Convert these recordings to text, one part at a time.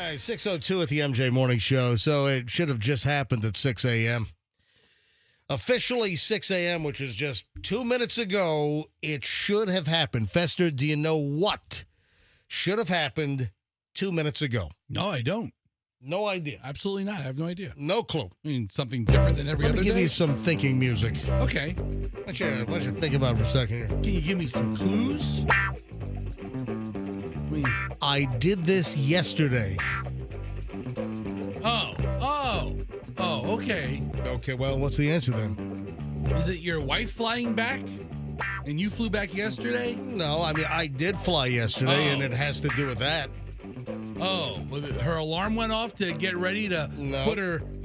right, 6:02 at the MJ Morning Show. So it should have just happened at 6 a.m. Officially 6 a.m., which is just 2 minutes ago. It should have happened. Fester, do you know what should have happened 2 minutes ago? No, I don't. No idea. Absolutely not. I have no idea. No clue. I mean, something different than every Let other me give day? you some thinking music. Okay. Why don't you think about it for a second here? Can you give me some clues? I did this yesterday. Okay. Okay, well, what's the answer then? Is it your wife flying back? And you flew back yesterday? No, I mean, I did fly yesterday, and it has to do with that. Oh, well, her alarm went off to get ready to put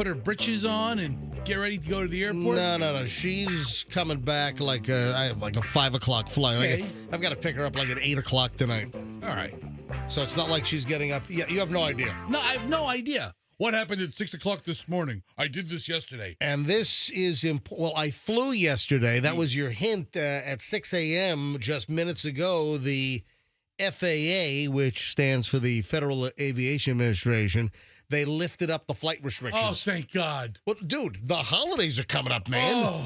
her britches on and get ready to go to the airport? No. She's coming back like I have like a 5 o'clock flight. Okay. I've got to pick her up like at 8 o'clock tonight. All right. So it's not like she's getting up. You have no idea. No, I have no idea. What happened at 6 o'clock this morning? I did this yesterday. And this is important. Well, I flew yesterday. That was your hint at 6 a.m. just minutes ago. The FAA, which stands for the Federal Aviation Administration, they lifted up the flight restrictions. Oh, thank God. Well, dude, the holidays are coming up, man. Oh.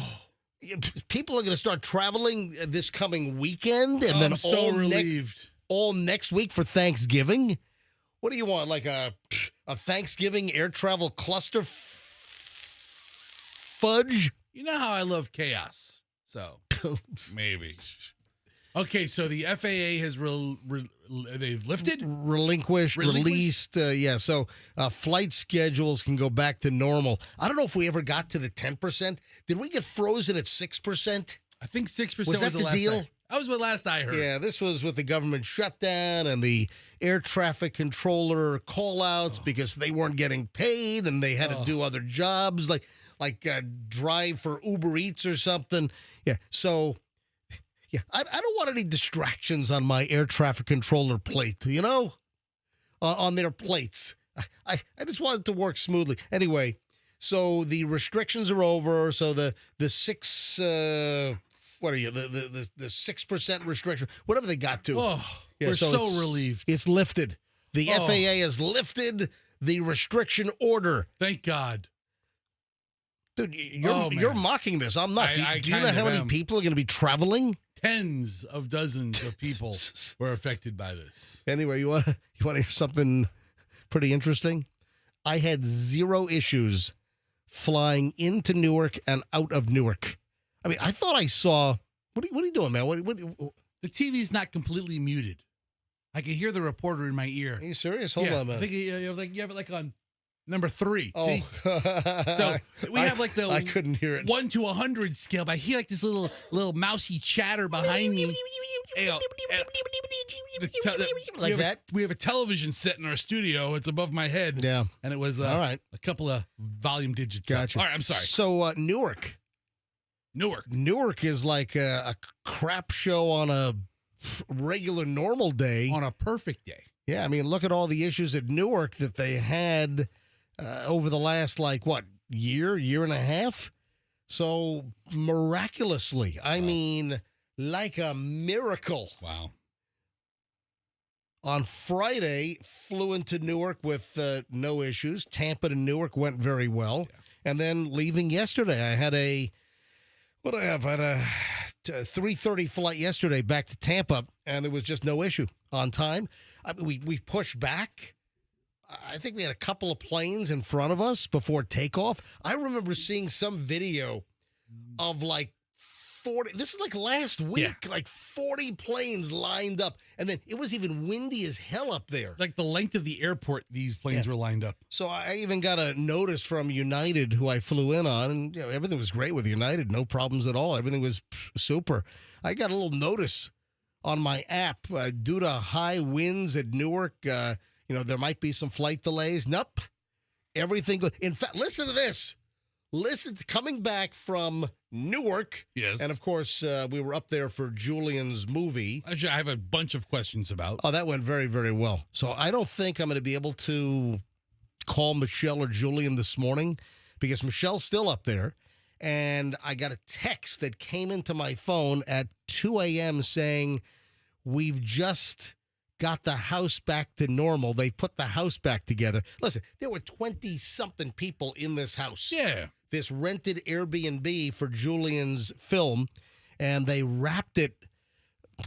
People are going to start traveling this coming weekend, and then I'm so relieved. All next week for Thanksgiving. What do you want, like a Thanksgiving air travel cluster fudge? You know how I love chaos, so maybe. Okay, so the FAA has they've lifted? Relinquished, released. So flight schedules can go back to normal. I don't know if we ever got to the 10%. Did we get frozen at 6%? I think 6% Was that the last deal? That was what last I heard. Yeah, this was with the government shutdown and the air traffic controller call-outs because they weren't getting paid and they had to do other jobs like drive for Uber Eats or something. Yeah, so... Yeah, I don't want any distractions on my air traffic controller plate, on their plates. I just want it to work smoothly. Anyway, so the restrictions are over. So the 6% restriction, whatever they got to. Oh, yeah, we're so relieved. It's lifted. The FAA has lifted the restriction order. Thank God. Dude, you're mocking this. I'm not. Do you know how many people are going to be traveling? Tens of dozens of people were affected by this. Anyway, you want to hear something pretty interesting? I had 0 issues flying into Newark and out of Newark. I mean, I thought I saw. What are you doing, man? What The TV's not completely muted. I can hear the reporter in my ear. Are you serious? Hold on, man. I think you have it like on number 3. Oh, see? So we have like the I couldn't hear it. 1 to 100 scale, but I hear like this little mousy chatter behind me. Like that? We have a television set in our studio. It's above my head. Yeah. And it was all right. A couple of volume digits. Gotcha. All right, I'm sorry. So Newark is like a crap show on a regular normal day. On a perfect day. Yeah, I mean, look at all the issues at Newark that they had over the last, year and a half. So miraculously, I mean, like a miracle. Wow. On Friday, flew into Newark with no issues. Tampa to Newark went very well. Yeah. And then leaving yesterday, I had a 3:30 flight yesterday back to Tampa, and there was just no issue on time. I mean, we pushed back. I think we had a couple of planes in front of us before takeoff. I remember seeing some video of 40. This is like last week, 40 planes lined up. And then it was even windy as hell up there. Like the length of the airport, these planes were lined up. So I even got a notice from United, who I flew in on, and everything was great with United. No problems at all. Everything was super. I got a little notice on my app due to high winds at Newark. There might be some flight delays. Nope. Everything good. In fact, listen to this. Listen to coming back from Newark. Yes. And, of course, we were up there for Julian's movie. Actually, I have a bunch of questions about. Oh, that went very, very well. So I don't think I'm going to be able to call Michelle or Julian this morning because Michelle's still up there. And I got a text that came into my phone at 2 a.m. saying, we've just got the house back to normal. They put the house back together. Listen, there were 20-something people in this house. Yeah. This rented Airbnb for Julian's film, and they wrapped it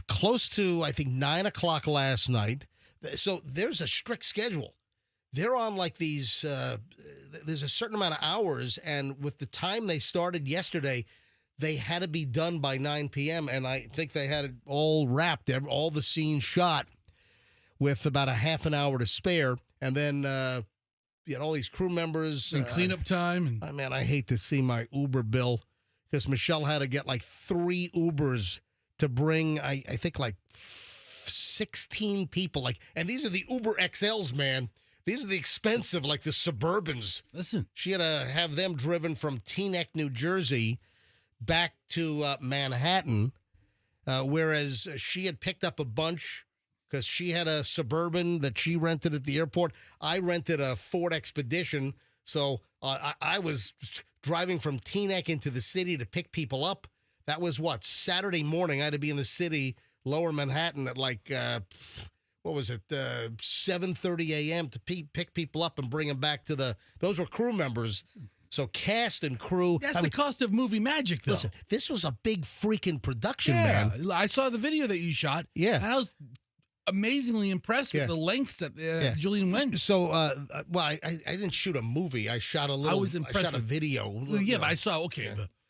close to, I think, 9 o'clock last night. So there's a strict schedule. They're on like these, there's a certain amount of hours, and with the time they started yesterday, they had to be done by 9 p.m., and I think they had it all wrapped, all the scenes shot with about a half an hour to spare, and then you had all these crew members. And cleanup time. Man, I hate to see my Uber bill, because Michelle had to get like 3 Ubers to bring, I think, like 16 people. And these are the Uber XLs, man. These are the expensive, like the Suburbans. Listen. She had to have them driven from Teaneck, New Jersey, back to Manhattan, whereas she had picked up a bunch because she had a Suburban that she rented at the airport. I rented a Ford Expedition, so I was driving from Teaneck into the city to pick people up. That was Saturday morning. I had to be in the city, lower Manhattan, at like, 7:30 a.m. to pick people up and bring them back to those were crew members. So cast and crew. That's the cost of movie magic, though. Listen, this was a big freaking production, yeah, man. I saw the video that you shot. Yeah. And I was amazingly impressed with the lengths that Julian went. So, I didn't shoot a movie. I shot a little. I was impressed. I shot a video. Well, yeah, but I saw,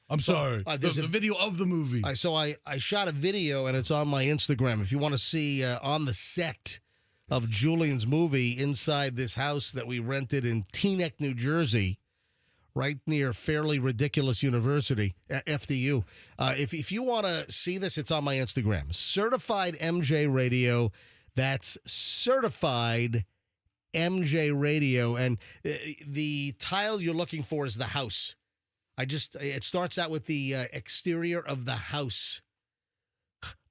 I'm sorry. There's a video of the movie. So I shot a video, and it's on my Instagram. If you want to see on the set of Julian's movie inside this house that we rented in Teaneck, New Jersey, right near Fairly Ridiculous University, FDU. If you want to see this, it's on my Instagram. Certified MJ Radio. That's Certified MJ Radio. And the tile you're looking for is the house. It starts out with the exterior of the house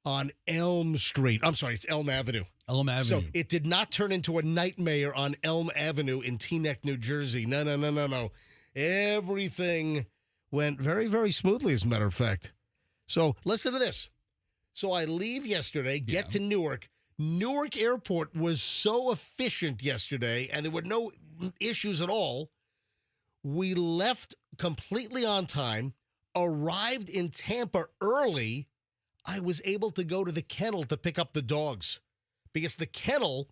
on Elm Street. I'm sorry, it's Elm Avenue. Elm Avenue. So it did not turn into a nightmare on Elm Avenue in Teaneck, New Jersey. No. Everything went very, very smoothly, as a matter of fact. So listen to this. So I leave yesterday, get to Newark. Newark Airport was so efficient yesterday, and there were no issues at all. We left completely on time, arrived in Tampa early. I was able to go to the kennel to pick up the dogs because the kennel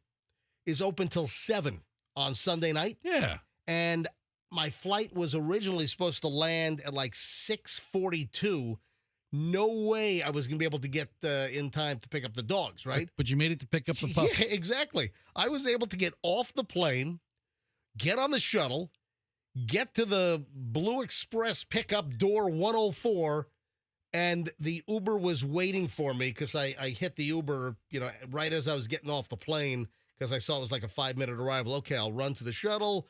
is open till 7 on Sunday night. Yeah. And my flight was originally supposed to land at like 6:42. No way I was going to be able to get in time to pick up the dogs, right? But you made it to pick up the pups. Yeah, exactly. I was able to get off the plane, get on the shuttle, get to the Blue Express pickup door 104, and the Uber was waiting for me because I hit the Uber, right as I was getting off the plane because I saw it was like a 5-minute arrival. Okay, I'll run to the shuttle,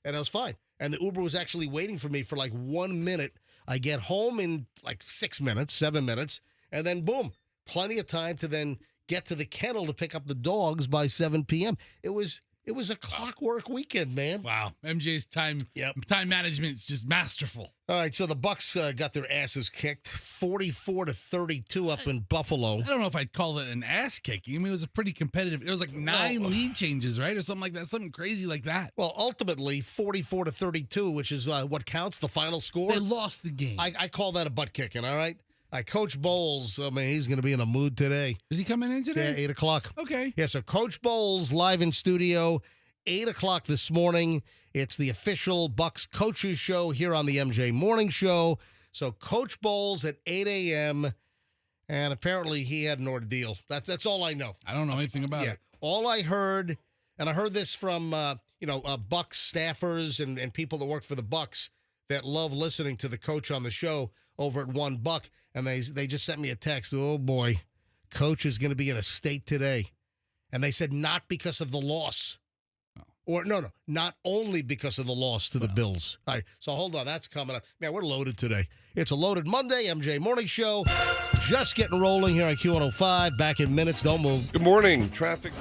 and I was fine. And the Uber was actually waiting for me for like 1 minute. I get home in like 6 minutes, 7 minutes, and then boom, plenty of time to then get to the kennel to pick up the dogs by 7 p.m. It was a clockwork weekend, man. Wow. MJ's time management is just masterful. All right, so the Bucks got their asses kicked, 44-32 up in Buffalo. I don't know if I'd call it an ass kicking. I mean, it was a pretty competitive. It was like 9 lead changes, right, or something like that, something crazy like that. Well, ultimately, 44-32, which is what counts, the final score. They lost the game. I call that a butt kicking. All right. Coach Bowles, he's going to be in a mood today. Is he coming in today? Yeah, 8 o'clock. Okay. Yeah, so Coach Bowles live in studio, 8 o'clock this morning. It's the official Bucks Coaches Show here on the MJ Morning Show. So Coach Bowles at 8 a.m., and apparently he had an ordeal. That's all I know. I don't know anything about it. All I heard, and I heard this from, Bucks staffers and people that work for the Bucks that love listening to the coach on the show over at One Buck, and they just sent me a text. Oh, boy, Coach is going to be in a state today. And they said not because of the loss. Or, no, not only because of the loss to the Bills. All right, so hold on. That's coming up. Man, we're loaded today. It's a loaded Monday, MJ Morning Show. Just getting rolling here on Q105. Back in minutes. Don't move. Good morning. Traffic.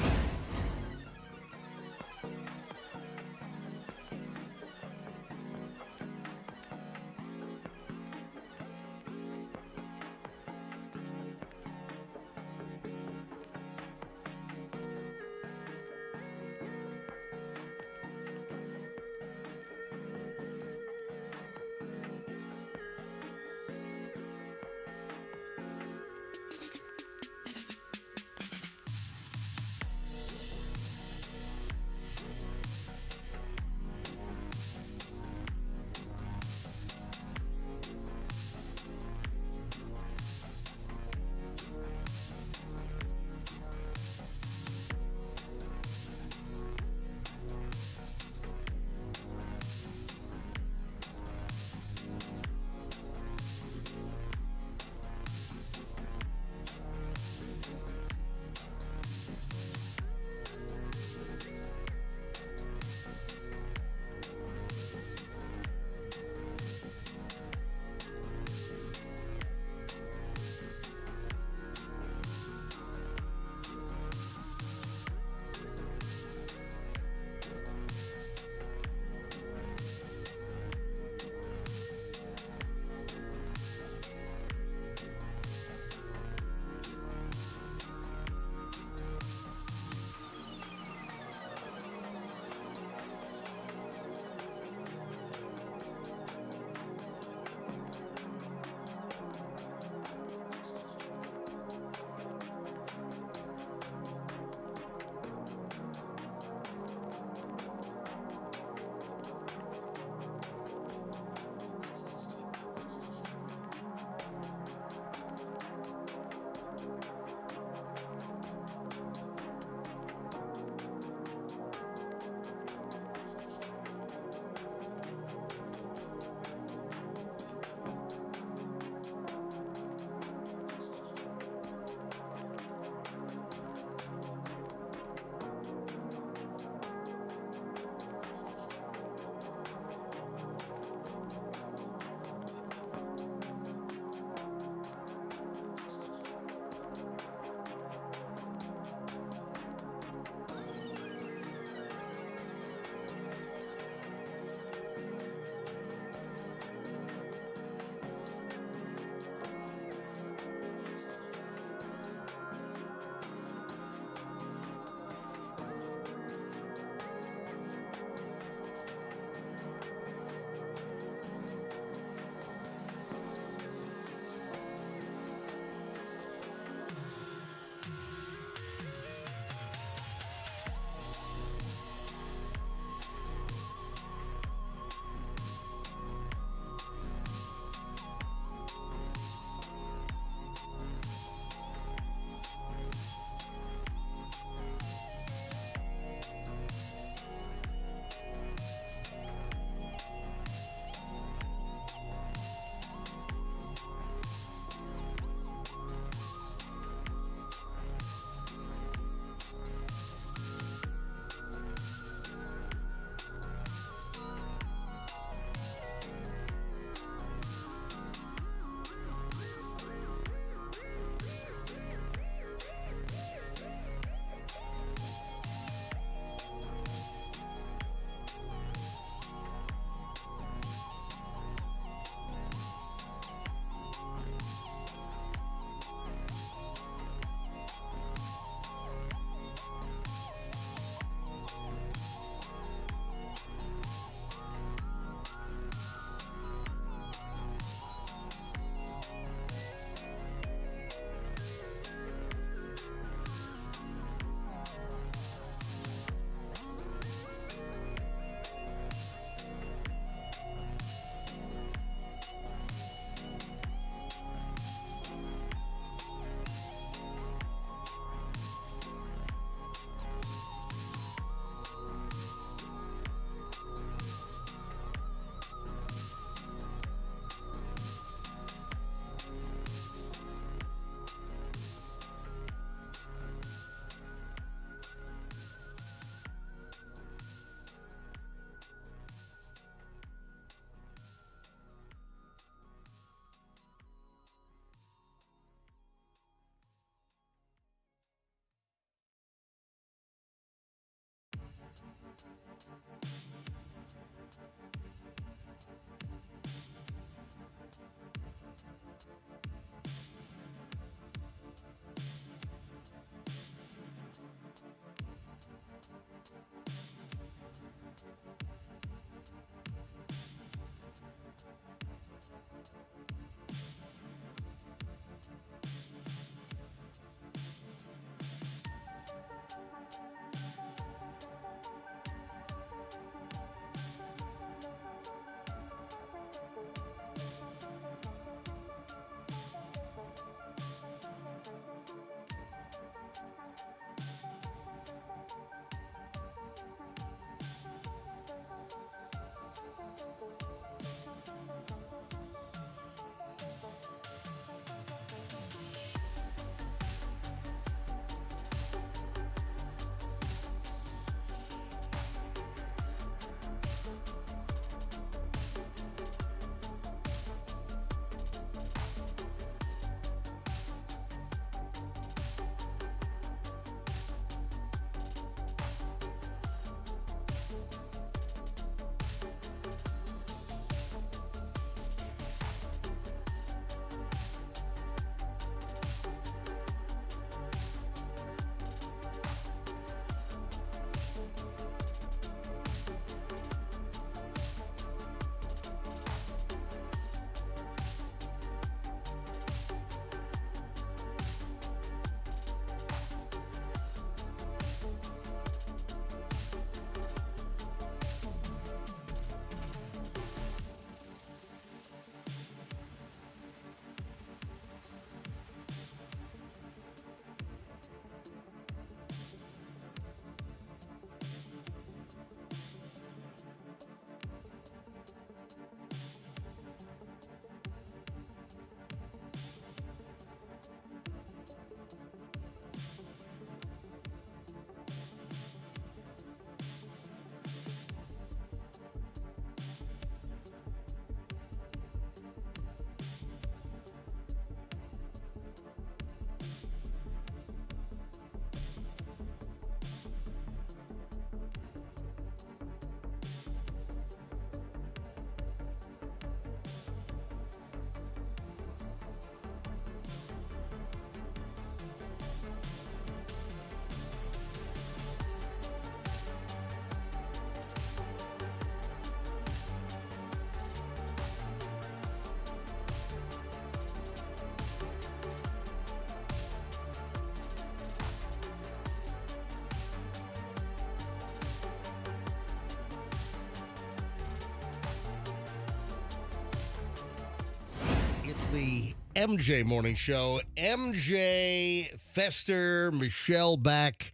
It's the MJ Morning Show. MJ, Fester, Michelle back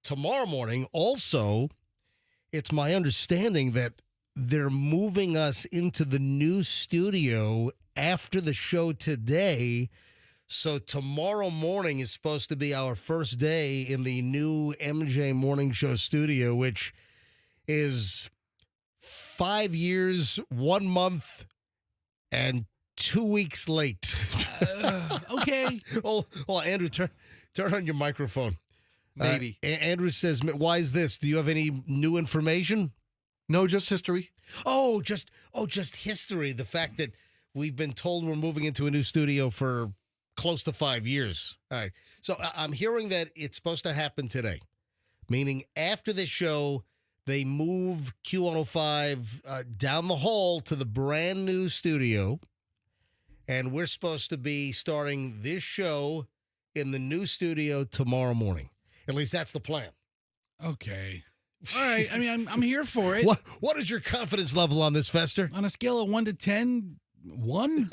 tomorrow morning. Also, it's my understanding that they're moving us into the new studio after the show today. So tomorrow morning is supposed to be our first day in the new MJ Morning Show studio, which is 5 years, 1 month, and 2 weeks late. Okay. Hold on, Andrew, turn on your microphone. Maybe. Andrew says, why is this? Do you have any new information? No, just history. Oh, just history. The fact that we've been told we're moving into a new studio for close to 5 years. All right. So I'm hearing that it's supposed to happen today, meaning after this show, they move Q105 down the hall to the brand new studio, and we're supposed to be starting this show in the new studio tomorrow morning. At least that's the plan. Okay. All right. I mean, I'm here for it. What is your confidence level on this, Fester? On a scale of 1 to 10, 1,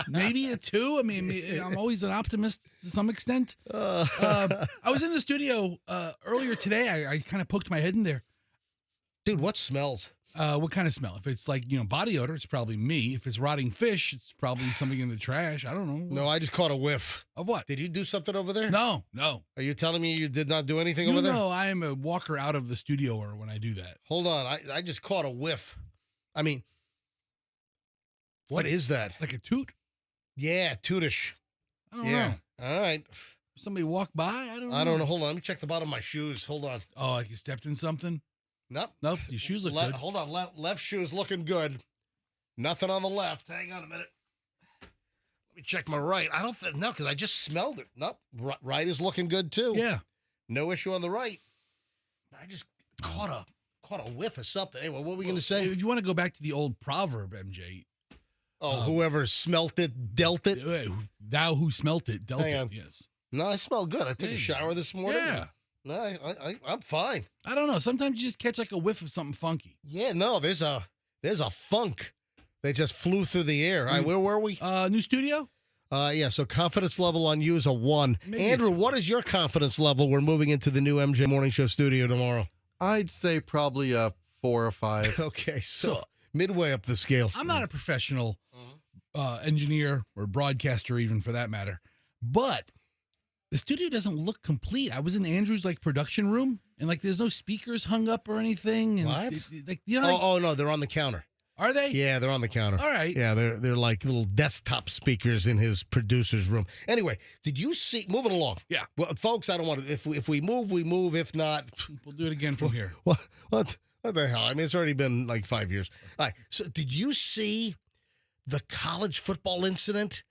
maybe a 2. I mean, I'm always an optimist to some extent. I was in the studio earlier today. I kind of poked my head in there. Dude, what smells? What kind of smell? If it's like, body odor, it's probably me. If it's rotting fish, it's probably something in the trash. I don't know. No, I just caught a whiff. Of what? Did you do something over there? No. Are you telling me you did not do anything over there? No, I am a walker out of the studio or when I do that. Hold on. I just caught a whiff. I mean, what is that? Like a toot? Yeah, tootish. I don't know. All right. Somebody walked by? I don't know. I don't know. Hold on. Let me check the bottom of my shoes. Hold on. Oh, like you stepped in something? Nope. Your shoes look good. Hold on. Left shoe's looking good. Nothing on the left. Hang on a minute. me check my right. I don't think, no, because I just smelled it. Nope. Right is looking good, too. Yeah. No issue on the right. I just caught a whiff of something. Anyway, what were we going to say? If you want to go back to the old proverb, MJ. Whoever smelt it, dealt it. Thou who smelt it, dealt Hang it. on. Yes. No, I smell good. I took a shower this morning. Yeah. No, I'm fine. I don't know. Sometimes you just catch like a whiff of something funky. Yeah, no, there's a funk that just flew through the air. All right, where were we? New studio? Yeah, so confidence level on you is a 1. Maybe Andrew, what is your confidence level? We're moving into the new MJ Morning Show studio tomorrow. I'd say probably a 4 or 5. Okay, so midway up the scale. I'm not a professional engineer or broadcaster, even for that matter, but the studio doesn't look complete. I was in Andrew's like production room, and like there's no speakers hung up or anything. And What? Like you know? Oh no, they're on the counter. Are they? Yeah, they're on the counter. All right. Yeah, they're like little desktop speakers in his producer's room. Anyway, did you see? Moving along. Yeah. Well, folks, I don't want to. If we move, we move. If not, We'll do it again from here. What the hell? I mean, it's already been like 5 years. All right. So, did you see the college football incident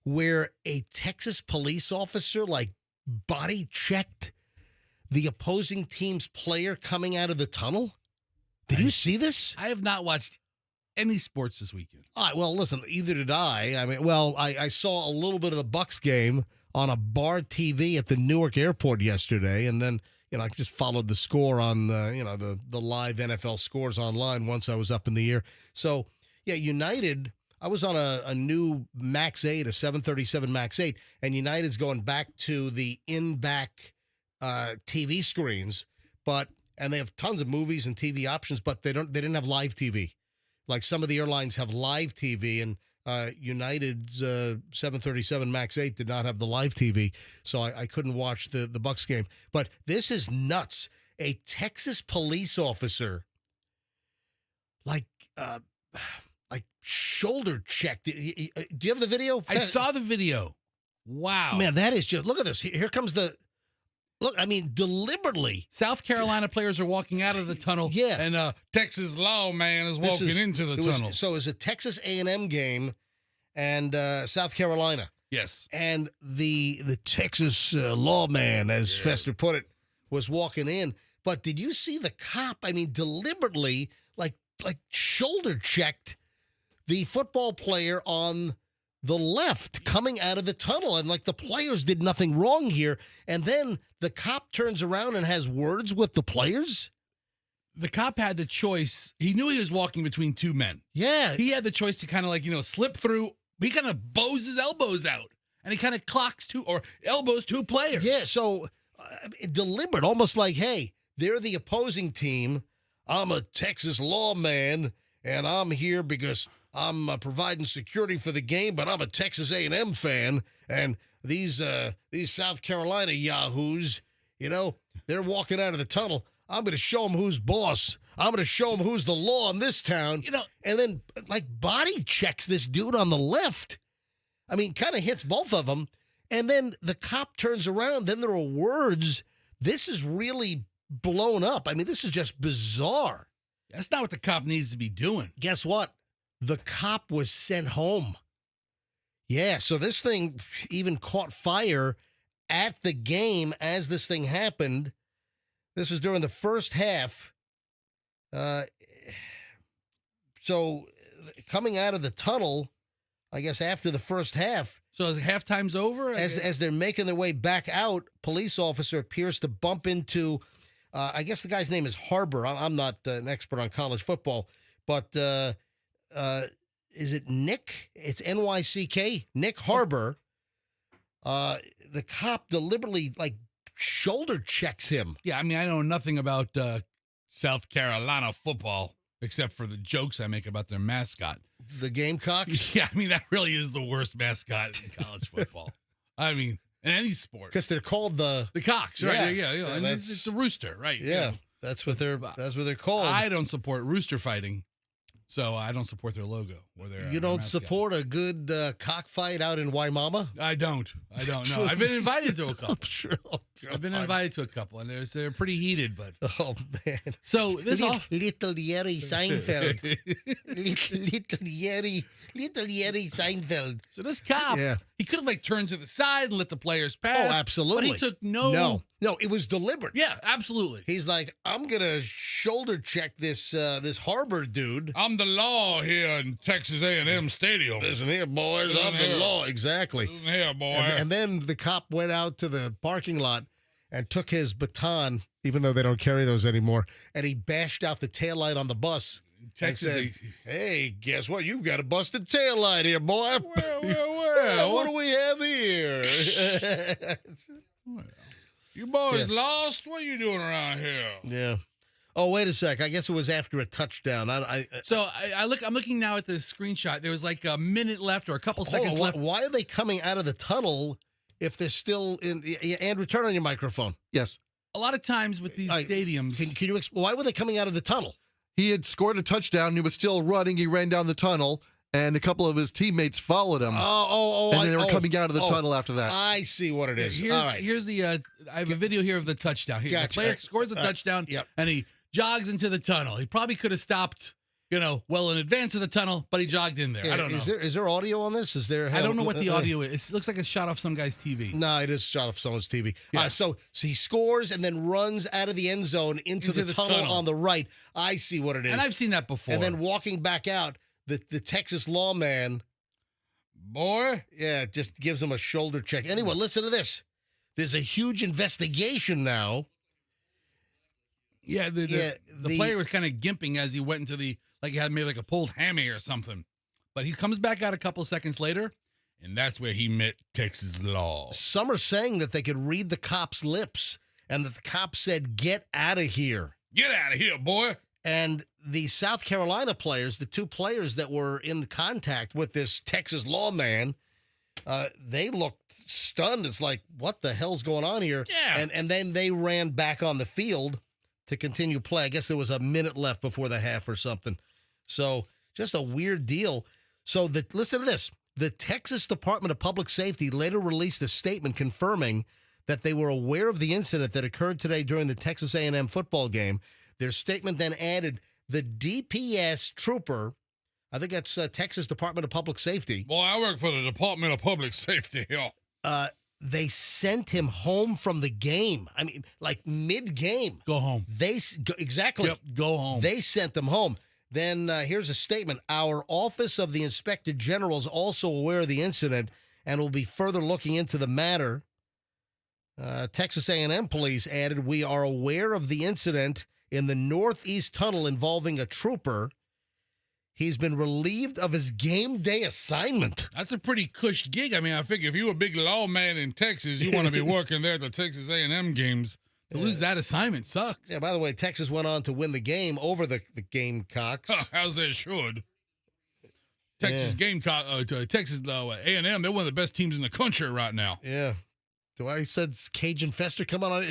where a Texas police officer like body checked the opposing team's player coming out of the tunnel? Did you see this? I have not watched any sports this weekend. All right, well, listen, either did I. I mean, well, I saw a little bit of the Bucks game on a bar TV at the Newark airport yesterday, and then, I just followed the score on, the live NFL scores online once I was up in the air. So, yeah, United, I was on a new Max 8, a 737 Max 8, and United's going back to the in-back TV screens, and they have tons of movies and TV options, but they didn't have live TV. Like some of the airlines have live TV, and United's 737 Max 8 did not have the live TV, so I couldn't watch the Bucks game. But this is nuts. A Texas police officer, like shoulder checked. Do you have the video? I saw the video. Wow. Man, that is just, look at this. Here comes the. Look, I mean, deliberately. South Carolina players are walking out of the tunnel. Yeah. And Texas lawman is walking into the tunnel. So it was a Texas A&M game and South Carolina. Yes. And the Texas lawman, as Fester put it, was walking in. But did you see the cop? I mean, deliberately, like shoulder checked the football player on the left coming out of the tunnel, and like the players did nothing wrong here. And then the cop turns around and has words with the players. The cop had the choice. He knew he was walking between two men. Yeah. He had the choice to kind of like, slip through. He kind of bows his elbows out, and he kind of clocks elbows two players. Yeah. So deliberate, almost like, hey, they're the opposing team. I'm a Texas lawman, and I'm here because I'm providing security for the game, but I'm a Texas A&M fan, and these South Carolina yahoos, they're walking out of the tunnel. I'm going to show them who's boss. I'm going to show them who's the law in this town. And then like body checks this dude on the left. I mean, kind of hits both of them, and then the cop turns around. Then there are words. This is really blown up. I mean, this is just bizarre. That's not what the cop needs to be doing. Guess what? The cop was sent home. Yeah, so this thing even caught fire at the game as this thing happened. This was during the first half. So coming out of the tunnel, I guess after the first half. So as halftime's over? As they're making their way back out, police officer appears to bump into, I guess the guy's name is Harbor. I'm not an expert on college football, but is it Nick? It's NYCK, Nick Harbor. The cop deliberately shoulder checks him. Yeah, I mean, I know nothing about South Carolina football except for the jokes I make about their mascot. The Gamecocks? Yeah, I mean, that really is the worst mascot in college football. I mean, in any sport. Because they're called the Cocks, right? Yeah. Yeah. And it's a rooster, right? Yeah, that's what they're called. I don't support rooster fighting, so I don't support their logo. Were their, You their don't mascot. support a good cockfight out in Waimama? I don't know. I've been invited to a couple. I'm sure. Oh, I've been God. invited to a couple, and they're pretty heated. But Oh, man. so this off. Little Jerry Seinfeld. Little Jerry Seinfeld. So this cop, Yeah. he could have like turned to the side and let the players pass. Oh, absolutely. But he took no. No, it was deliberate. Yeah, absolutely. He's like, I'm gonna shoulder check this Harbor dude. I'm the law here in Texas A&M Stadium. Listen here, boys. Listen I'm the here. law. Exactly. Listen here, boy. And then the cop went out to the parking lot and took his baton, even though they don't carry those anymore, and he bashed out the taillight on the bus. Texas, and said, hey, guess what? You've got a busted taillight here, boy. well. What do we have here? You boys lost? What are you doing around here? Yeah. Oh, wait a sec. I guess it was after a touchdown. So I'm looking now at the screenshot. There was like a minute left or a couple seconds left. Why are they coming out of the tunnel if they're still in? Andrew, turn on your microphone. Yes. A lot of times with these stadiums. Can you explain? Why were they coming out of the tunnel? He had scored a touchdown. And he was still running. He ran down the tunnel, and a couple of his teammates followed him. And they were coming out of the tunnel after that. I see what it is. All right. Here's the. I have a video here of the touchdown. Here, Gotcha. The player scores a touchdown, and he jogs into the tunnel. He probably could have stopped, well in advance of the tunnel, but he jogged in there. I don't know. Is there audio on this? Is there? I don't know what the audio is. It looks like it's shot off some guy's TV. No, it is shot off someone's TV. Yeah. So he scores and then runs out of the end zone into the tunnel on the right. I see what it is. And I've seen that before. And then walking back out, the Texas lawman, boy, just gives him a shoulder check. Anyway, listen to this. There's a huge investigation now. Yeah, the player was kind of gimping as he went into he had maybe like a pulled hammy or something. But he comes back out a couple seconds later, and that's where he met Texas law. Some are saying that they could read the cop's lips and that the cop said, get out of here. Get out of here, boy. And the South Carolina players, the two players that were in contact with this Texas lawman, they looked stunned. It's like, what the hell's going on here? Yeah. And then they ran back on the field to continue play. I guess there was a minute left before the half or something. So just a weird deal. So listen to this. The Texas Department of Public Safety later released a statement confirming that they were aware of the incident that occurred today during the Texas A&M football game. Their statement then added the DPS trooper, I think that's Texas Department of Public Safety. Boy, I work for the Department of Public Safety here. They sent him home from the game. I mean, like mid-game. Go home. Exactly. Yep, go home. They sent them home. Then here's a statement. Our Office of the Inspector General is also aware of the incident and will be further looking into the matter. Texas A&M police added, we are aware of the incident in the Northeast Tunnel involving a trooper. He's been relieved of his game day assignment. That's a pretty cush gig. I mean, I figure if you're a big lawman in Texas, you want to be working there at the Texas A&M games. To lose that assignment sucks. Yeah, by the way, Texas went on to win the game over the Gamecocks. As they should. Texas Texas A&M, they're one of the best teams in the country right now. Yeah. Do I said Cajun Fester come on?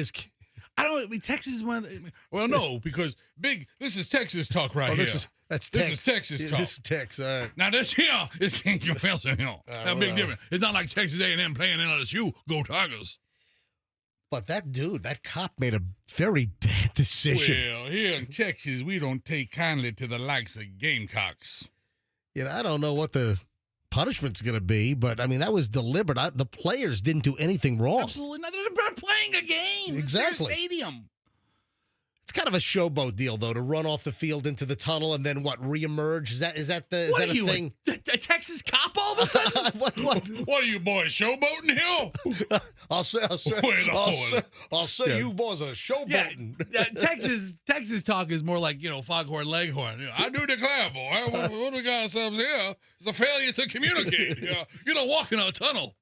I don't. I mean, Texas is one of the, well, no, because this is Texas talk right here. This is Texas talk. This is Texas. All right. Now this here is Cajun Fester here. That big difference. It's not like Texas A&M playing LSU. Go Tigers. But that cop made a very bad decision. Well, here in Texas, we don't take kindly to the likes of Gamecocks. I don't know what the punishment's going to be, but, I mean, that was deliberate. The players didn't do anything wrong. Absolutely not. They're playing a game. Exactly. It's their stadium. It's kind of a showboat deal, though, to run off the field into the tunnel and then, reemerge? Is that a thing? A Texas cop all of a sudden? What are you boys, showboating here? I'll say you boys are showboating. Texas talk is more like, foghorn leghorn. I do declare, boy, what we got ourselves here is a failure to communicate. You don't walk in a tunnel.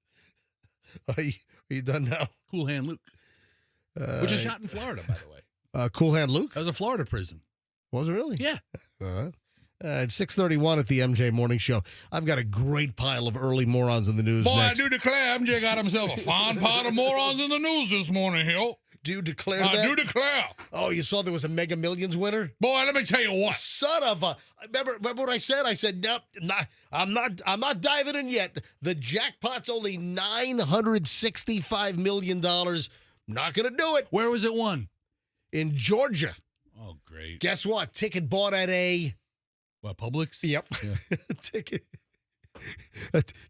Are you done now? Cool Hand Luke, which is shot in Florida, by the way. Cool Hand Luke? That was a Florida prison. Was it really? Yeah. It's 6:31 at the MJ Morning Show. I've got a great pile of early morons in the news Boy, next. I do declare MJ got himself a fine pile of morons in the news this morning, here. Do you declare I that? do declare. Oh, you saw there was a Mega Millions winner? Boy, let me tell you what. Son of a! Remember what I said? I said, nope, I'm not diving in yet. The jackpot's only $965 million. Not gonna do it. Where was it won? In Georgia. Oh, great. Guess what? Ticket bought at a Publix? Yep. Yeah. Ticket.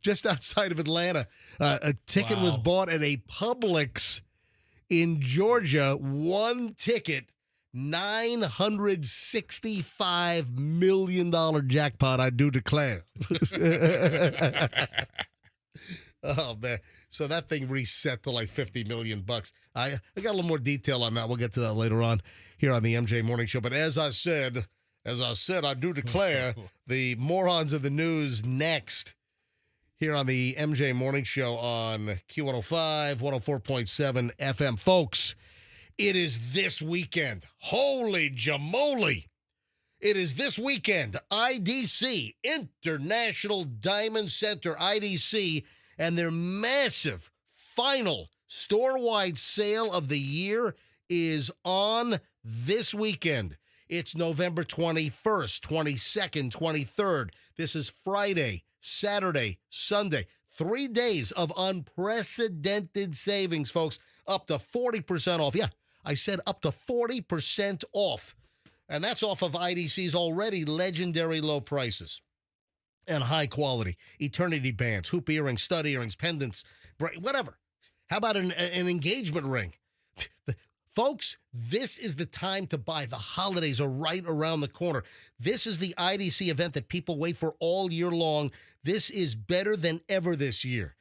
Just outside of Atlanta. A ticket was bought at a Publix in Georgia. One ticket, $965 million jackpot, I do declare. Oh, man. So that thing reset to like $50 million. I got a little more detail on that. We'll get to that later on here on the MJ Morning Show. But as I said, I do declare the morons of the news next here on the MJ Morning Show on Q105, 104.7 FM. Folks, it is this weekend. Holy jamoli. It is this weekend. IDC, International Diamond Center, IDC, and their massive final store-wide sale of the year is on this weekend. It's November 21st, 22nd, 23rd. This is Friday, Saturday, Sunday. 3 days of unprecedented savings, folks. Up to 40% off. Yeah, I said up to 40% off. And that's off of IDC's already legendary low prices and high quality. Eternity bands, hoop earrings, stud earrings, pendants, whatever. How about an engagement ring? Folks, this is the time to buy. The holidays are right around the corner. This is the IDC event that people wait for all year long. This is better than ever this year.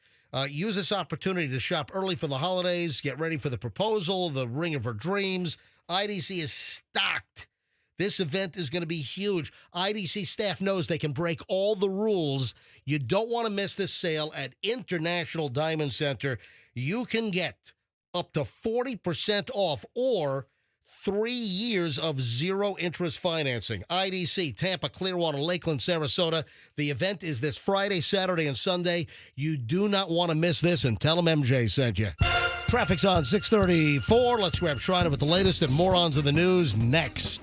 Use this opportunity to shop early for the holidays, get ready for the proposal, the ring of her dreams. IDC is stocked. This event is going to be huge. IDC staff knows they can break all the rules. You don't want to miss this sale at International Diamond Center. You can get up to 40% off or 3 years of zero interest financing. IDC, Tampa, Clearwater, Lakeland, Sarasota. The event is this Friday, Saturday, and Sunday. You do not want to miss this, and tell them MJ sent you. Traffic's on 634. Let's grab Shriner with the latest and morons of the news next.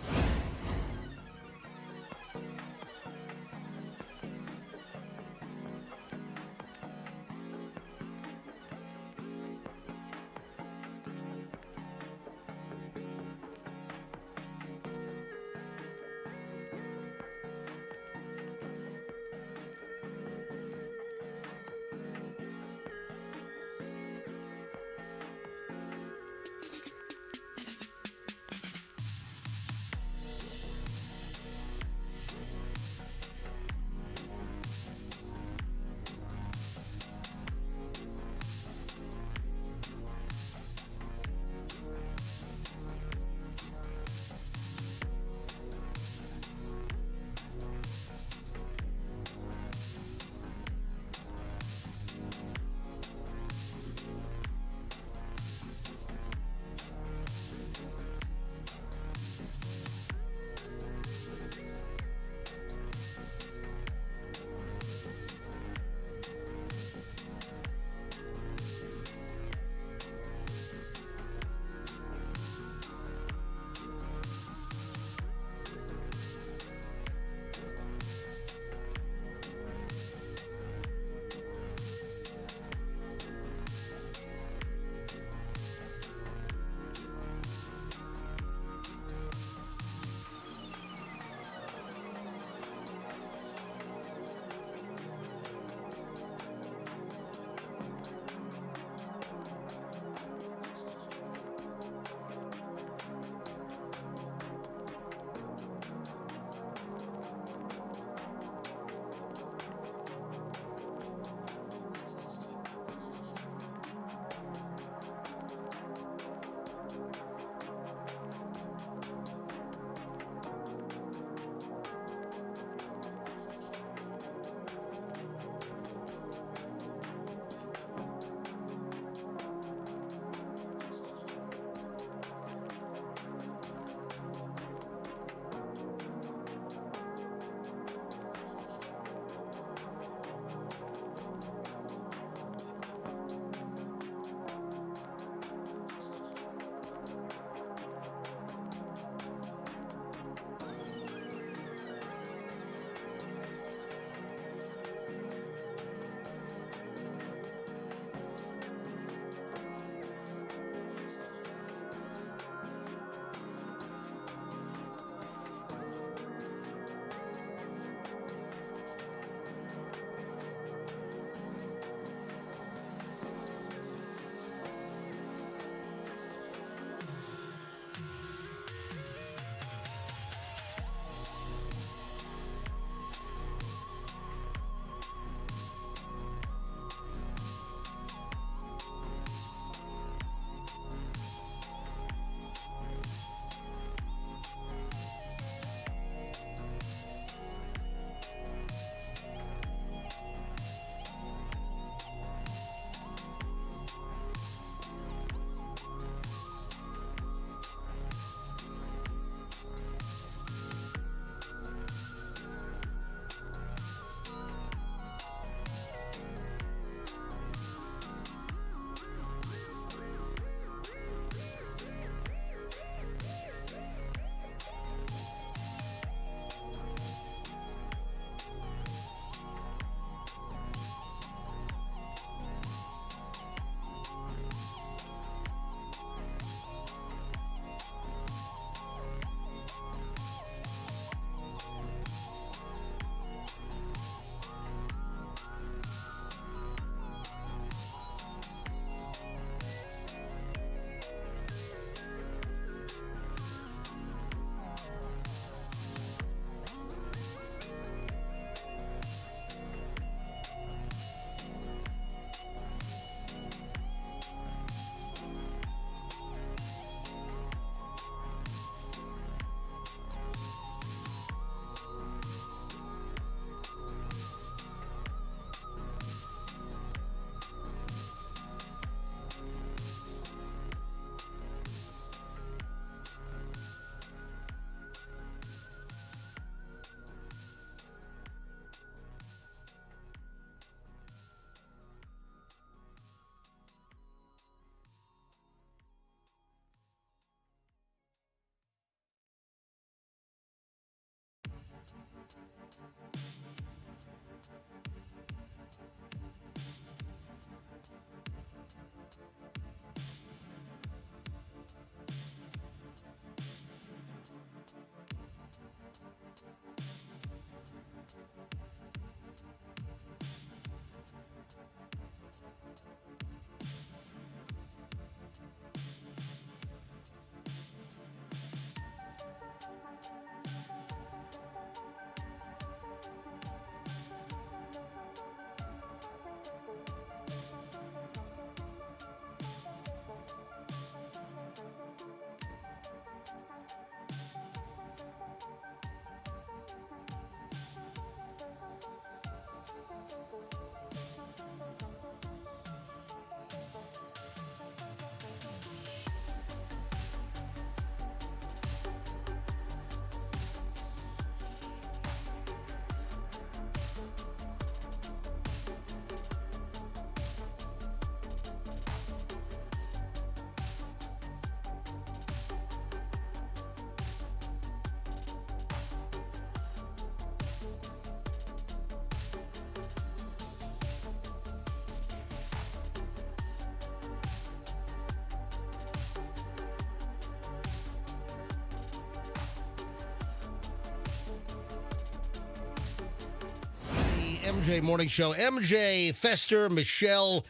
MJ Morning Show. MJ, Fester, Michelle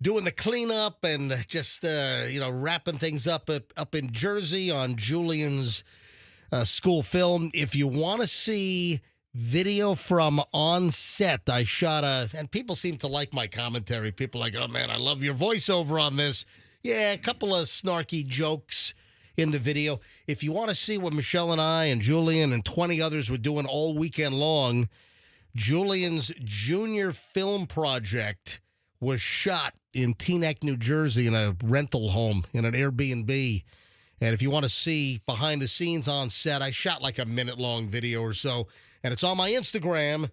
doing the cleanup and just, wrapping things up in Jersey on Julian's school film. If you want to see video from on set, I shot and people seem to like my commentary. People are like, oh, man, I love your voiceover on this. Yeah, a couple of snarky jokes in the video. If you want to see what Michelle and I and Julian and 20 others were doing all weekend long, Julian's junior film project was shot in Teaneck, New Jersey in a rental home in an Airbnb. And if you want to see behind the scenes on set, I shot like a minute-long video or so, and it's on my Instagram.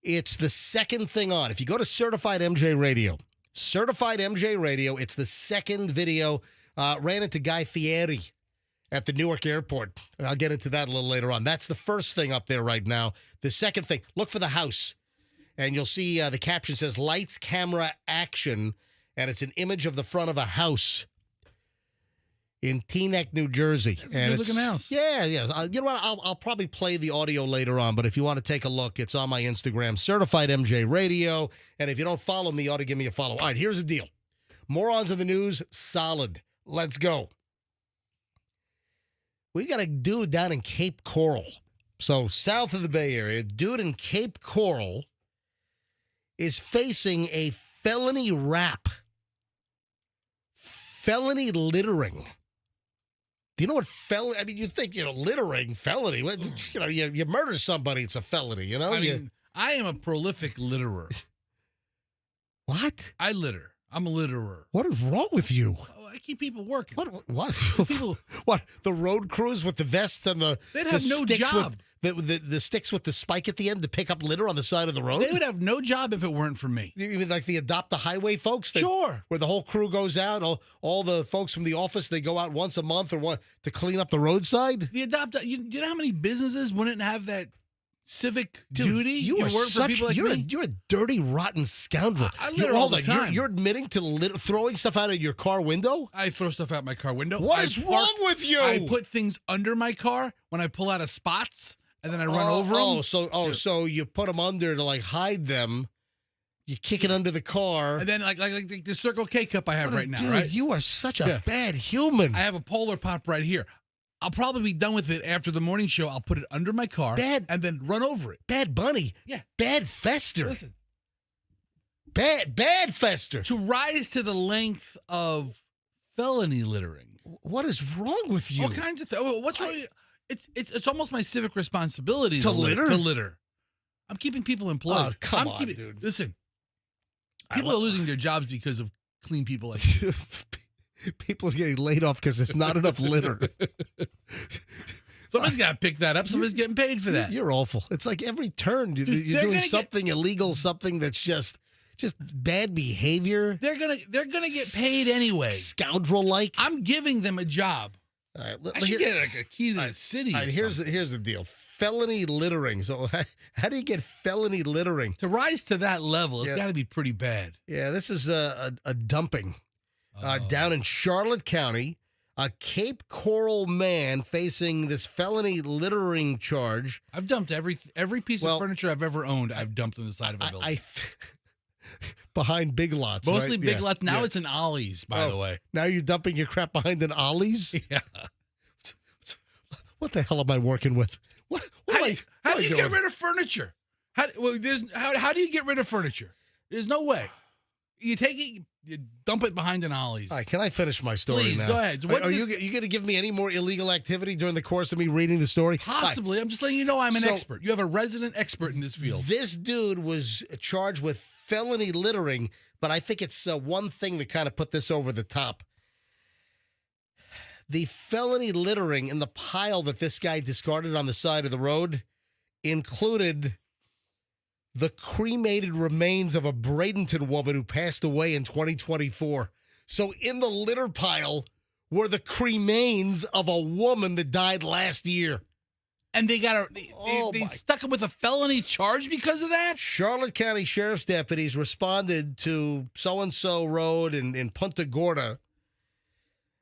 It's the second thing on. If you go to Certified MJ Radio, it's the second video. Ran into Guy Fieri at the Newark airport. I'll get into that a little later on. That's the first thing up there right now. The second thing, look for the house. And you'll see the caption says, lights, camera, action. And it's an image of the front of a house in Teaneck, New Jersey. That's a good-looking house. Yeah. You know what? I'll probably play the audio later on. But if you want to take a look, it's on my Instagram, Certified MJ Radio. And if you don't follow me, you ought to give me a follow. All right, here's the deal. Morons in the news, solid. Let's go. We got a dude down in Cape Coral. So south of the Bay Area, a dude in Cape Coral is facing a felony rap. Felony littering. Do you know what felony? I mean, you think, littering, felony. You murder somebody, it's a felony, I am a prolific litterer. What? I litter. I'm a litterer. What is wrong with you? Oh, I keep people working. What? People, what? The road crews with the vests and they'd have no job. The sticks with the spike at the end to pick up litter on the side of the road? They would have no job if it weren't for me. You mean like the Adopt the Highway folks? Sure. Where the whole crew goes out, all the folks from the office, they go out once a month to clean up the roadside? The you know how many businesses wouldn't have that civic duty? You're a dirty, rotten scoundrel. I litter all the time. You're admitting to throwing stuff out of your car window? I throw stuff out my car window. What is wrong with you? I put things under my car when I pull out of spots, and then I run over them. So you put them under to hide them. You kick it under the car. And then like the Circle K cup I have right now, right? You are such a bad human. I have a Polar Pop right here. I'll probably be done with it after the morning show. I'll put it under my car and then run over it. Bad Bunny. Yeah. Bad Fester. Listen. Bad Fester. To rise to the length of felony littering. What is wrong with you? All kinds of things. What's wrong? It's almost my civic responsibility to litter. I'm keeping people employed. Oh, come on, dude. Listen, people are losing their jobs because of clean people like you. People are getting laid off because there's not enough litter. Somebody's got to pick that up. Somebody's getting paid for that. You're awful. It's like every turn you're doing something illegal, something that's just bad behavior. They're gonna get paid anyway. Scoundrel-like. I'm giving them a job. All right, I should get like a key to the city. All right, here's the deal. Felony littering. So how do you get felony littering? To rise to that level, it's got to be pretty bad. Yeah, this is a dumping down in Charlotte County. A Cape Coral man facing this felony littering charge. I've dumped every piece of furniture I've ever owned. I've dumped on the side of a building. Behind Big Lots, mostly right? Big Lots. Now it's an Ollie's, by the way. Now you're dumping your crap behind an Ollie's? Yeah. What the hell am I working with? How do you get rid of furniture? How do you get rid of furniture? There's no way. You take it, you dump it behind an Ollie's. All right, can I finish my story Please, now? go ahead. Are you going to give me any more illegal activity during the course of me reading the story? Possibly. I'm just letting you know I'm an expert. You have a resident expert in this field. This dude was charged with felony littering, but I think it's one thing to kind of put this over the top. The felony littering in the pile that this guy discarded on the side of the road included the cremated remains of a Bradenton woman who passed away in 2024. So in the litter pile were the cremains of a woman that died last year. And they stuck him with a felony charge because of that? Charlotte County Sheriff's deputies responded to so-and-so road in Punta Gorda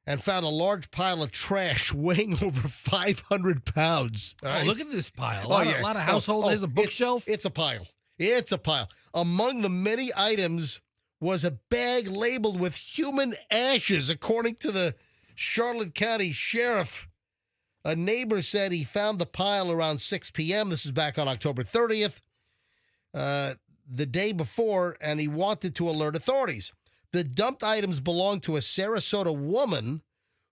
and found a large pile of trash weighing over 500 pounds. Right? Look at this pile. A lot of household. There's a bookshelf. It's a pile. It's a pile. Among the many items was a bag labeled with human ashes, according to the Charlotte County Sheriff. A neighbor said he found the pile around 6 p.m. This is back on October 30th, the day before, and he wanted to alert authorities. The dumped items belonged to a Sarasota woman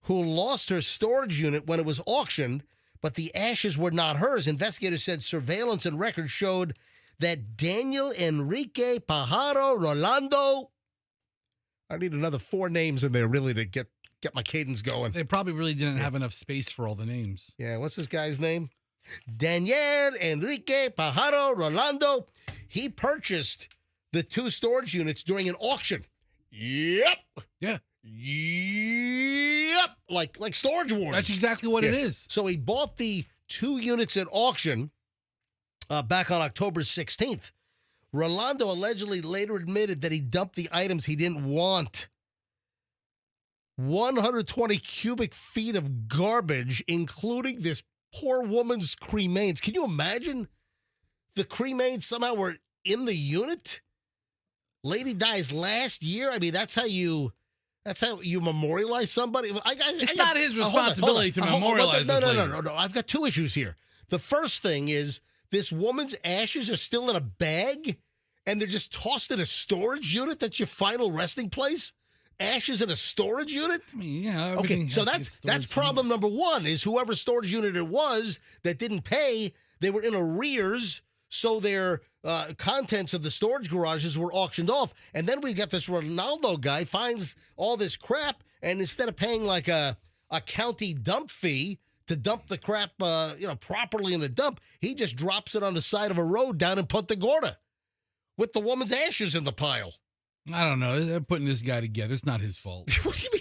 who lost her storage unit when it was auctioned, but the ashes were not hers. Investigators said surveillance and records showed that Daniel Enrique Pajaro Rolando, I need another 4 names in there really to get my cadence going. They probably really didn't have enough space for all the names. Yeah, what's this guy's name? Daniel Enrique Pajaro Rolando. He purchased the 2 storage units during an auction. Yep. Yeah. Yep. Like Storage Wars. That's exactly what it is. So he bought the 2 units at auction back on October 16th. Rolando allegedly later admitted that he dumped the items he didn't want. 120 cubic feet of garbage, including this poor woman's cremains. Can you imagine? The cremains somehow were in the unit? Lady dies last year. I mean, that's how you memorialize somebody. It's not his responsibility to memorialize this lady. No. I've got 2 issues here. The first thing is this woman's ashes are still in a bag, and they're just tossed in a storage unit. That's your final resting place. Ashes in a storage unit? I mean, yeah. Okay, so that's problem number 1 is whoever storage unit it was that didn't pay, they were in arrears, so their contents of the storage garages were auctioned off. And then we got this Ronaldo guy finds all this crap, and instead of paying like a county dump fee to dump the crap properly in the dump, he just drops it on the side of a road down in Punta Gorda with the woman's ashes in the pile. I don't know. They're putting this guy together. It's not his fault. What do you mean?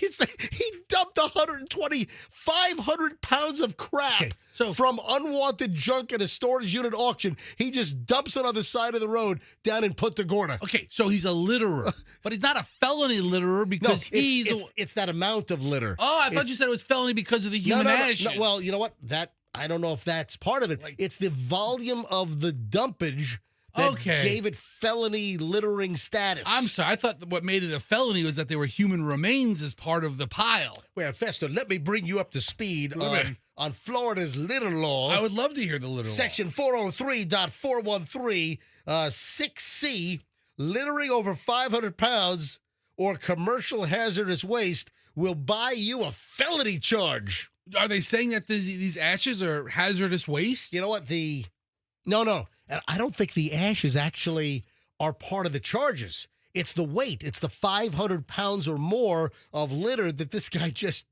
He dumped 500 pounds of crap from unwanted junk at a storage unit auction. He just dumps it on the side of the road down in Punta Gorda. Okay, so he's a litterer, but he's not a felony litterer because it's that amount of litter. Oh, I thought you said it was felony because of the human ashes. No, well, you know what? I don't know if that's part of it. It's the volume of the dumpage that gave it felony littering status. I'm sorry. I thought what made it a felony was that there were human remains as part of the pile. Well, Fester, let me bring you up to speed on Florida's litter law. I would love to hear the litter Section law. Section 403.413, 6C, littering over 500 pounds or commercial hazardous waste will buy you a felony charge. Are they saying that these ashes are hazardous waste? You know what? No. And I don't think the ashes actually are part of the charges. It's the weight. It's the 500 pounds or more of litter that this guy just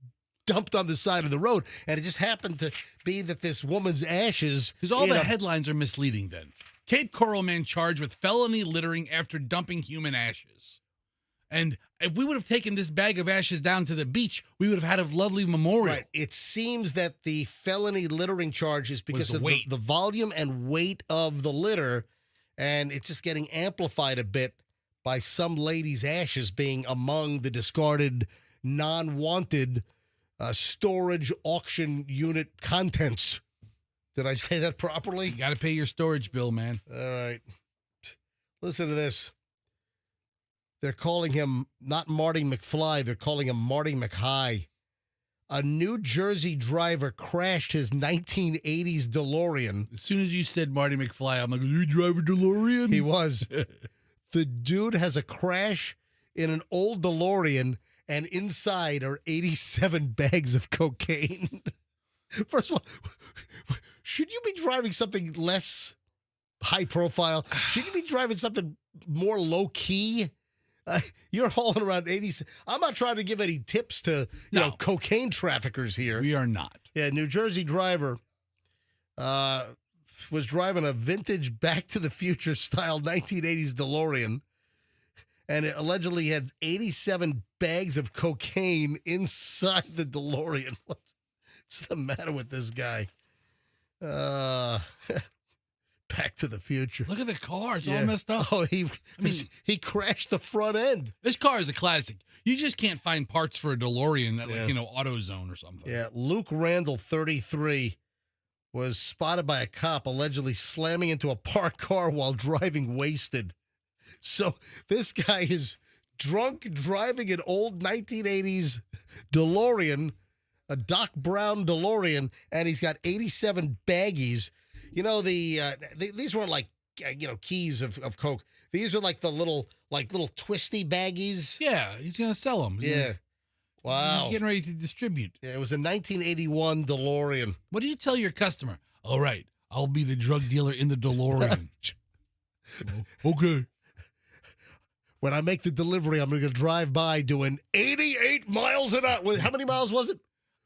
dumped on the side of the road. And it just happened to be that this woman's ashes... Because all the headlines are misleading then. Cape Coral man charged with felony littering after dumping human ashes. And if we would have taken this bag of ashes down to the beach, we would have had a lovely memorial. Right. It seems that the felony littering charge is because of the volume and weight of the litter, and it's just getting amplified a bit by some lady's ashes being among the discarded, non-wanted storage auction unit contents. Did I say that properly? You got to pay your storage bill, man. All right. Listen to this. They're calling him not Marty McFly. They're calling him Marty McHigh. A New Jersey driver crashed his 1980s DeLorean. As soon as you said Marty McFly, I'm like, you drive a DeLorean? He was. The dude has a crash in an old DeLorean, and inside are 87 bags of cocaine. First of all, should you be driving something less high profile? Should you be driving something more low key? You're hauling around 80. I'm not trying to give any tips to cocaine traffickers here. We are not. Yeah, New Jersey driver was driving a vintage Back to the Future style 1980s DeLorean, and it allegedly had 87 bags of cocaine inside the DeLorean. What's the matter with this guy? Back to the Future. Look at the car. It's all messed up. Oh, he crashed the front end. This car is a classic. You just can't find parts for a DeLorean at, AutoZone or something. Yeah, Luke Randall, 33, was spotted by a cop allegedly slamming into a parked car while driving wasted. So this guy is drunk driving an old 1980s DeLorean, a Doc Brown DeLorean, and he's got 87 baggies. You know, these weren't like, keys of Coke. These are like the little twisty baggies. Yeah, he's going to sell them. Yeah. Wow. He's getting ready to distribute. Yeah, it was a 1981 DeLorean. What do you tell your customer? All right, I'll be the drug dealer in the DeLorean. Okay. When I make the delivery, I'm going to drive by doing 88 miles an hour. How many miles was it?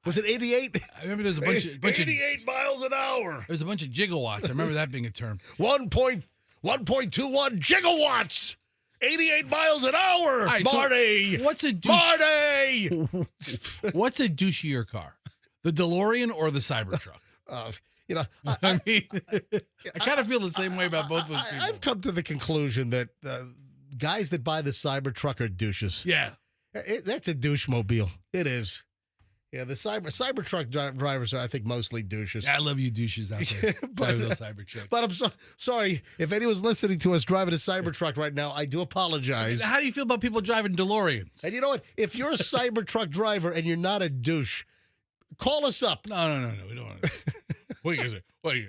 Was it 88? I remember there's a bunch of 88 miles an hour. There's a bunch of gigawatts. I remember that being a term. 1.21 gigawatts. 88 miles an hour. Right, Marty. So what's a douchier car? The DeLorean or the Cybertruck? I mean, I kind of feel the same way about both those people. I've come to the conclusion that guys that buy the Cybertruck are douches. Yeah. That's a douche mobile. It is. Yeah, the Cybertruck drivers are, I think, mostly douches. I love you douches out there driving those Cybertrucks. But I'm sorry. If anyone's listening to us driving a Cybertruck right now, I do apologize. How do you feel about people driving DeLoreans? And you know what? If you're a Cybertruck driver and you're not a douche, call us up. No. We don't want to. What are you?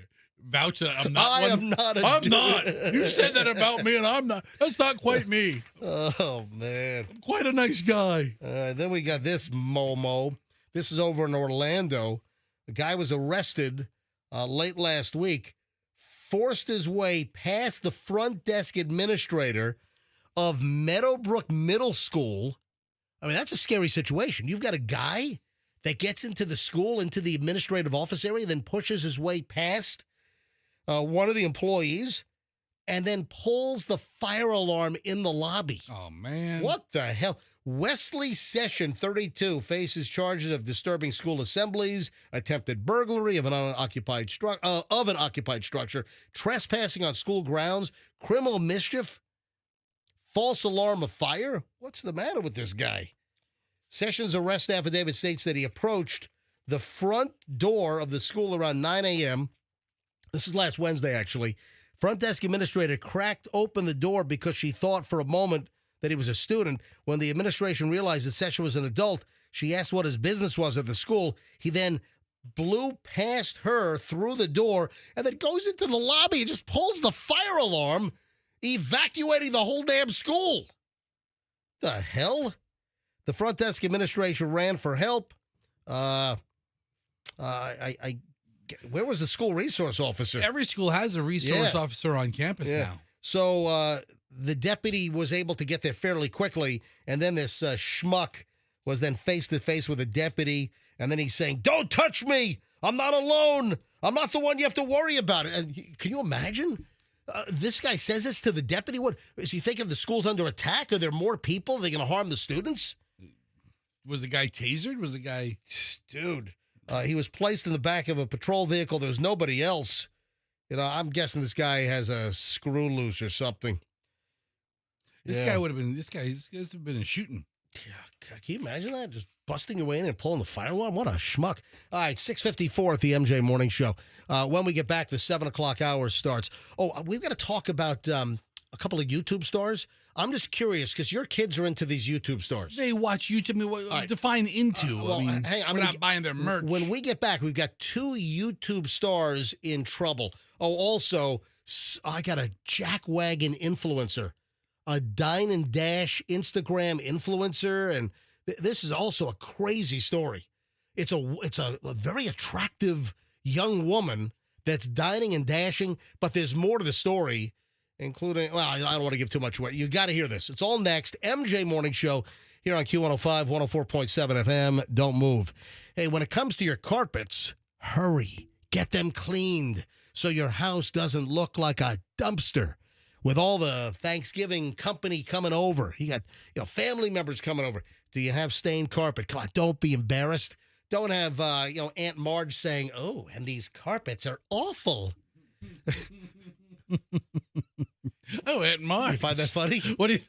Vouch that I'm not I one? am not a I'm douche. not. You said that about me, and I'm not. That's not quite me. Oh, man. I'm quite a nice guy. Then we got this Momo. This is over in Orlando. The guy was arrested late last week, forced his way past the front desk administrator of Meadowbrook Middle School. I mean, that's a scary situation. You've got a guy that gets into the school, into the administrative office area, then pushes his way past one of the employees and then pulls the fire alarm in the lobby. Oh, man. What the hell? Wesley Session, 32, faces charges of disturbing school assemblies, attempted burglary of an occupied structure, trespassing on school grounds, criminal mischief, false alarm of fire. What's the matter with this guy? Sessions' arrest affidavit states that he approached the front door of the school around 9 a.m. This is last Wednesday, actually. Front desk administrator cracked open the door because she thought for a moment that he was a student. When the administration realized that Session was an adult, she asked what his business was at the school. He then blew past her through the door and then goes into the lobby and just pulls the fire alarm, evacuating the whole damn school. The hell? The front desk administration ran for help. Where was the school resource officer? Every school has a resource officer on campus now. So the deputy was able to get there fairly quickly, and then this schmuck was then face-to-face with a deputy, and then he's saying, "Don't touch me! I'm not alone! I'm not the one you have to worry about." And can you imagine? This guy says this to the deputy. What is he thinking? The school's under attack? Are there more people? Are they going to harm the students? Was the guy tasered? Was the guy... Dude, he was placed in the back of a patrol vehicle. There's nobody else. I'm guessing this guy has a screw loose or something. This guy would have been... This guy's been a shooting. Yeah, can you imagine that? Just busting your way in and pulling the fire alarm? What a schmuck. All right, 6:54 at the MJ Morning Show. When we get back, the 7 o'clock hour starts. Oh, we've got to talk about a couple of YouTube stars. I'm just curious because your kids are into these YouTube stars. They watch YouTube. I mean, what define into? Well, hey, we're not buying their merch. When we get back, we've got 2 YouTube stars in trouble. Oh, also, I got a jackwagon influencer, a Dine and Dash Instagram influencer, and this is also a crazy story. It's a very attractive young woman that's dining and dashing, but there's more to the story, including, well, I don't want to give too much away. You got to hear this. It's all next. MJ Morning Show here on Q105, 104.7 FM. Don't move. Hey, when it comes to your carpets, hurry. Get them cleaned so your house doesn't look like a dumpster. With all the Thanksgiving company coming over, you got family members coming over. Do you have stained carpet? Come on, don't be embarrassed. Don't have Aunt Marge saying, "Oh, and these carpets are awful." Oh, Aunt Marge. You find that funny? What do you?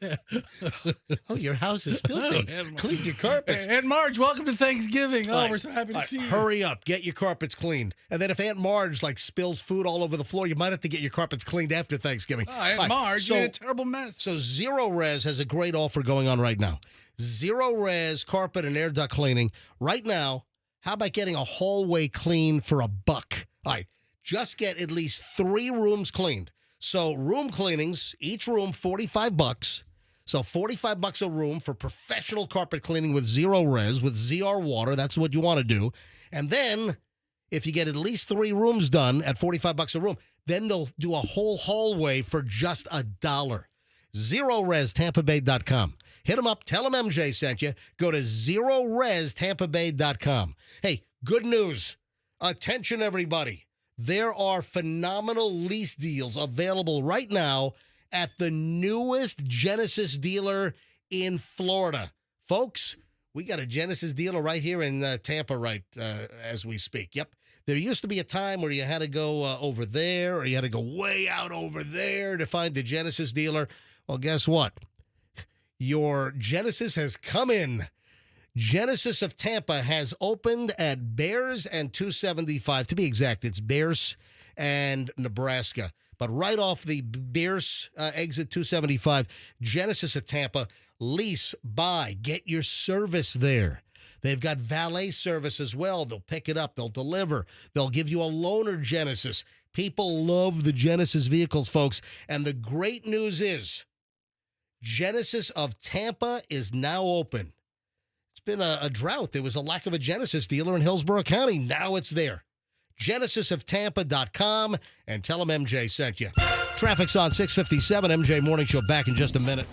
Oh, your house is filthy. Clean your carpets. Aunt Marge, welcome to Thanksgiving. Oh, we're so happy to see you. Hurry up, get your carpets cleaned. And then if Aunt Marge spills food all over the floor, you might have to get your carpets cleaned after Thanksgiving. Oh, Aunt Marge, you made a terrible mess. So Zero Res has a great offer going on right now. Zero Res carpet and air duct cleaning right now. How about getting a hallway cleaned for $1? All right, just get at least 3 rooms cleaned. So room cleanings, each room $45. So $45 a room for professional carpet cleaning with Zero Res, with ZR water. That's what you want to do. And then if you get at least 3 rooms done at $45 a room, then they'll do a whole hallway for just $1. ZeroResTampaBay.com. Hit them up. Tell them MJ sent you. Go to ZeroResTampaBay.com. Hey, good news. Attention, everybody. There are phenomenal lease deals available right now at the newest Genesis dealer in Florida. Folks, we got a Genesis dealer right here in Tampa as we speak. Yep. There used to be a time where you had to go over there or you had to go way out over there to find the Genesis dealer. Well, guess what? Your Genesis has come in. Genesis of Tampa has opened at Bears and 275. To be exact, it's Bears and Nebraska. But right off the Bears exit 275, Genesis of Tampa, lease, buy, get your service there. They've got valet service as well. They'll pick it up. They'll deliver. They'll give you a loaner Genesis. People love the Genesis vehicles, folks. And the great news is Genesis of Tampa is now open. Been a drought. There was a lack of a Genesis dealer in Hillsborough County. Now it's there. GenesisofTampa.com and tell them MJ sent you. Traffic's on 657. MJ Morning Show back in just a minute.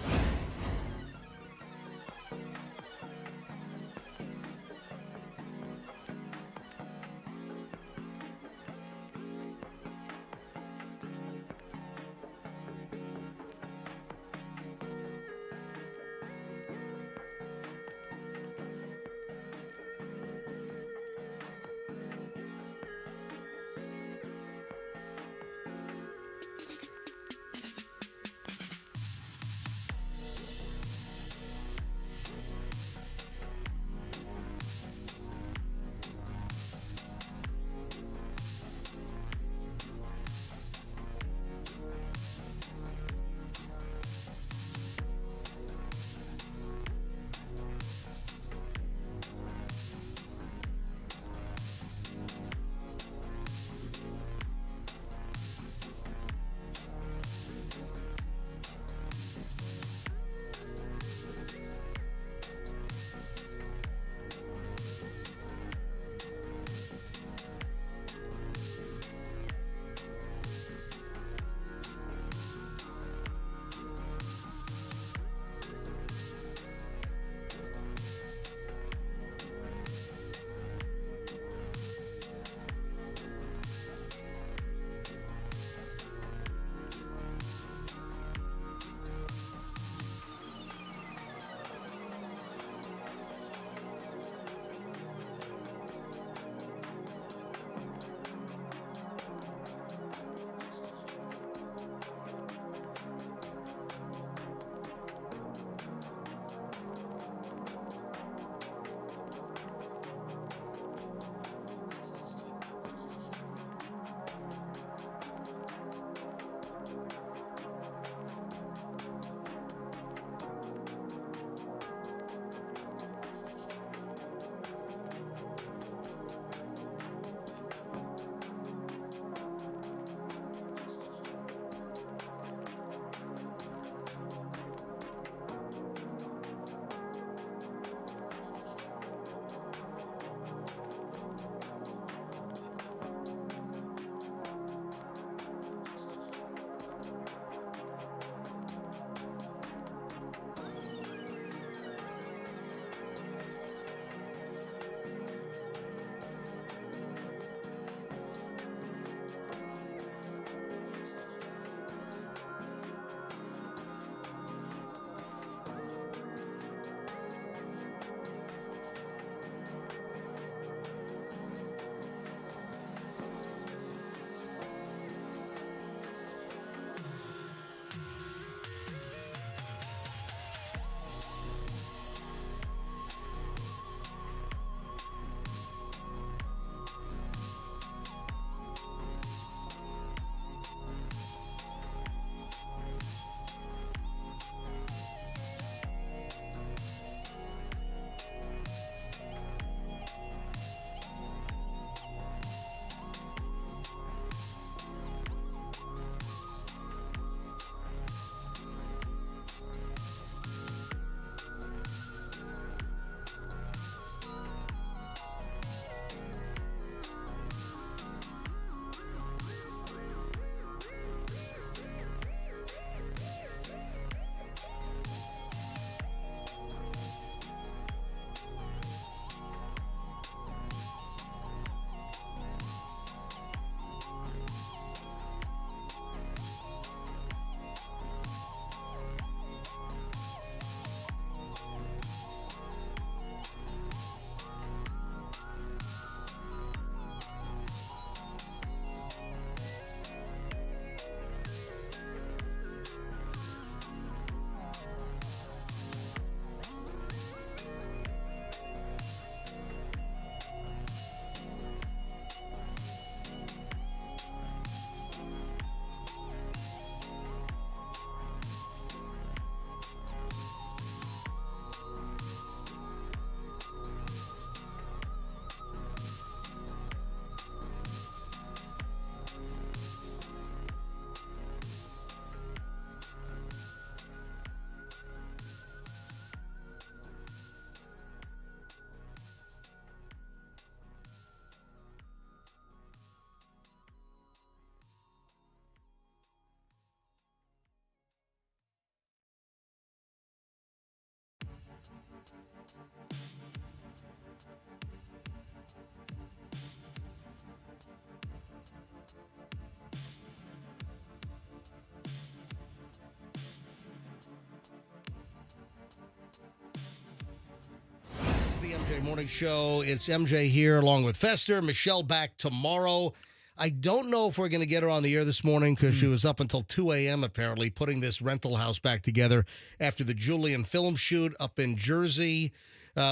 The MJ Morning Show. It's MJ here along with Fester. Michelle back tomorrow. I don't know if we're going to get her on the air this morning because she was up until 2 a.m. apparently putting this rental house back together after the Julian film shoot up in Jersey,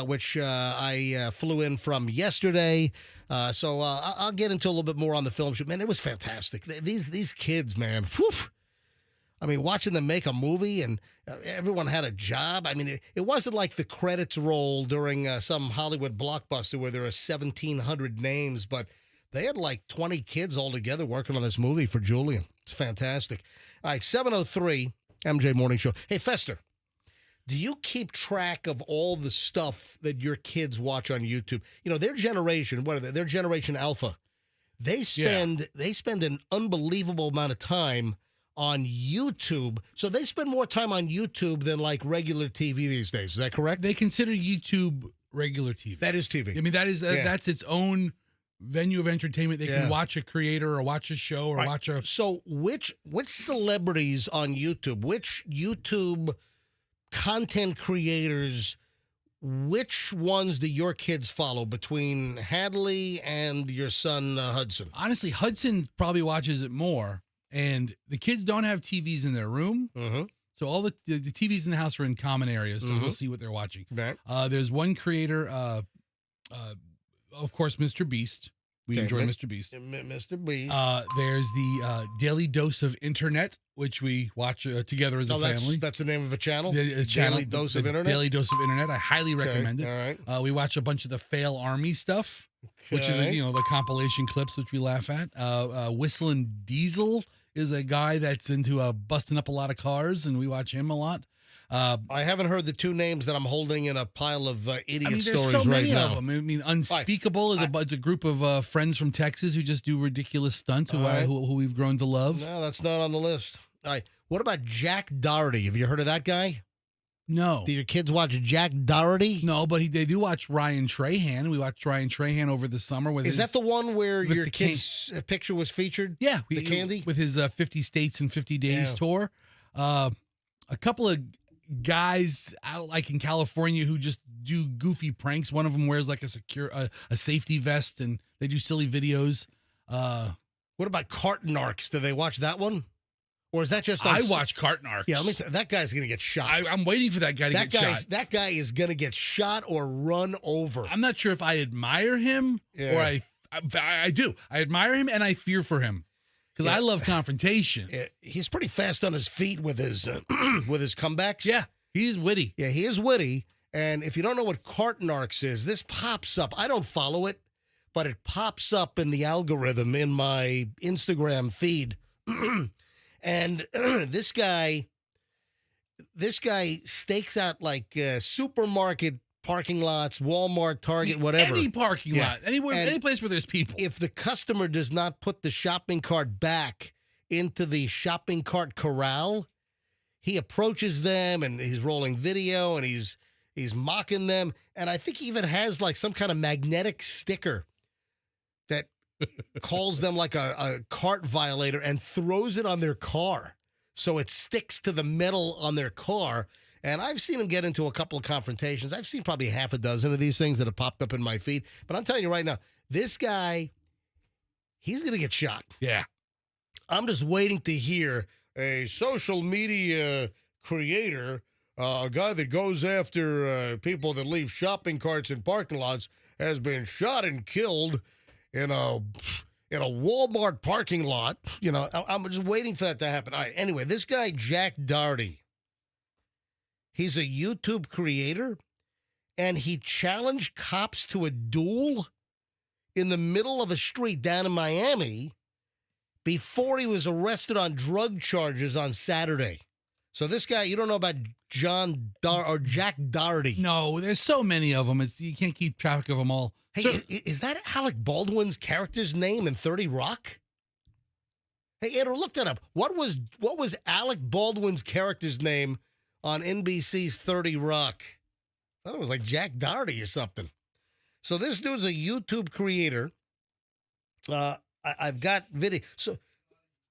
which I flew in from yesterday. So I'll get into a little bit more on the film shoot. Man, it was fantastic. These kids, man, whew. I mean, watching them make a movie and everyone had a job. I mean, it wasn't like the credits roll during some Hollywood blockbuster where there are 1,700 names, but they had like 20 kids all together working on this movie for Julian. It's fantastic. All right, 7:03, MJ Morning Show. Hey, Fester, do you keep track of all the stuff that your kids watch on YouTube? You know, their generation, what are they? Their generation Alpha. They spend an unbelievable amount of time on YouTube. So they spend more time on YouTube than like regular TV these days. Is that correct? They consider YouTube regular TV. That is TV. I mean, that's its own venue of entertainment. They can watch a creator or watch a show or watch a... So which celebrities on YouTube, which YouTube content creators, which ones do your kids follow between Hadley and your son Hudson? Honestly, Hudson probably watches it more. And the kids don't have TVs in their room. Mm-hmm. So all the TVs in the house are in common areas, so we'll see what they're watching. Right. There's one creator, of course, Mr. Beast. We enjoy Mr. Beast. Mr. Beast. There's the Daily Dose of Internet, which we watch together as a family. That's the name of a channel? Channel, Daily Dose of Internet? Daily Dose of Internet. I highly recommend it. All right. We watch a bunch of the Fail Army stuff, which is, the compilation clips, which we laugh at. Whistling Diesel is a guy that's into busting up a lot of cars, and we watch him a lot. I haven't heard the two names that I'm holding in a pile of idiot stories there's so many right of now. them. I mean, Unspeakable is a group of friends from Texas who just do ridiculous stunts who we've grown to love. No, that's not on the list. All right. What about Jack Doherty? Have you heard of that guy? No. Do your kids watch Jack Doherty? No, but they do watch Ryan Trahan. We watched Ryan Trahan over the summer. Is that the one where your kid's picture was featured? Yeah. The candy? With his 50 States in 50 Days tour. A couple of guys out like in California who just do goofy pranks. One of them wears like a safety vest, and they do silly videos. What about Carton Arcs? Do they watch that one? Or is that just... I watch Carton Arcs. Yeah, that guy's going to get shot. I'm waiting for that guy to get shot. That guy is going to get shot or run over. I'm not sure if I admire him or I do. I admire him and I fear for him because I love confrontation. Yeah, he's pretty fast on his feet with his with his comebacks. Yeah, he's witty. Yeah, he is witty. And if you don't know what Carton Arcs is, this pops up. I don't follow it, but it pops up in the algorithm in my Instagram feed. And this guy stakes out like supermarket parking lots, Walmart, Target, whatever. Any parking lot, anywhere, any place where there's people. If the customer does not put the shopping cart back into the shopping cart corral, he approaches them and he's rolling video and he's mocking them. And I think he even has like some kind of magnetic sticker that calls them like a cart violator and throws it on their car so it sticks to the metal on their car. And I've seen him get into a couple of confrontations. I've seen probably half a dozen of these things that have popped up in my feed. But I'm telling you right now, this guy, he's going to get shot. Yeah. I'm just waiting to hear a social media creator, a guy that goes after people that leave shopping carts in parking lots, has been shot and killed in a Walmart parking lot. You know, I'm just waiting for that to happen. All right, anyway, this guy, Jack Doherty, he's a YouTube creator, and he challenged cops to a duel in the middle of a street down in Miami before he was arrested on drug charges on Saturday. So this guy, you don't know about Jack Doherty. No, there's so many of them. You can't keep track of them all. Hey, is that Alec Baldwin's character's name in 30 Rock? Hey, Andrew, look that up. What was Alec Baldwin's character's name on NBC's 30 Rock? thought it was like Jack Doherty or something. So this dude's a YouTube creator. I've got video. So,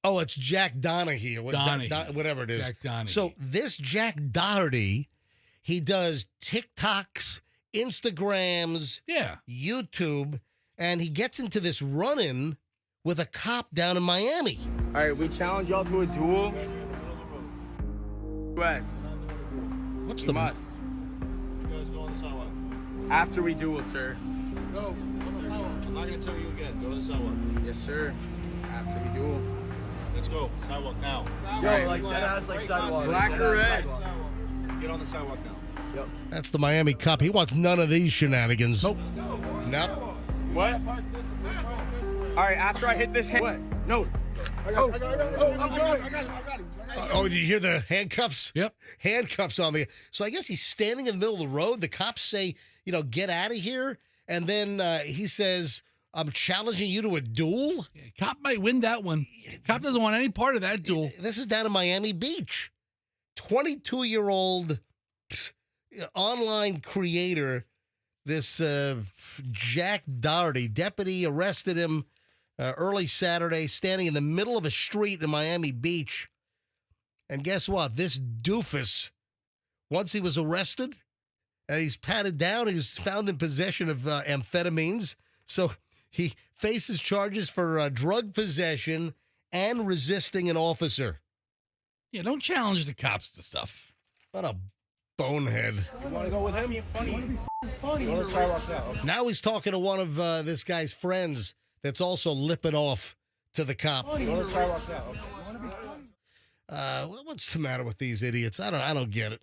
it's Jack Donahue. Whatever it is. Jack Donahue. So this Jack Doherty, he does TikToks, Instagrams, YouTube, and he gets into this run-in with a cop down in Miami. All right, we challenge y'all to a duel. US. What's You the must. You guys go on the sidewalk. After we duel, sir. Go on the sidewalk. I'm not gonna tell you again. Go to the sidewalk. Yes, sir. After we duel. Let's go. Sidewalk now. Yo, like that ass like sidewalk. Black or red? Get on the sidewalk now. Yep. That's the Miami cop. He wants none of these shenanigans. Nope. Nope. What? All right, after I hit this hand. What? No. I got it. Oh, did you hear the handcuffs? Yep. Handcuffs on the. So I guess he's standing in the middle of the road. The cops say, get out of here. And then he says, I'm challenging you to a duel. Yeah, cop might win that one. Cop doesn't want any part of that duel. This is down in Miami Beach. 22-year-old online creator, this Jack Doherty, deputy arrested him early Saturday, standing in the middle of a street in Miami Beach. And guess what? This doofus, once he was arrested, and he's patted down, he was found in possession of amphetamines. So he faces charges for drug possession and resisting an officer. Yeah, don't challenge the cops to stuff. What a bonehead. You want to go with him? Funny. Go to the sidewalk now. Now he's talking to one of this guy's friends that's also lipping off to the cop. Go to the sidewalk now. What's the matter with these idiots? I don't get it.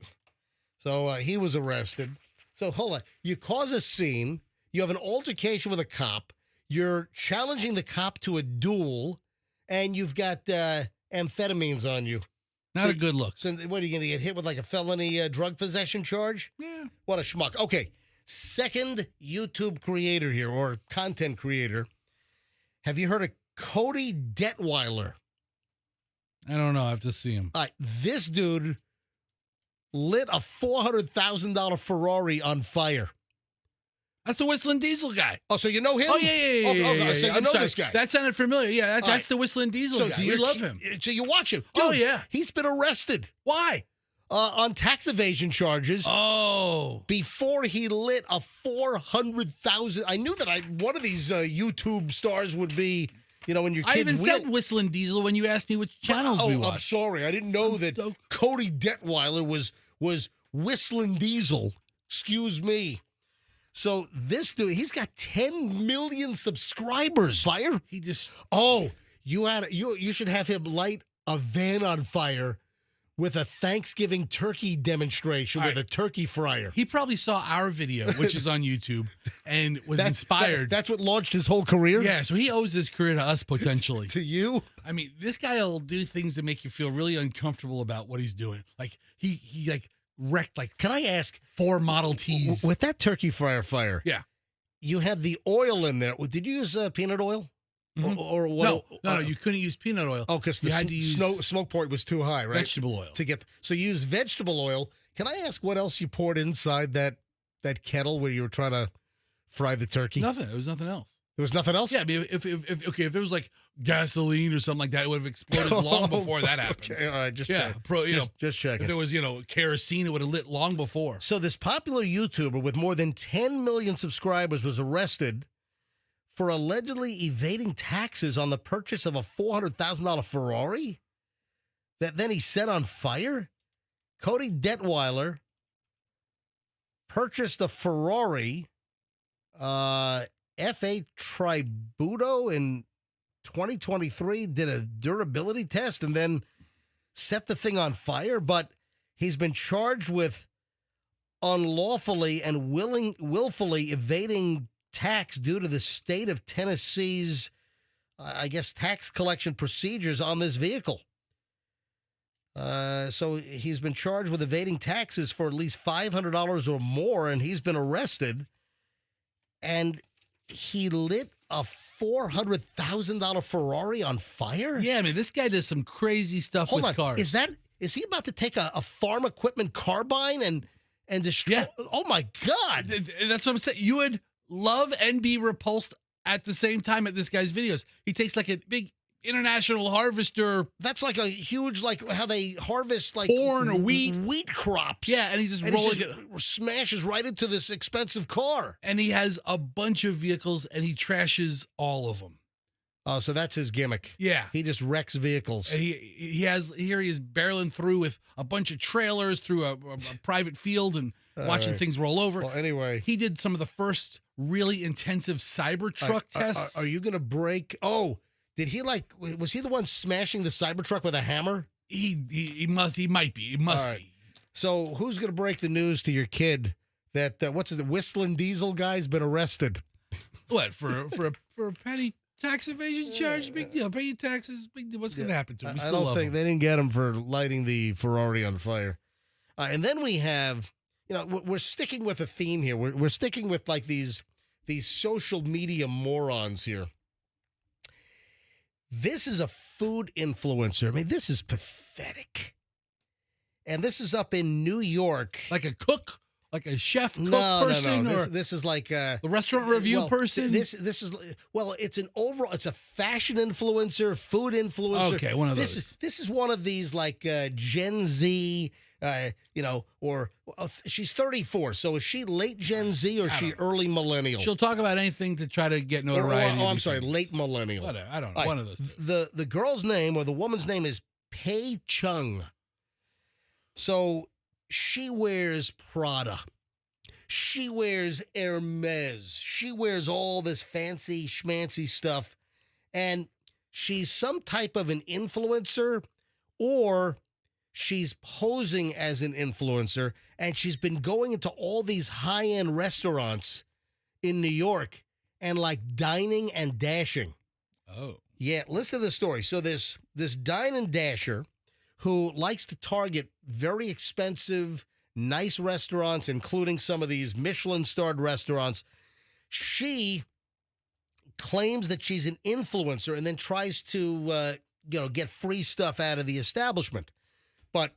So he was arrested. So hold on. You cause a scene. You have an altercation with a cop. You're challenging the cop to a duel, and you've got amphetamines on you. Not a good look. So what, are you going to get hit with like a felony drug possession charge? Yeah. What a schmuck. Okay. Second YouTube creator here, or content creator. Have you heard of Cody Detweiler? I don't know. I have to see him. All right, this dude lit a $400,000 Ferrari on fire. That's the Whistling Diesel guy. Oh, so you know him? Oh, yeah. Okay, so you I'm know sorry. this guy. That sounded familiar. Yeah, that's right. the Whistling Diesel guy. We love him. So you watch him. Dude, Oh, yeah. He's been arrested Why? on tax evasion charges Oh. before he lit a $400,000. I knew that one of these YouTube stars would be, when your kids I even said Whistling Diesel when you asked me which channels we I'm watch. sorry. I didn't know that Cody Detweiler was Whistling Diesel. Excuse me. So this dude, he's got 10 million subscribers. Fire? He just You should have him light a van on fire with a Thanksgiving turkey demonstration with a turkey fryer. He probably saw our video, which is on YouTube, and was inspired. That's what launched his whole career? Yeah, so he owes his career to us potentially. To you? I mean, this guy will do things that make you feel really uncomfortable about what he's doing. Like he wrecked Can I ask 4 Model Ts. with that turkey fryer fire? Yeah. You had the oil in there. Did you use peanut oil? Mhm. Or what? No, you couldn't use peanut oil. Oh, because the had to use smoke point was too high, right? vegetable oil. So you use vegetable oil. Can I ask what else you poured inside that kettle where you were trying to fry the turkey? Nothing. It was nothing else. There was nothing else? Yeah, I mean, if it was like gasoline or something like that, it would have exploded long before that happened. Okay, all right, just Yeah, check. Just check if it. there was, kerosene, it would have lit long before. So this popular YouTuber with more than 10 million subscribers was arrested for allegedly evading taxes on the purchase of a $400,000 Ferrari that then he set on fire. Cody Detweiler purchased a Ferrari F8 Tributo in 2023, did a durability test, and then set the thing on fire. But he's been charged with unlawfully and willfully evading tax due to the state of Tennessee's, tax collection procedures on this vehicle. So he's been charged with evading taxes for at least $500 or more, and he's been arrested. And he lit a $400,000 Ferrari on fire? Yeah, I mean, this guy does some crazy stuff Hold with on. cars. Is he about to take a farm equipment carbine and and destroy. Yeah. Oh my God! That's what I'm saying. You would love and be repulsed at the same time at this guy's videos. He takes like a big international harvester. That's like a huge, like how they harvest like corn or wheat crops. Yeah, and he just rolls it, smashes right into this expensive car. And he has a bunch of vehicles, and he trashes all of them. Oh, so that's his gimmick. Yeah, he just wrecks vehicles. And he is barreling through with a bunch of trailers through a private field and watching things roll over. Well, anyway, he did some of the first really intensive Cybertruck tests. Are you going to break? Oh. Did he was he the one smashing the Cybertruck with a hammer? He might be. It must be. So who's going to break the news to your kid that, the Whistling Diesel guy's been arrested? What, for a petty tax evasion charge? Big deal. Pay your taxes. Big deal. What's going to happen to him? I don't think they didn't get him for lighting the Ferrari on fire. And then we have, we're sticking with a theme here. We're sticking with like these social media morons here. This is a food influencer. I mean, this is pathetic. And this is up in New York. Like a cook? Like a chef cook person? No. This is like the restaurant review person? This is, it's a fashion influencer, food influencer. Okay, one of those. This is one of these like Gen Z, or she's 34. So is she late Gen Z or is she early millennial? She'll talk about anything to try to get notoriety. I'm sorry, late millennial. Whatever, I don't know. One of those. The girl's name or the woman's name is Pei Chung. So she wears Prada. She wears Hermes. She wears all this fancy schmancy stuff. And she's some type of an influencer, or she's posing as an influencer, and she's been going into all these high-end restaurants in New York and like dining and dashing. Oh. Yeah, listen to the story. So this dine and dasher who likes to target very expensive, nice restaurants, including some of these Michelin-starred restaurants, she claims that she's an influencer and then tries to get free stuff out of the establishment. But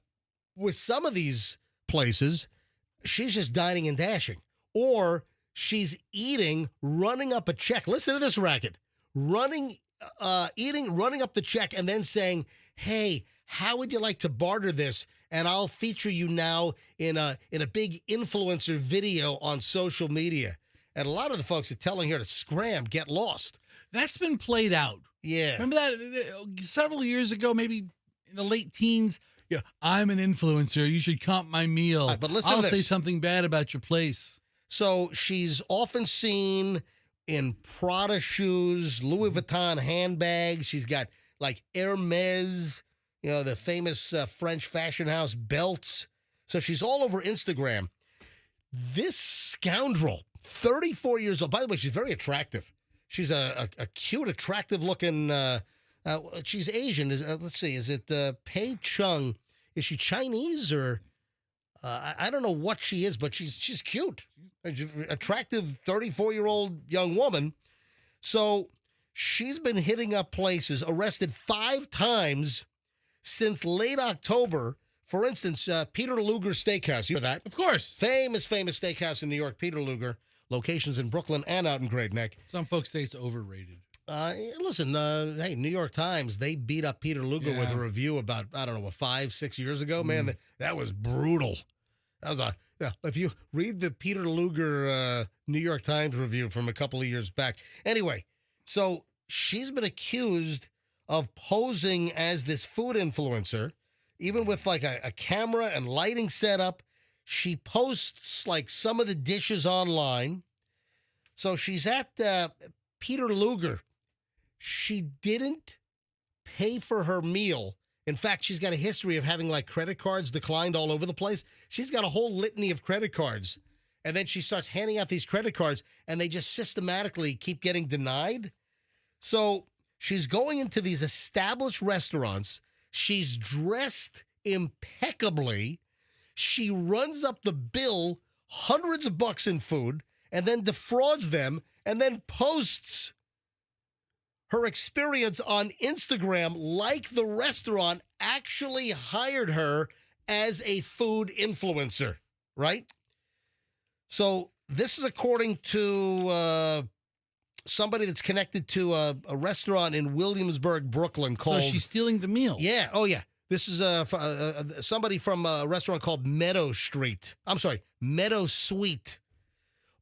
with some of these places, she's just dining and dashing. Or she's eating, running up a check. Listen to this racket. Running up the check and then saying, hey, how would you like to barter this? And I'll feature you now in a big influencer video on social media. And a lot of the folks are telling her to scram, get lost. That's been played out. Yeah. Remember that several years ago, maybe in the late teens? Yeah, I'm an influencer. You should comp my meal. But listen I'll to this. say something bad about your place. So she's often seen in Prada shoes, Louis Vuitton handbags. She's got like Hermes, the famous French fashion house belts. So she's all over Instagram. This scoundrel, 34 years old. By the way, she's very attractive. She's a cute, attractive-looking. She's Asian. Let's see. Is it Pei Chung? Is she Chinese or? I don't know what she is, but she's cute, attractive, 34-year-old young woman. So she's been hitting up places, arrested 5 times since late October. For instance, Peter Luger Steakhouse. You know that? Of course. Famous steakhouse in New York, Peter Luger. Locations in Brooklyn and out in Great Neck. Some folks say it's overrated. Listen, hey, New York Times, they beat up Peter Luger with a review about, 5-6 years ago. Man, that was brutal. That was if you read the Peter Luger New York Times review from a couple of years back. Anyway, so she's been accused of posing as this food influencer, even with like a camera and lighting setup. She posts like some of the dishes online. So she's at Peter Luger. She didn't pay for her meal. In fact, she's got a history of having like credit cards declined all over the place. She's got a whole litany of credit cards. And then she starts handing out these credit cards and they just systematically keep getting denied. So she's going into these established restaurants. She's dressed impeccably. She runs up the bill, hundreds of bucks in food, and then defrauds them and then posts her experience on Instagram like the restaurant actually hired her as a food influencer, right? So this is according to somebody that's connected to a restaurant in Williamsburg, Brooklyn called... So she's stealing the meal. Yeah. Oh, yeah. This is somebody from a restaurant called Meadow Suite.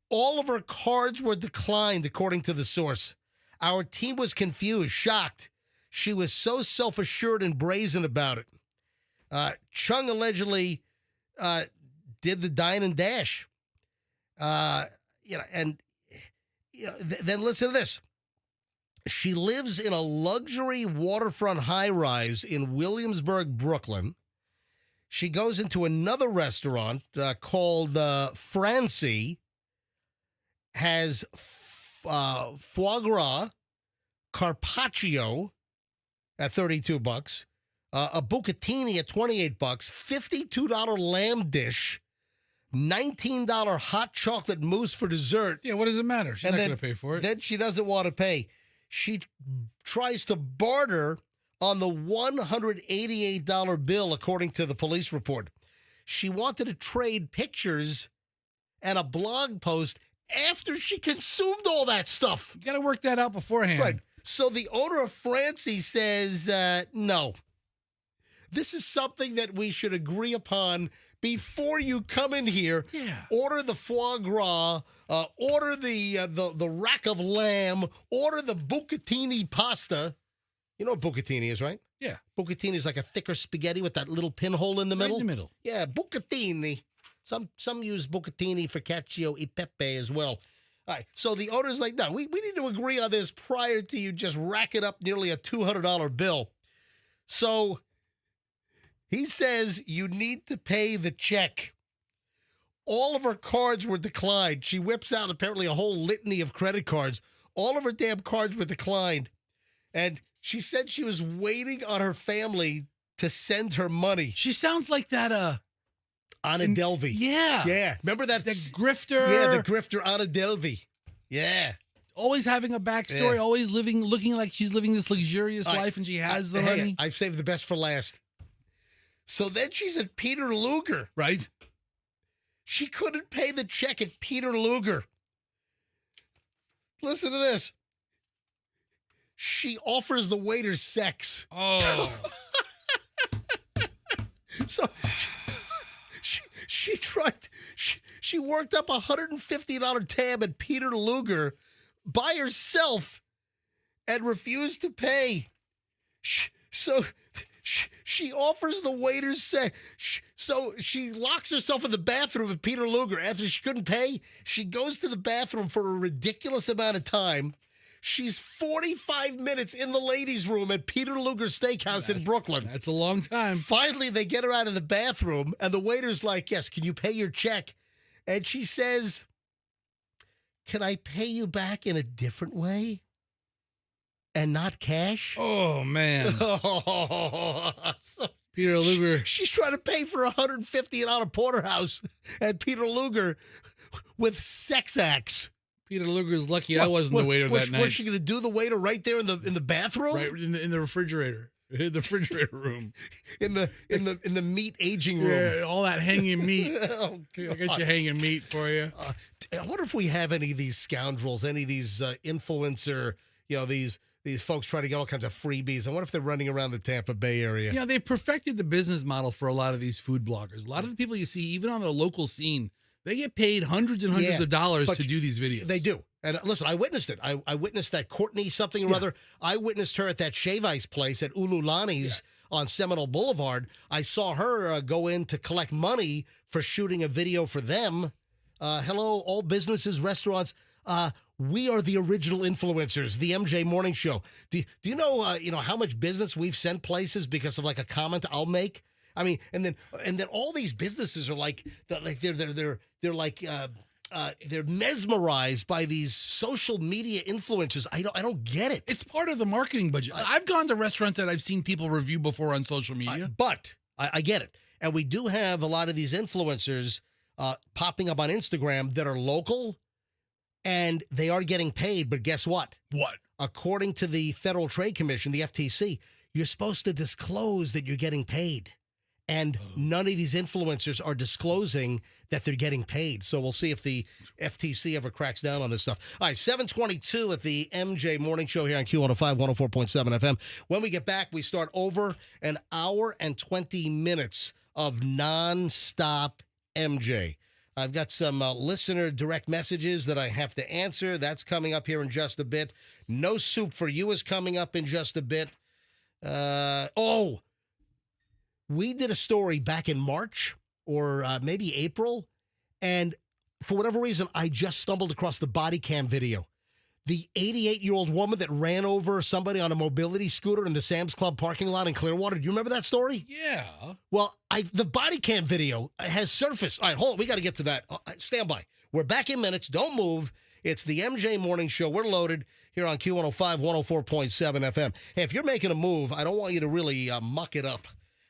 All of her cards were declined, according to the source. Our team was confused, shocked. She was so self-assured and brazen about it. Chung allegedly did the dine and dash. Then listen to this. She lives in a luxury waterfront high-rise in Williamsburg, Brooklyn. She goes into another restaurant called Francie, has foie gras, carpaccio at $32, a bucatini at $28, $52 lamb dish, $19 hot chocolate mousse for dessert. Yeah, what does it matter? She's not going to pay for it. Then she doesn't want to pay. She tries to barter on the $188 bill, according to the police report. She wanted to trade pictures and a blog post after she consumed all that stuff. You got to work that out beforehand. Right. So the owner of Francie says, no. This is something that we should agree upon before you come in here. Yeah. Order the foie gras, order the rack of lamb, order the bucatini pasta. You know what bucatini is, right? Yeah. Bucatini is like a thicker spaghetti with that little pinhole in the middle. Right in the middle. Yeah, bucatini. Some use bucatini for cacio e pepe as well. All right, so the owner's like, no, we need to agree on this prior to you just racking up nearly a $200 bill. So he says you need to pay the check. All of her cards were declined. She whips out apparently a whole litany of credit cards. All of her damn cards were declined. And she said she was waiting on her family to send her money. She sounds like that, Anna Delvey. Yeah. Yeah. Remember that? The grifter. Yeah, the grifter Anna Delvey. Yeah. Always having a backstory, Yeah. always looking like she's living this luxurious life and she has the money. I've saved the best for last. So then she's at Peter Luger. Right. She couldn't pay the check at Peter Luger. Listen to this. She offers the waiter sex. Oh. So she worked up a $150 tab at Peter Luger by herself and refused to pay. So she offers the waiter sex. So she locks herself in the bathroom at Peter Luger. After she couldn't pay, she goes to the bathroom for a ridiculous amount of time. She's 45 minutes in the ladies' room at Peter Luger Steakhouse in Brooklyn. That's a long time. Finally, they get her out of the bathroom, and the waiter's like, yes, can you pay your check? And she says, can I pay you back in a different way and not cash? Oh, man. So Peter Luger. She's trying to pay for $150 at a porterhouse at Peter Luger with sex acts. Peter Luger's lucky that wasn't the waiter that night. Was she going to do the waiter right there in the bathroom? Right in the refrigerator. In the refrigerator room. in the meat aging room. Yeah, all that hanging meat. Oh, I got you hanging meat for you. I wonder if we have any of these scoundrels, any of these influencer, these folks trying to get all kinds of freebies. I wonder if they're running around the Tampa Bay area. Yeah, they've perfected the business model for a lot of these food bloggers. A lot of the people you see, even on the local scene, they get paid hundreds and hundreds of dollars to do these videos. They do. And listen, I witnessed it. I witnessed that Courtney something or other. I witnessed her at that shave ice place at Ululani's on Seminole Boulevard. I saw her go in to collect money for shooting a video for them. Hello, all businesses, restaurants. We are the original influencers, the MJ Morning Show. Do you know how much business we've sent places because of like a comment I'll make? I mean, and then all these businesses are they're mesmerized by these social media influencers. I don't get it. It's part of the marketing budget. I've gone to restaurants that I've seen people review before on social media. But I get it. And we do have a lot of these influencers popping up on Instagram that are local, and they are getting paid. But guess what? What? According to the Federal Trade Commission, the FTC, you're supposed to disclose that you're getting paid. And none of these influencers are disclosing that they're getting paid. So we'll see if the FTC ever cracks down on this stuff. All right, 7:22 at the MJ Morning Show here on Q105, 104.7 FM. When we get back, we start over an hour and 20 minutes of nonstop MJ. I've got some listener direct messages that I have to answer. That's coming up here in just a bit. No Soup for You is coming up in just a bit. We did a story back in March or maybe April, and for whatever reason, I just stumbled across the body cam video. The 88-year-old woman that ran over somebody on a mobility scooter in the Sam's Club parking lot in Clearwater. Do you remember that story? Yeah. Well, the body cam video has surfaced. All right, hold on. We got to get to that. Stand by. We're back in minutes. Don't move. It's the MJ Morning Show. We're loaded here on Q105, 104.7 FM. Hey, if you're making a move, I don't want you to really muck it up.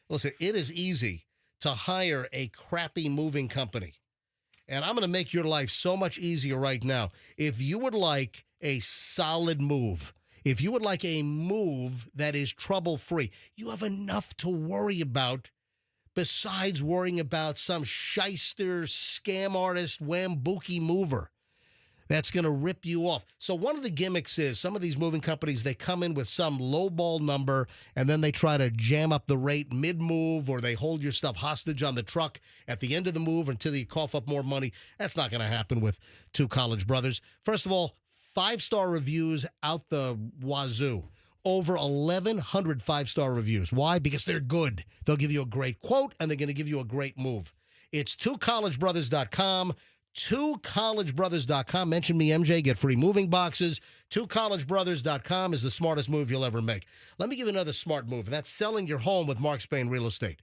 Listen, it is easy to hire a crappy moving company. And I'm going to make your life so much easier right now. If you would like a solid move, if you would like a move that is trouble-free, you have enough to worry about besides worrying about some shyster, scam artist, wambookie mover that's going to rip you off. So one of the gimmicks is some of these moving companies, they come in with some lowball number, and then they try to jam up the rate mid-move, or they hold your stuff hostage on the truck at the end of the move until you cough up more money. That's not going to happen with Two College Brothers. First of all, 5-star reviews out the wazoo. Over 1,100 5-star reviews. Why? Because they're good. They'll give you a great quote, and they're going to give you a great move. It's twocollegebrothers.com. twocollegebrothers.com. Mention me, MJ. Get free moving boxes. twocollegebrothers.com is the smartest move you'll ever make. Let me give you another smart move, and that's selling your home with Mark Spain Real Estate.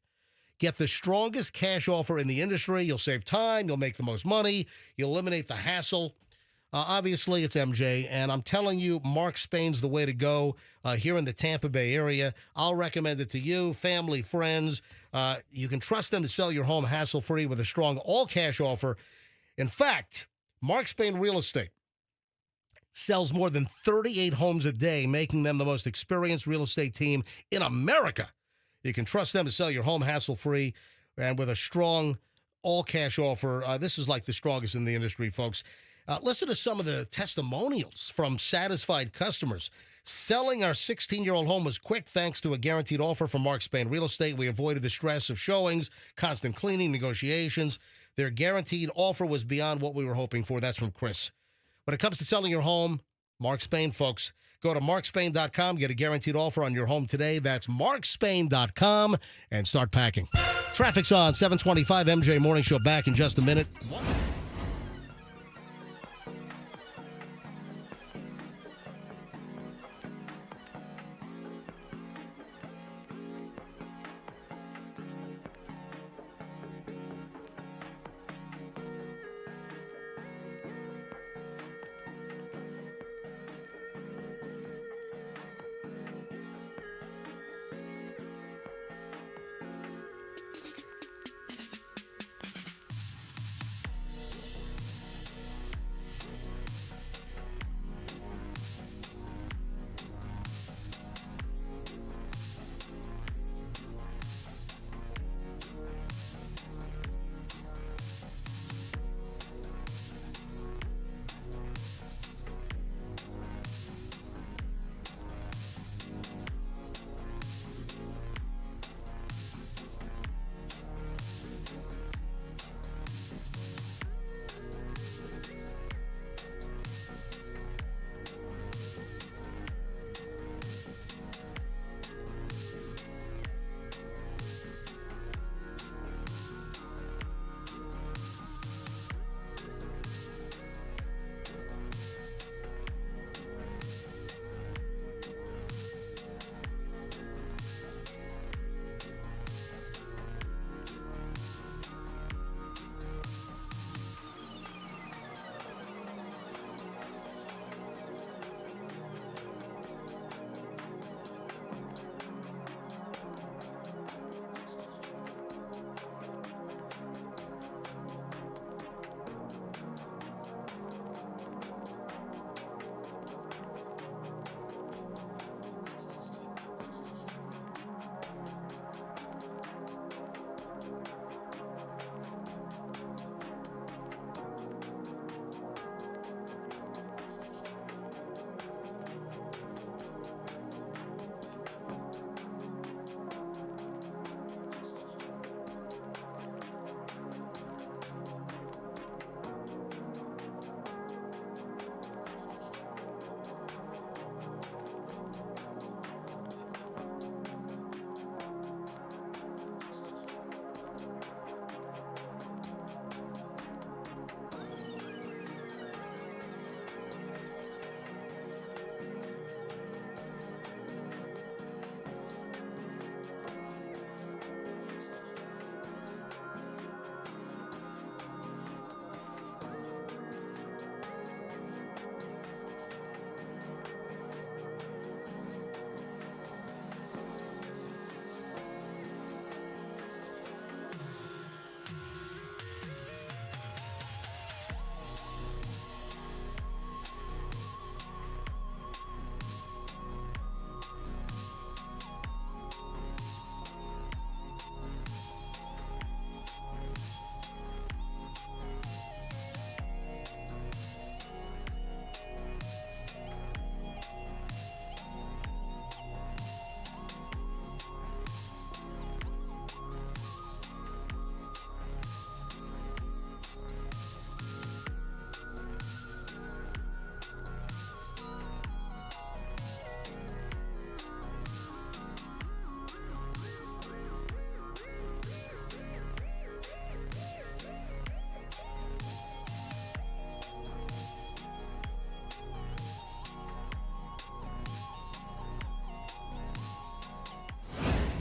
Get the strongest cash offer in the industry. You'll save time. You'll make the most money. You'll eliminate the hassle. Obviously, it's MJ, and I'm telling you, Mark Spain's the way to go here in the Tampa Bay area. I'll recommend it to you, family, friends. You can trust them to sell your home hassle-free with a strong all-cash offer. In fact, Mark Spain Real Estate sells more than 38 homes a day, making them the most experienced real estate team in America. You can trust them to sell your home hassle-free and with a strong all-cash offer. This is like the strongest in the industry, folks. Listen to some of the testimonials from satisfied customers. Selling our 16-year-old home was quick thanks to a guaranteed offer from Mark Spain Real Estate. We avoided the stress of showings, constant cleaning, negotiations. Their guaranteed offer was beyond what we were hoping for. That's from Chris. When it comes to selling your home, Mark Spain, folks. Go to markspain.com, get a guaranteed offer on your home today. That's markspain.com, and start packing. Traffic's on 725 MJ Morning Show. Back in just a minute.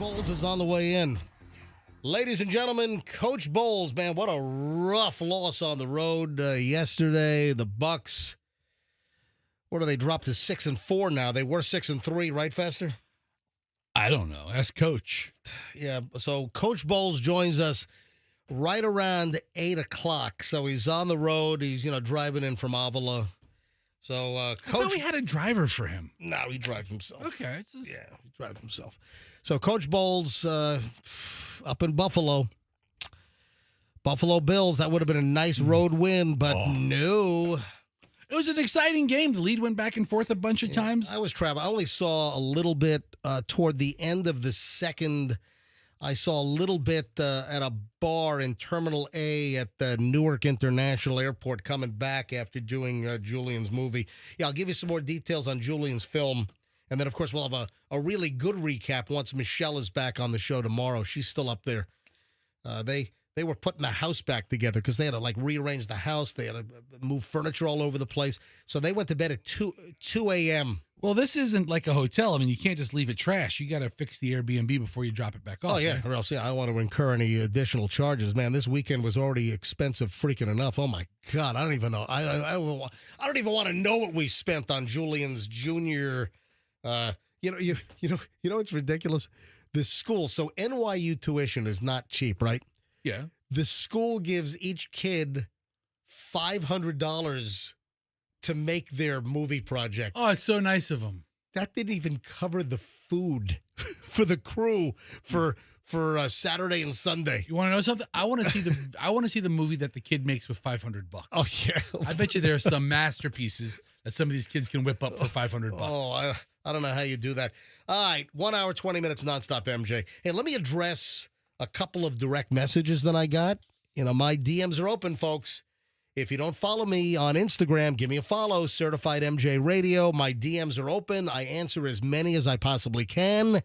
Bowles is on the way in. Ladies and gentlemen, Coach Bowles, man, what a rough loss on the road yesterday. The Bucks, what do they drop to 6-4 now? They were 6-3, right, Fester? I don't know. Ask Coach. Yeah, so Coach Bowles joins us right around 8 o'clock. So he's on the road. He's, driving in from Avila. So, Coach. I thought we had a driver for him. No, he drives himself. Okay. Yeah, he drives himself. So, Coach Bowles up in Buffalo. Buffalo Bills, that would have been a nice road win, but no. It was an exciting game. The lead went back and forth a bunch of times. I was traveling. I only saw a little bit toward the end of the second. I saw a little bit at a bar in Terminal A at the Newark International Airport coming back after doing Julian's movie. Yeah, I'll give you some more details on Julian's film. And then, of course, we'll have a really good recap once Michelle is back on the show tomorrow. She's still up there. They were putting the house back together because they had to, rearrange the house. They had to move furniture all over the place. So they went to bed at 2 a.m. Well, this isn't like a hotel. I mean, you can't just leave it trash. You got to fix the Airbnb before you drop it back off. Oh, yeah. Right? Or else, I don't want to incur any additional charges. Man, this weekend was already expensive freaking enough. Oh, my God. I don't even know. I don't even want to know what we spent on Julian's junior. You know, it's ridiculous. The school. So NYU tuition is not cheap, right? Yeah. The school gives each kid $500 to make their movie project. Oh, it's so nice of them. That didn't even cover the food for the crew for Saturday and Sunday. You want to know something? I want to see the movie that the kid makes with $500. Oh yeah. I bet you there are some masterpieces that some of these kids can whip up for $500. Oh, I don't know how you do that. All right, 1 hour, 20 minutes nonstop, MJ. Hey, let me address a couple of direct messages that I got. My DMs are open, folks. If you don't follow me on Instagram, give me a follow, Certified MJ Radio. My DMs are open. I answer as many as I possibly can.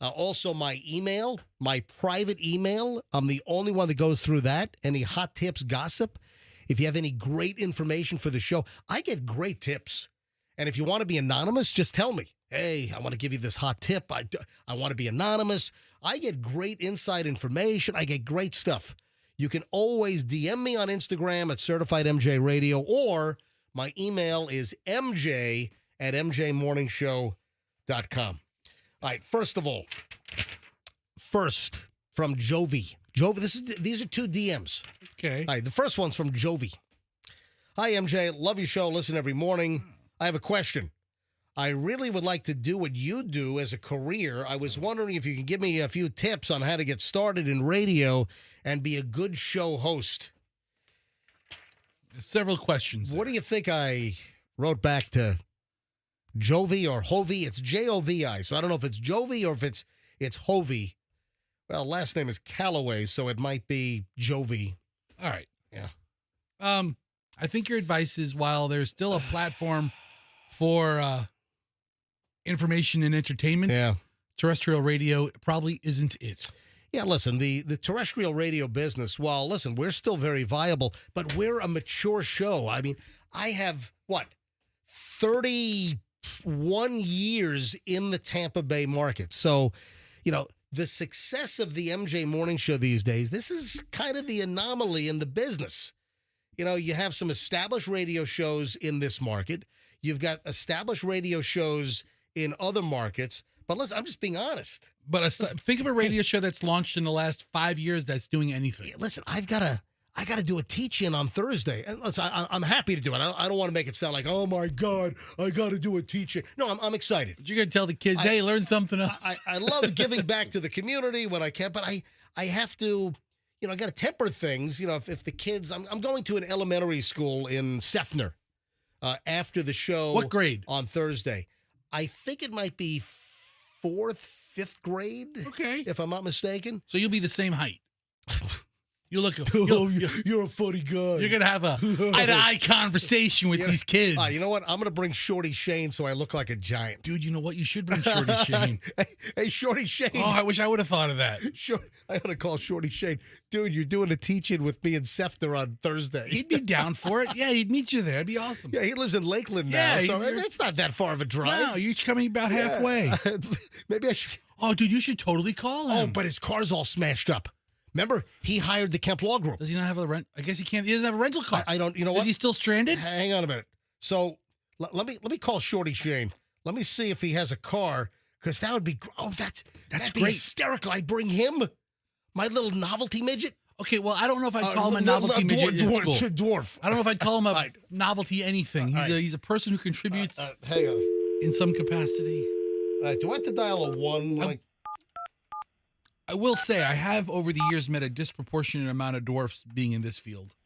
Also, my email, my private email, I'm the only one that goes through that. Any hot tips, gossip. If you have any great information for the show, I get great tips. And if you want to be anonymous, just tell me. Hey, I want to give you this hot tip. I want to be anonymous. I get great inside information. I get great stuff. You can always DM me on Instagram at Certified MJ Radio, or my email is mj@mjmorningshow.com. All right, first from Jovi. Jovi, these are two DMs. Okay. All right, the first one's from Jovi. Hi, MJ. Love your show. Listen every morning. I have a question. I really would like to do what you do as a career. I was wondering if you can give me a few tips on how to get started in radio and be a good show host. Several questions. What do you think I wrote back to Jovi or Hovey? It's Jovi, so I don't know if it's Jovi or if it's Hovey. Well, last name is Calloway, so it might be Jovi. All right. Yeah. I think your advice is, while there's still a platform for information and entertainment, terrestrial radio probably isn't it. Yeah, listen, the terrestrial radio business, we're still very viable, but we're a mature show. I mean, I have, 31 years in the Tampa Bay market. So, the success of the MJ Morning Show these days, this is kind of the anomaly in the business. You have some established radio shows in this market. You've got established radio shows in other markets. But listen, I'm just being honest. But think of a radio show that's launched in the last 5 years that's doing anything. Listen, I got to do a teach-in on Thursday. And listen, I'm happy to do it. I don't want to make it sound like, oh, my God, I got to do a teach-in. No, I'm excited. You're going to tell the kids, hey, learn something else. I love giving back to the community when I can, but I have to, I got to temper things. If the kids, I'm going to an elementary school in Sefner after the show. What grade? On Thursday. I think it might be 4th, 5th grade. Okay. If I'm not mistaken. So you'll be the same height. You're You're a funny guy. You're gonna have a eye-to-eye conversation with these kids. You know what? I'm gonna bring Shorty Shane so I look like a giant. Dude, you know what? You should bring Shorty Shane. Hey, Shorty Shane. Oh, I wish I would have thought of that. Sure, I gotta call Shorty Shane. Dude, you're doing a teaching with me and Sefner on Thursday. He'd be down for it. Yeah, he'd meet you there. It'd be awesome. Yeah, he lives in Lakeland now, so it's not that far of a drive. No, you're coming about halfway. Maybe I should. Oh, dude, you should totally call him. Oh, but his car's all smashed up. Remember, he hired the Kemp Law Group. Does he not have a rent? I guess he can't. He doesn't have a rental car. I don't. You know what? Is he still stranded? Hang on a minute. So let me call Shorty Shane. Let me see if he has a car, because that would be. Oh, that'd great. be hysterical. I'd bring him, my little novelty midget. Okay, well, I don't know if I'd call him a novelty midget. Dwarf. I don't know if I'd call him a novelty anything. He's a person who contributes hang on. in some capacity. Do I have to dial a 1? I will say I have over the years met a disproportionate amount of dwarfs being in this field.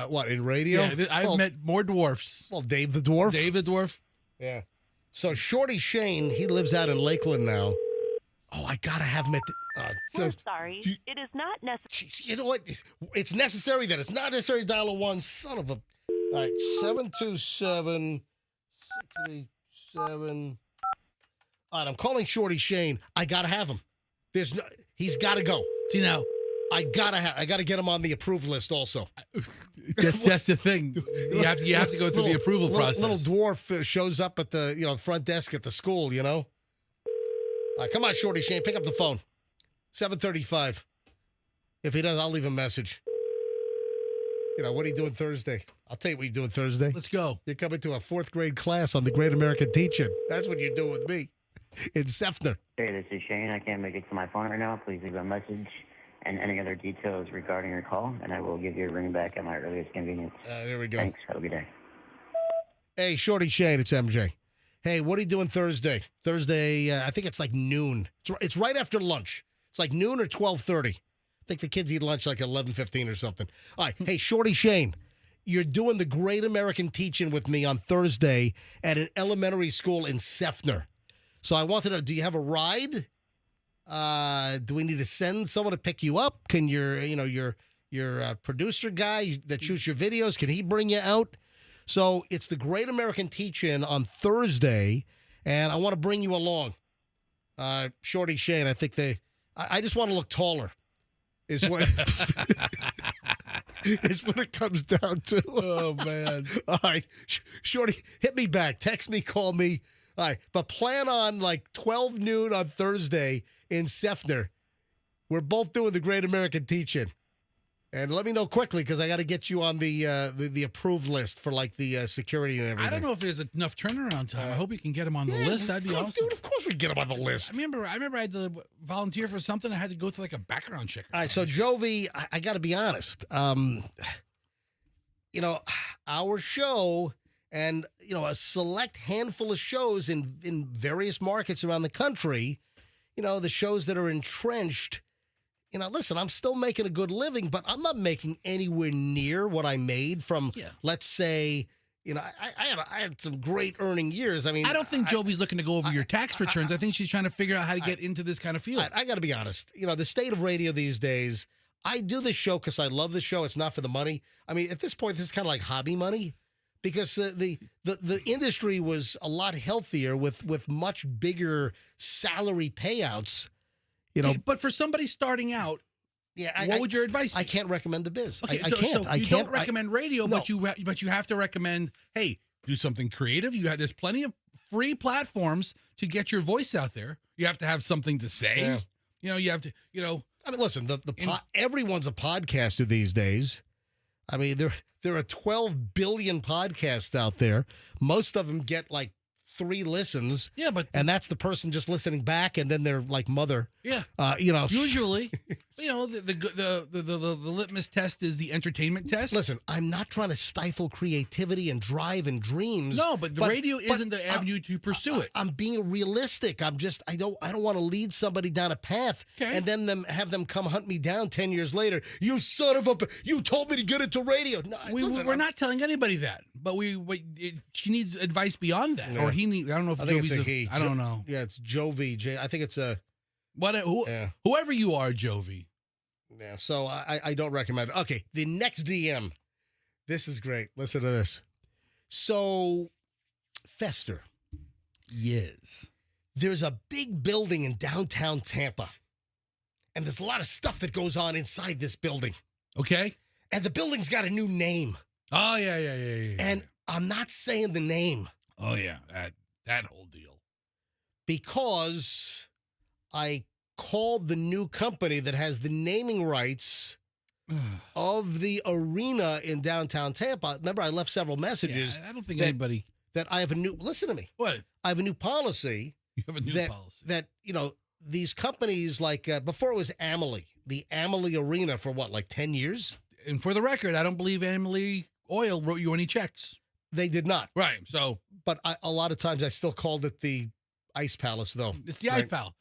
What, in radio? Yeah, I've met more dwarfs. Well, Dave the Dwarf. Dave the Dwarf. Yeah. So Shorty Shane, he lives out in Lakeland now. Oh, I gotta have him at the. We're sorry. It is not necessary. Jeez, you know what? It's necessary that it's not necessary to dial a 1. Son of a. All right, 727 637. All right, I'm calling Shorty Shane. I gotta have him. He's got to go. See now, I gotta get him on the approved list also. That's the thing. You have to go through the approval process. Little dwarf shows up at the front desk at the school. All right, come on, Shorty Shane, pick up the phone. 7:35. If he does, I'll leave a message. What are you doing Thursday? I'll tell you what you're doing Thursday. Let's go. You're coming to a 4th grade class on the Great American Teaching. That's what you're doing with me in Sefner. Hey, this is Shane. I can't make it to my phone right now. Please leave a message and any other details regarding your call, and I will give you a ring back at my earliest convenience. There we go. Thanks. Have a good day. Hey, Shorty Shane, it's MJ. Hey, what are you doing Thursday? Thursday, I think it's like noon. It's right after lunch. It's like noon or 12:30. I think the kids eat lunch like 11:15 or something. All right. Hey, Shorty Shane, you're doing the Great American Teaching with me on Thursday at an elementary school in Sefner. So I wanted to, do you have a ride? Do we need to send someone to pick you up? Can your producer guy that shoots your videos, can he bring you out? So it's the Great American Teach-In on Thursday, and I want to bring you along. Shorty Shane, I think I just want to look taller is what, is what it comes down to. Oh, man. All right. Shorty, hit me back. Text me, call me. All right, but plan on like 12 noon on Thursday in Sefner. We're both doing the Great American Teach-In. And let me know quickly, because I got to get you on the approved list for like the security and everything. I don't know if there's enough turnaround time. I hope you can get him on the list. That'd be awesome. Dude, of course we can get him on the list. I remember I had to volunteer for something. I had to go through like a background check. All right, so Jovi, I got to be honest. Our show and, a select handful of shows in various markets around the country, the shows that are entrenched, listen, I'm still making a good living, but I'm not making anywhere near what I made from, let's say, I had some great earning years. I mean, I don't think Jovi's looking to go over your tax returns. I think she's trying to figure out how to get into this kind of field. I got to be honest. The state of radio these days, I do this show because I love the show. It's not for the money. I mean, at this point, this is kind of like hobby money. Because the industry was a lot healthier with much bigger salary payouts, But for somebody starting out, what would your advice be? I can't recommend the biz. Okay, I can't. So you don't recommend radio, but you have to recommend, hey, do something creative. There's plenty of free platforms to get your voice out there. You have to have something to say. Yeah. You have to. I mean, listen, everyone's a podcaster these days. I mean, there are 12 billion podcasts out there. Most of them get like 3 listens. Yeah, and that's the person just listening back, and then their like mother. Yeah. Usually, the litmus test is the entertainment test. Listen, I'm not trying to stifle creativity and drive and dreams. No, but the radio isn't the avenue to pursue it. I'm being realistic. I don't want to lead somebody down a path and then have them come hunt me down 10 years later. You son of a! You told me to get into radio. No, we're not telling anybody that, but she needs advice beyond that, or he needs. I don't know if Jovi's it's a he. I don't know. Yeah, it's Jovi. I think it's a whoever you are, Jovi. Yeah, so I don't recommend it. Okay, the next DM. This is great. Listen to this. So, Fester. Yes. There's a big building in downtown Tampa, and there's a lot of stuff that goes on inside this building. Okay. And the building's got a new name. Oh, yeah. And I'm not saying the name. Oh, yeah, that whole deal. Because I called the new company that has the naming rights of the arena in downtown Tampa. Remember, I left several messages. Yeah, I don't think anybody... That I have a new... Listen to me. What? I have a new policy. You have a new policy. That, these companies like... before it was Amalie. The Amalie Arena for what, like 10 years? And for the record, I don't believe Amalie Oil wrote you any checks. They did not. Right, so... But a lot of times I still called it the Ice Palace, though. It's the Ice Palace.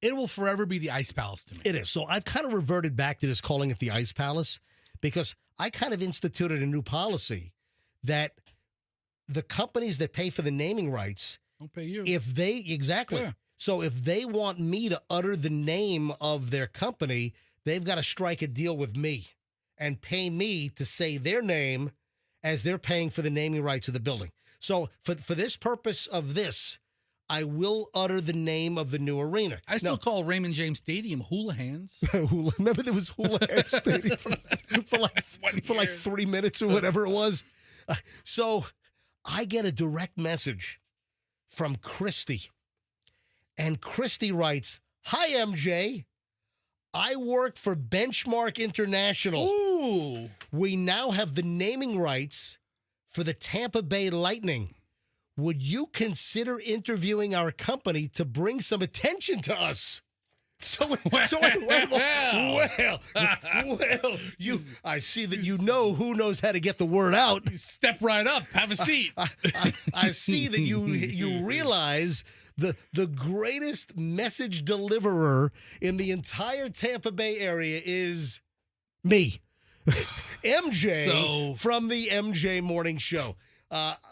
It will forever be the Ice Palace to me. It is. So I've kind of reverted back to just calling it the Ice Palace because I kind of instituted a new policy that the companies that pay for the naming rights don't pay you. Exactly. Yeah. So if they want me to utter the name of their company, they've got to strike a deal with me and pay me to say their name as they're paying for the naming rights of the building. So for this purpose of this, I will utter the name of the new arena. I still call Raymond James Stadium Hula Hands. Remember there was Hula Hands Stadium for like 3 minutes or whatever it was. So I get a direct message from Christy. And Christy writes, "Hi, MJ. I work for Benchmark International. Ooh. We now have the naming rights for the Tampa Bay Lightning. Would you consider interviewing our company to bring some attention to us?" I see that you know who knows how to get the word out. Step right up. Have a seat. I see that you realize the greatest message deliverer in the entire Tampa Bay area is me, MJ from the MJ Morning Show.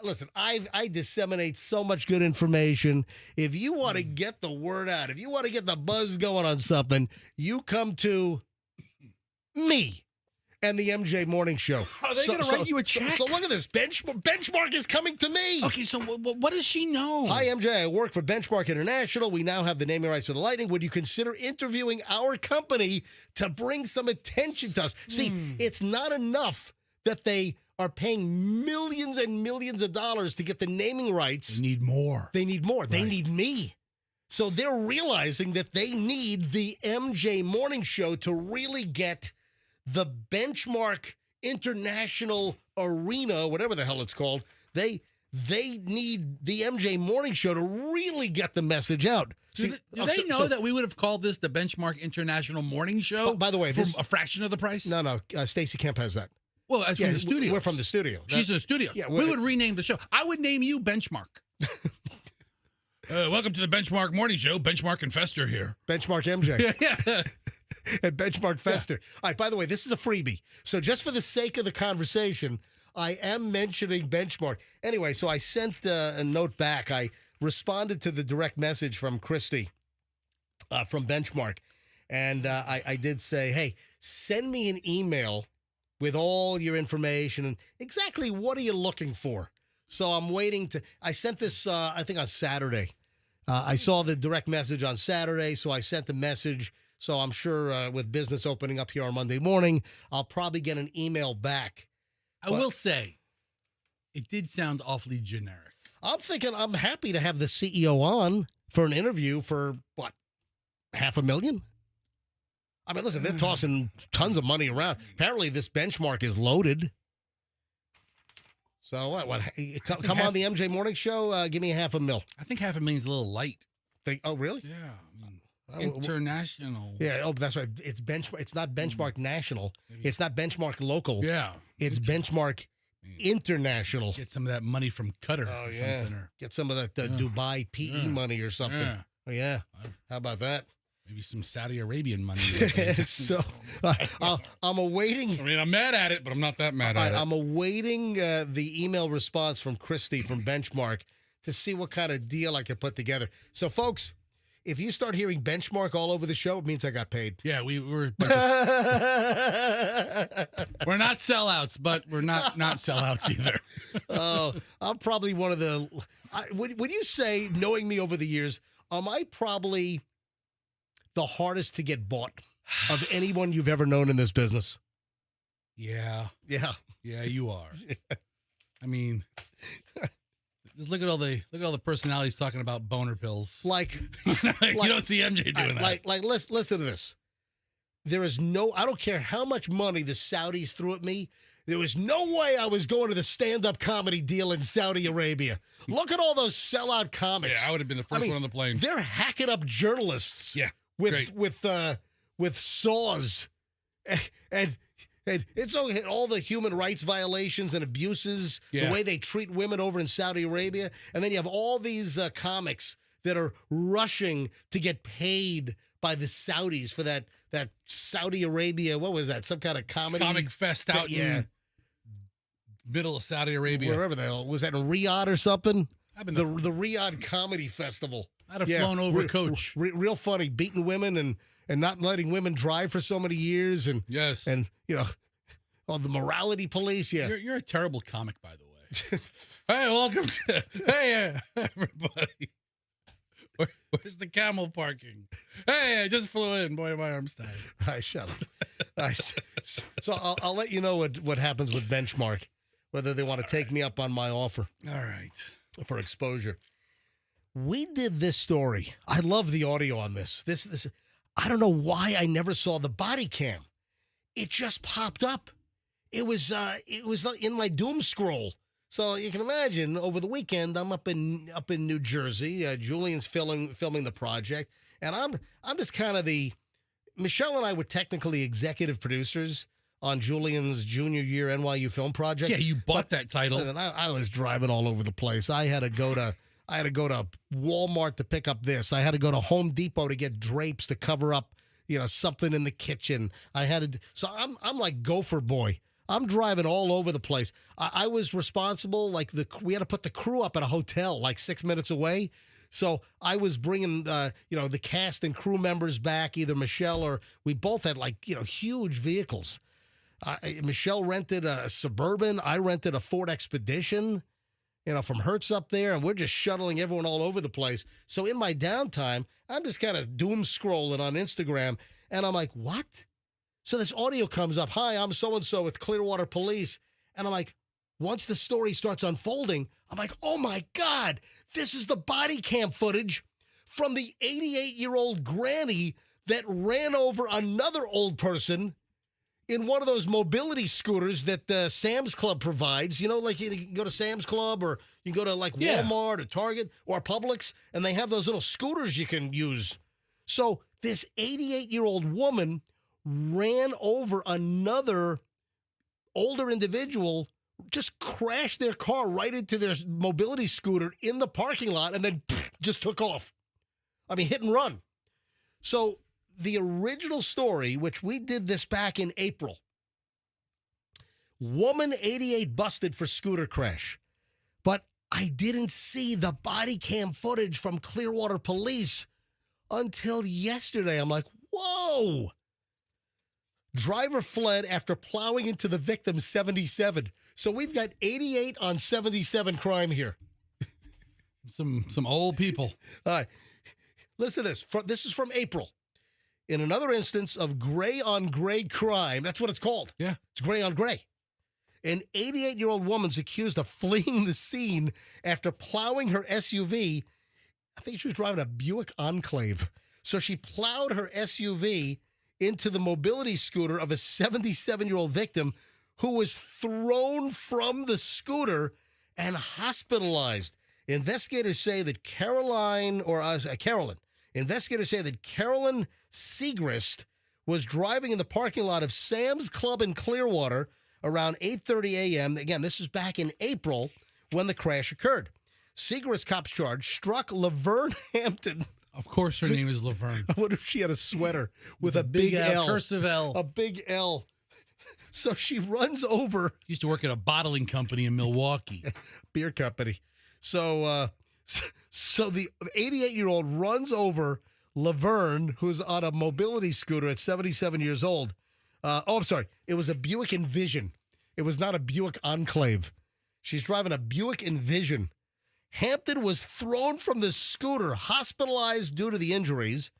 Listen, I disseminate so much good information. If you want to get the word out, if you want to get the buzz going on something, you come to me and the MJ Morning Show. Are they going to write you a check? So look at this. Benchmark is coming to me. Okay, so what does she know? "Hi, MJ. I work for Benchmark International. We now have the naming rights for the Lightning. Would you consider interviewing our company to bring some attention to us?" See, it's not enough that they are paying millions and millions of dollars to get the naming rights. They need more. They need more. Right. They need me. So they're realizing that they need the MJ Morning Show to really get the Benchmark International Arena, whatever the hell it's called. They need the MJ Morning Show to really get the message out. Do they know that we would have called this the Benchmark International Morning Show? By the way, for a fraction of the price? No. Stacey Kemp has that. Well, that's from the studio. We're from the studio. She's in the studio. Yeah, we would rename the show. I would name you Benchmark. Welcome to the Benchmark Morning Show. Benchmark and Fester here. Benchmark MJ. Yeah. And Benchmark Fester. Yeah. All right, by the way, this is a freebie. So just for the sake of the conversation, I am mentioning Benchmark. Anyway, so I sent a note back. I responded to the direct message from Christy from Benchmark. And I did say, hey, send me an email with all your information and exactly what are you looking for. So I'm waiting I sent this, I think on Saturday. I saw the direct message on Saturday, so I sent the message. So I'm sure with business opening up here on Monday morning, I'll probably get an email back. I will say, it did sound awfully generic. I'm thinking I'm happy to have the CEO on for an interview for, what, $500,000? I mean, listen, they're tossing tons of money around. Apparently, this Benchmark is loaded. So what? Come on the MJ Morning Show. Give me $500,000. I think $500,000's a little light. Oh, really? Yeah. International. Yeah. Oh, that's right. It's Benchmark. It's not Benchmark National. It's not Benchmark Local. Yeah. It's Benchmark International. Get some of that money from Qatar or something. Or, get some of that Dubai PE money or something. Yeah. Oh, yeah. How about that? Maybe some Saudi Arabian money. So I'm awaiting. I mean, I'm mad at it, but I'm not that mad at it. I'm awaiting the email response from Christy from Benchmark to see what kind of deal I can put together. So, folks, if you start hearing benchmark all over the show, it means I got paid. Yeah, we're we're not sellouts, but we're not sellouts either. Oh, I'm probably one of the. Would you say, knowing me over the years, am I probably the hardest to get bought of anyone you've ever known in this business? Yeah, Yeah, you are. I mean, just look at all the personalities talking about boner pills. like You don't see MJ doing that. Like, listen to this. There is no. I don't care how much money the Saudis threw at me. There was no way I was going to the stand-up comedy deal in Saudi Arabia. Look at all those sellout comics. Yeah, I would have been the first one on the plane. They're hacking up journalists. Yeah, with saws, and it's all the human rights violations and abuses, the way they treat women over in Saudi Arabia, and then you have all these comics that are rushing to get paid by the Saudis for that Saudi Arabia. What was that? Some kind of comic fest out in middle of Saudi Arabia, wherever the hell was that, in Riyadh or something? The Riyadh Comedy Festival. I'd have flown over, Coach. Real funny, beating women and not letting women drive for so many years, and and all the morality police. Yeah, you're a terrible comic, by the way. Hey, welcome to everybody. Where's the camel parking? Hey, I just flew in. Boy, my arm's tired. All right, shut up. So I'll let you know what happens with Benchmark, whether they want to take me up on my offer. All right. For exposure. We did this story. I love the audio on this. This I don't know why I never saw the body cam. It just popped up. It was in my doom scroll. So you can imagine, over the weekend I'm up in New Jersey. Julian's filming the project, and I'm just kind of Michelle and I were technically executive producers on Julian's junior year NYU film project. Yeah, you bought that title. And I was driving all over the place. I had to go to Walmart to pick up this. I had to go to Home Depot to get drapes to cover up, something in the kitchen. So I'm like gopher boy. I'm driving all over the place. I was responsible. We had to put the crew up at a hotel like 6 minutes away. So I was bringing, the cast and crew members back, either Michelle or we both had huge vehicles. Michelle rented a Suburban. I rented a Ford Expedition, from Hertz up there, and we're just shuttling everyone all over the place. So in my downtime, I'm just kind of doom scrolling on Instagram, and I'm like, what? So this audio comes up. Hi, I'm so-and-so with Clearwater Police. And I'm like, once the story starts unfolding, I'm like, oh my God, this is the body cam footage from the 88-year-old granny that ran over another old person in one of those mobility scooters that Sam's Club provides. You can go to Sam's Club, or you can go to Walmart or Target or Publix, and they have those little scooters you can use. So this 88-year-old woman ran over another older individual, just crashed their car right into their mobility scooter in the parking lot, and then just took off. I mean, hit and run. So the original story, which we did this back in April, woman 88 busted for scooter crash. But I didn't see the body cam footage from Clearwater Police until yesterday. I'm like, whoa. Driver fled after plowing into the victim, 77. So we've got 88 on 77 crime here. Some old people. All right. Listen to this. This is from April. In another instance of gray on gray crime, that's what it's called. Yeah. It's gray on gray. An 88-year-old woman's accused of fleeing the scene after plowing her SUV. I think she was driving a Buick Enclave. So she plowed her SUV into the mobility scooter of a 77-year-old victim who was thrown from the scooter and hospitalized. Investigators say that Carolyn Segrist was driving in the parking lot of Sam's Club in Clearwater around 8:30 a.m. Again, this is back in April when the crash occurred. Segrist, cops charged, struck Laverne Hampton. Of course her name is Laverne. I wonder if she had a sweater with a big L. Cursive L. A big L. So she runs over. Used to work at a bottling company in Milwaukee. Beer company. So the 88-year-old runs over Laverne, who's on a mobility scooter at 77 years old. I'm sorry. It was a Buick Envision. It was not a Buick Enclave. She's driving a Buick Envision. Hampton was thrown from the scooter, hospitalized due to the injuries.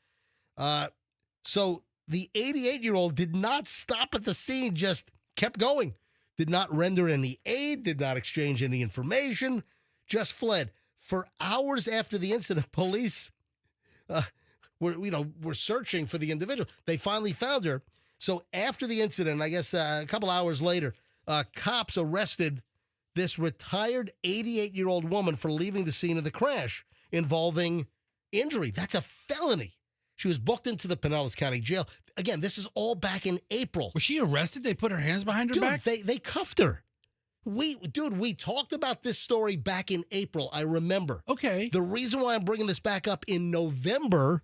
So the 88-year-old did not stop at the scene, just kept going. Did not render any aid, did not exchange any information, just fled. For hours after the incident, police were searching for the individual. They finally found her. So after the incident, I guess a couple hours later, cops arrested this retired 88-year-old woman for leaving the scene of the crash involving injury. That's a felony. She was booked into the Pinellas County Jail. Again, this is all back in April. Was she arrested? They put her hands behind her back? They cuffed her. We talked about this story back in April. I remember. Okay. The reason why I'm bringing this back up in November,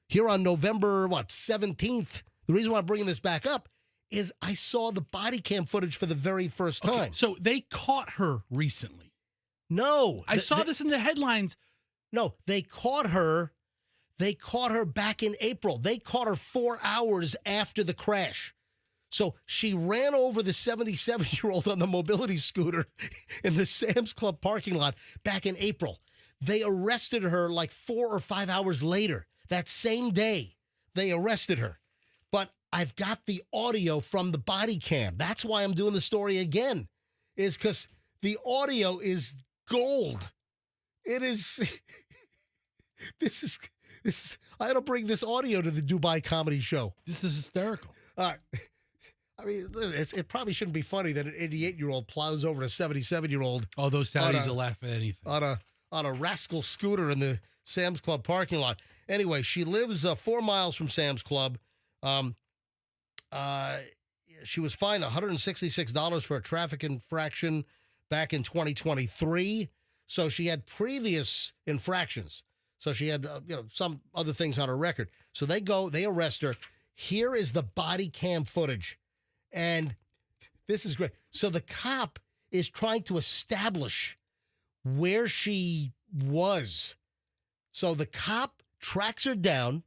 here on November, 17th, the reason why I'm bringing this back up is I saw the body cam footage for the very first time. Okay, so they caught her recently. No. I saw this in the headlines. No, they caught her. They caught her back in April. They caught her 4 hours after the crash. So she ran over the 77-year-old on the mobility scooter in the Sam's Club parking lot back in April. They arrested her like 4 or 5 hours later. That same day, they arrested her. But I've got the audio from the body cam. That's why I'm doing the story again, is because the audio is gold. It is. This is. I had to bring this audio to the Dubai Comedy Show. This is hysterical. I mean, it probably shouldn't be funny that an 88-year-old plows over a 77-year-old. Oh, those Saudis will laugh at anything. On a rascal scooter in the Sam's Club parking lot. Anyway, she lives 4 miles from Sam's Club. She was fined $166 for a traffic infraction back in 2023. So she had previous infractions. So she had, some other things on her record. So they arrest her. Here is the body cam footage. And this is great. So the cop is trying to establish where she was. So the cop tracks her down.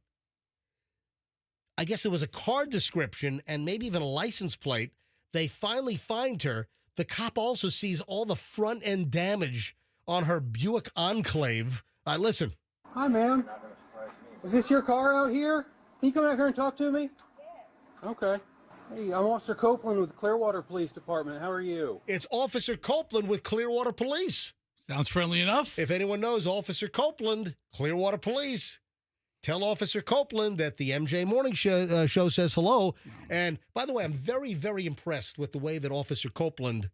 I guess it was a car description and maybe even a license plate. They finally find her. The cop also sees all the front end damage on her Buick Enclave. Listen. Hi, ma'am. Is this your car out here? Can you come out here and talk to me? Okay. Hey, I'm Officer Copeland with the Clearwater Police Department. How are you? It's Officer Copeland with Clearwater Police. Sounds friendly enough. If anyone knows Officer Copeland, Clearwater Police, tell Officer Copeland that the MJ Morning Show says hello. And by the way, I'm very, very impressed with the way that Officer Copeland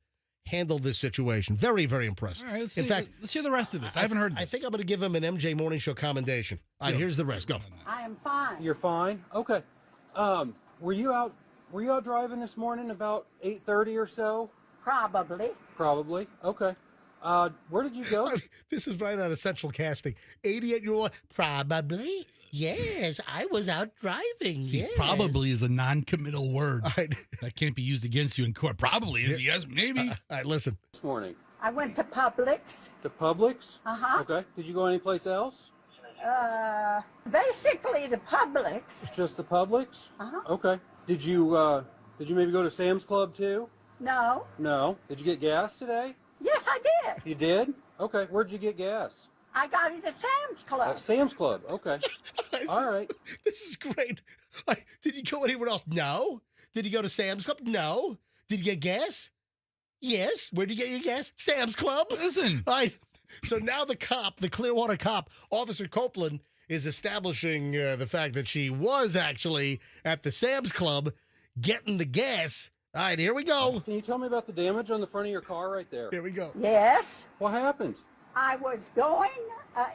handled this situation. Very, very impressed. All right, let's hear the rest of this. I haven't heard this. I think I'm going to give him an MJ Morning Show commendation. All right, here's the rest. Go. I am fine. You're fine? Okay. Were you out driving this morning about 8:30 or so? Probably. Probably. Okay. Where did you go? This is right out of Central Casting. 88-year-old. Probably. Yes, I was out driving. See, yes. Probably is a non-committal word. Right. That can't be used against you in court. Probably is yes, maybe. All right, listen. This morning. I went to Publix. To Publix? Uh-huh. Okay. Did you go anyplace else? Basically the Publix. Just the Publix? Uh-huh. Okay. Did you maybe go to Sam's Club too? No. No. Did you get gas today? Yes, I did. You did? Okay. Where'd you get gas? I got it at Sam's Club. At Sam's Club. Okay. All right. This is great. Did you go anywhere else? No. Did you go to Sam's Club? No. Did you get gas? Yes. Where did you get your gas? Sam's Club. Listen. All right. So now the cop, the Clearwater cop, Officer Copeland, is establishing the fact that she was actually at the Sam's Club getting the gas. All right, here we go. Can you tell me about the damage on the front of your car right there? Here we go. Yes. What happened? I was going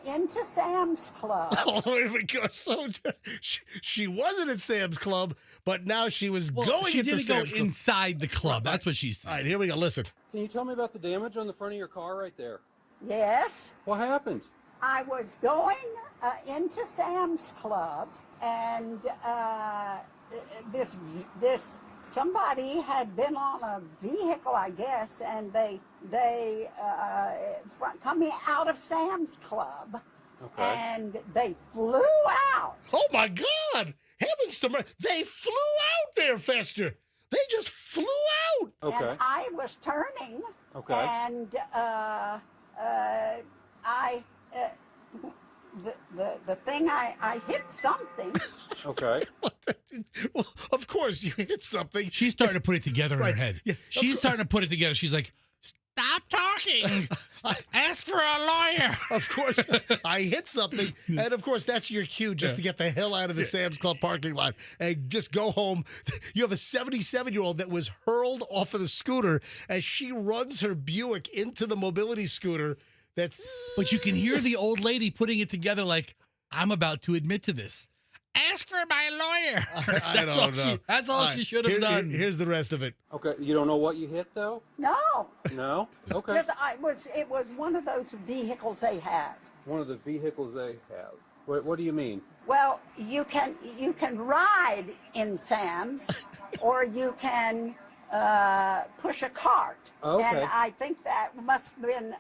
into Sam's Club. Oh, here we go. So she wasn't at Sam's Club, but now she was going she into didn't Sam's go Club. inside the club. That's what she's saying. All right, here we go. Listen. Can you tell me about the damage on the front of your car right there? Yes. What happened? I was going into Sam's Club, and somebody had been on a vehicle, I guess, and they coming out of Sam's Club Okay. And they flew out. Oh, my God. Heavens to mercy. They flew out there, Fester. They just flew out. Okay. And I was turning. Okay. And the thing I hit something. Okay. Well, of course you hit something. She's starting to put it together in Right. her head. Yeah, She's starting to put it together. She's like, stop talking. Ask for a lawyer. Of course, I hit something. And of course, that's your cue just to get the hell out of the Sam's Club parking lot and just go home. You have a 77-year-old that was hurled off of the scooter as she runs her Buick into the mobility scooter. But you can hear the old lady putting it together like, I'm about to admit to this. Ask for my lawyer. I don't know. That's all she should have done. Here's the rest of it. Okay, you don't know what you hit though? No. No? Okay. Because it was one of those vehicles they have. One of the vehicles they have. What do you mean? Well, you can ride in Sam's, or you can push a cart. Okay. And I think that must have been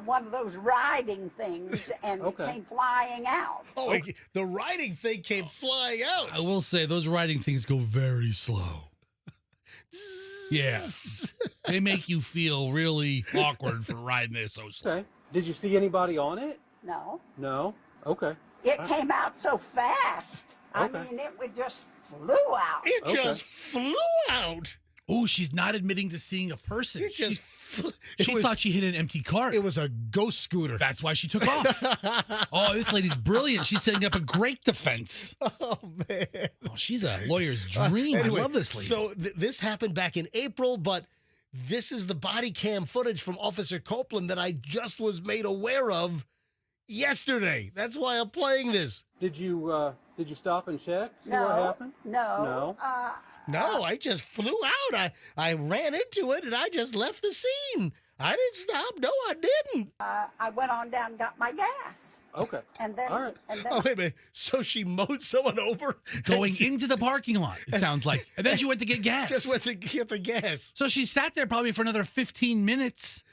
one of those riding things, and it came flying out. Oh, the riding thing came flying out. I will say those riding things go very slow. Yeah. They make you feel really awkward for riding it so slow. Okay. Did you see anybody on it? No. No? Okay. It came out so fast. I mean, it just flew out. It just flew out. Oh, she's not admitting to seeing a person. She thought she hit an empty cart. It was a ghost scooter. That's why she took off. Oh, this lady's brilliant. She's setting up a great defense. Oh, man. Oh, she's a lawyer's dream. Anyway, I love this lady. So this happened back in April, but this is the body cam footage from Officer Copeland that I just was made aware of yesterday. That's why I'm playing this. Did you stop and check? See what happened? No. No, I just flew out. I ran into it and I just left the scene. I didn't stop. No, I didn't. I went on down and got my gas. Okay. And then, all right. Oh, wait a minute. So she mowed someone over? Going into the parking lot, it sounds like. And then she went to get gas. Just went to get the gas. So she sat there probably for another 15 minutes.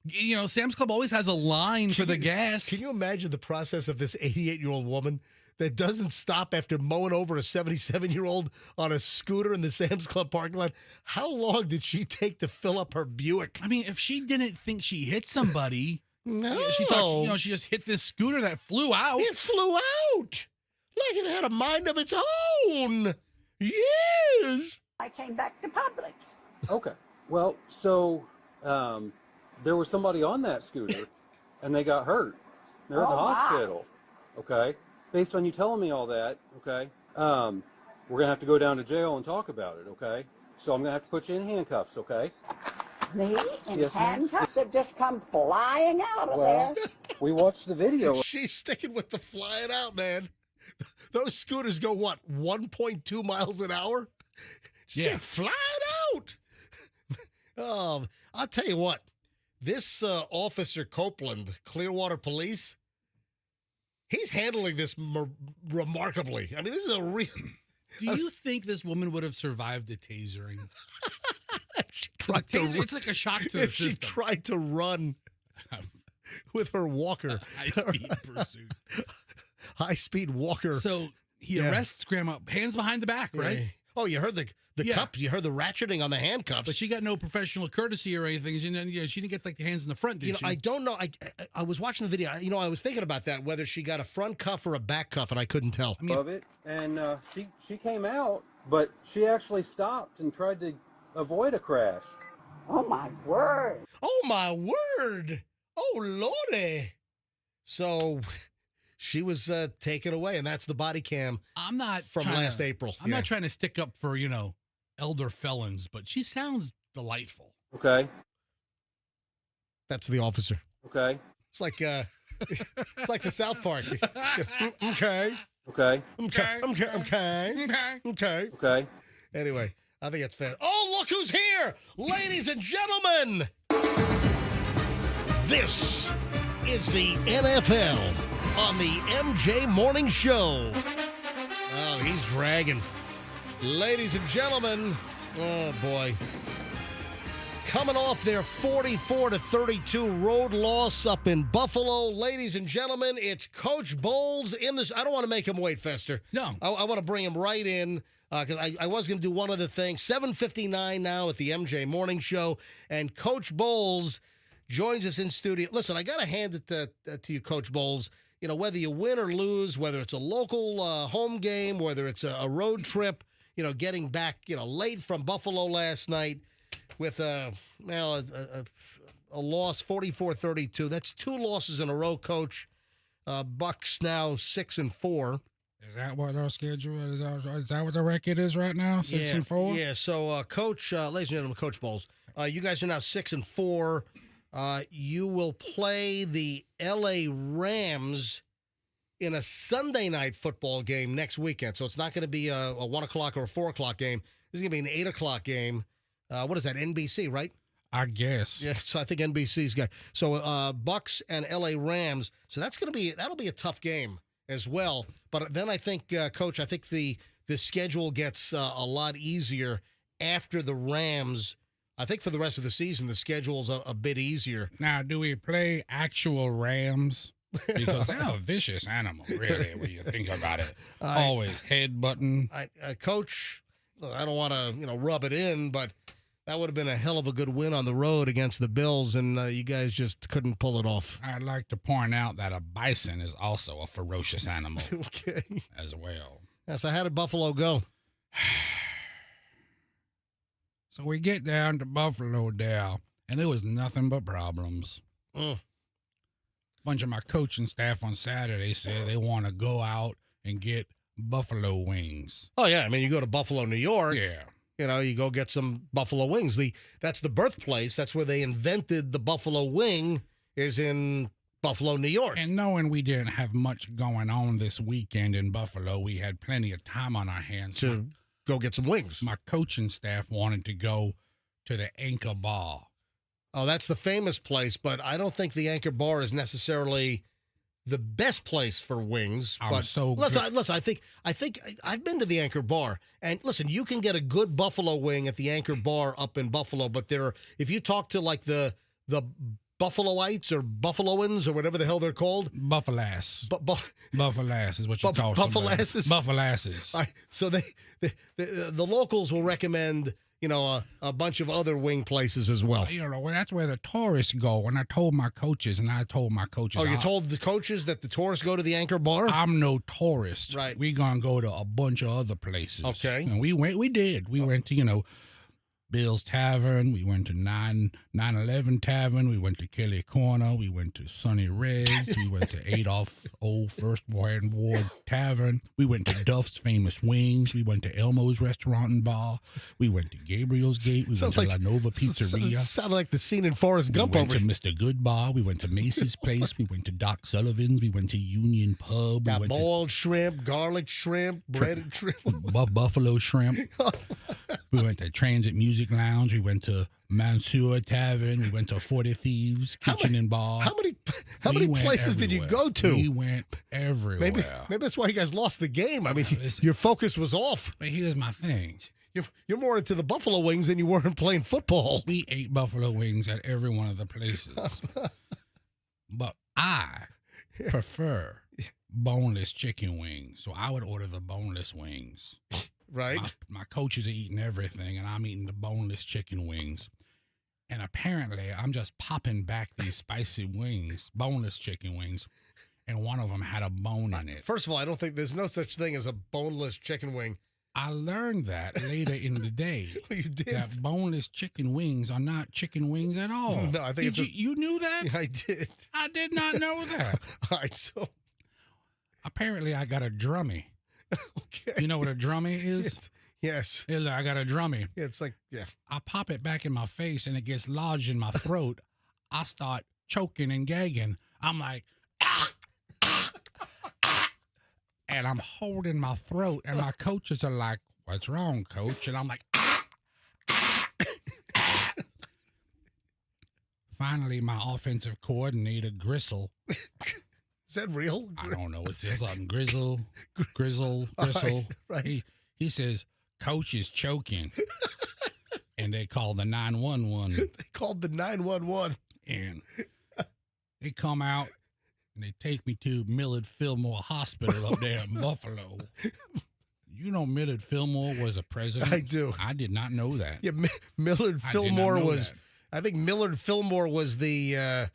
You know, Sam's Club always has a line for the gas. Can you imagine the process of this 88-year-old woman that doesn't stop after mowing over a 77-year-old on a scooter in the Sam's Club parking lot? How long did she take to fill up her Buick? I mean, if she didn't think she hit somebody, no, she thought, she just hit this scooter that flew out. It flew out like it had a mind of its own. Yes. I came back to Publix. Okay. Well, so there was somebody on that scooter, and they got hurt. They're in the hospital. Wow. Okay. Based on you telling me all that, okay, we're going to have to go down to jail and talk about it, okay? So I'm going to have to put you in handcuffs, okay? Me? In handcuffs that just come flying out of there? We watched the video. She's sticking with the flying out, man. Those scooters go, what, 1.2 miles an hour? Just get flying out. I'll tell you what. This Officer Copeland, Clearwater Police, he's handling this remarkably. I mean, this is a real... Do you think this woman would have survived a tasering? It's like a shock to the if system. she tried to run with her walker. High-speed pursuit. High-speed walker. So he arrests Grandma, hands behind the back, right? Yeah. Oh, you heard the cup. You heard the ratcheting on the handcuffs. But she got no professional courtesy or anything. She didn't get like the hands in the front, did she? I don't know. I was watching the video. I was thinking about that, whether she got a front cuff or a back cuff, and I couldn't tell. Of it, and she came out, but she actually stopped and tried to avoid a crash. Oh, my word. Oh, my word. Oh, Lordy. So... she was taken away, and that's the body cam from last April. I'm not trying to stick up for, elder felons, but she sounds delightful. Okay. That's the officer. Okay. It's like it's like the South Park. Okay. Okay. Okay. Anyway, I think it's fair. Oh, look who's here! Ladies and gentlemen! This is the NFL on the MJ Morning Show. Oh, he's dragging. Ladies and gentlemen, oh boy. coming off their 44-32 road loss up in Buffalo. Ladies and gentlemen, it's Coach Bowles in this. I don't want to make him wait, Fester. No. I want to bring him right in because I was going to do one other thing. 7:59 now at the MJ Morning Show, and Coach Bowles joins us in studio. Listen, I got to hand it to you, Coach Bowles. You know, whether you win or lose, whether it's a local home game, whether it's a road trip, you know, getting back, you know, late from Buffalo last night with a loss, 44-32. That's 2 losses in a row, Coach. Bucks now 6-4. Is that what our schedule is? Is that what the record is right now? 6-4? Yeah. So, Coach, ladies and gentlemen, Coach Bowles, you guys are now 6-4. You will play the LA Rams in a Sunday night football game next weekend. So it's not going to be a 1 o'clock or a 4 o'clock game. This is going to be an 8 o'clock game. What is that, NBC, right? I guess. Yeah, so I think NBC's got. So Bucks and LA Rams. So that'll be a tough game as well. But then I think, Coach, I think the schedule gets a lot easier after the Rams. I think for the rest of the season, the schedule's a bit easier. Now, do we play actual Rams? Because they're a vicious animal, really, when you think about it. Always headbutting. Coach, I don't want to rub it in, but that would have been a hell of a good win on the road against the Bills, and you guys just couldn't pull it off. I'd like to point out that a bison is also a ferocious animal. Okay. As well. Yes, how did Buffalo go? So we get down to Buffalo, Dale, and it was nothing but problems. A bunch of my coaching staff on Saturday said they want to go out and get buffalo wings. Oh, yeah. I mean, you go to Buffalo, New York. Yeah. You know, you go get some buffalo wings. That's the birthplace. That's where they invented the buffalo wing, is in Buffalo, New York. And knowing we didn't have much going on this weekend in Buffalo, we had plenty of time on our hands to go get some wings. My coaching staff wanted to go to the Anchor Bar. Oh, that's the famous place, but I don't think the Anchor Bar is necessarily the best place for wings. Listen, I think I've been to the Anchor Bar, and listen, you can get a good buffalo wing at the Anchor Bar up in Buffalo, but if you talk to like the Buffaloites or Buffaloans or whatever the hell they're called, Buffalass. Buffalass is what you call them. Buffalasses. Buffalasses. So the locals will recommend a bunch of other wing places as well. That's where the tourists go. And I told my coaches, Oh, you told the coaches that the tourists go to the Anchor Bar? I'm no tourist. Right. We gonna go to a bunch of other places. Okay. And we did. We went to, Bill's Tavern. We went to 911 Tavern. We went to Kelly Corner. We went to Sunny Reds. We went to Adolph Old First Warren Ward Tavern. We went to Duff's Famous Wings. We went to Elmo's Restaurant and Bar. We went to Gabriel's Gate. We went to La Nova Pizzeria. Sounded like the scene in Forrest Gump. We went to Mr. Good Bar. We went to Macy's Place. We went to Doc Sullivan's. We went to Union Pub. Got boiled shrimp, garlic shrimp, breaded shrimp. Buffalo shrimp. We went to Transit Music Lounge. We went to Mansour Tavern. We went to 40 Thieves Kitchen and Bar. How many places did you go to? We went everywhere. Maybe that's why you guys lost the game. I mean, your focus was off. But here's my thing. You're more into the buffalo wings than you were in playing football. We ate buffalo wings at every one of the places. But I prefer boneless chicken wings, so I would order the boneless wings. Right. My coaches are eating everything, and I'm eating the boneless chicken wings. And apparently, I'm just popping back these spicy wings, boneless chicken wings, and one of them had a bone in it. First of all, I don't think there's no such thing as a boneless chicken wing. I learned that later in the day. You did? That boneless chicken wings are not chicken wings at all. No, I think you knew that? Yeah, I did. I did not know that. All right, so. Apparently, I got a drummy. Okay. You know what a drummy is? Yes. I got a drummy. Yeah, it's like, yeah. I pop it back in my face and it gets lodged in my throat. I start choking and gagging. I'm like, and I'm holding my throat, and my coaches are like, "What's wrong, coach?" And I'm like, Finally, my offensive coordinator, Gristle. Is that real? I don't know. It says something. Grizzle. Right. He says, "Coach is choking." And they called the 911. They called the 911. And they come out and they take me to Millard Fillmore Hospital up there in Buffalo. You know Millard Fillmore was a president? I do. I did not know that. Yeah, Millard Fillmore was. That. I think Millard Fillmore was the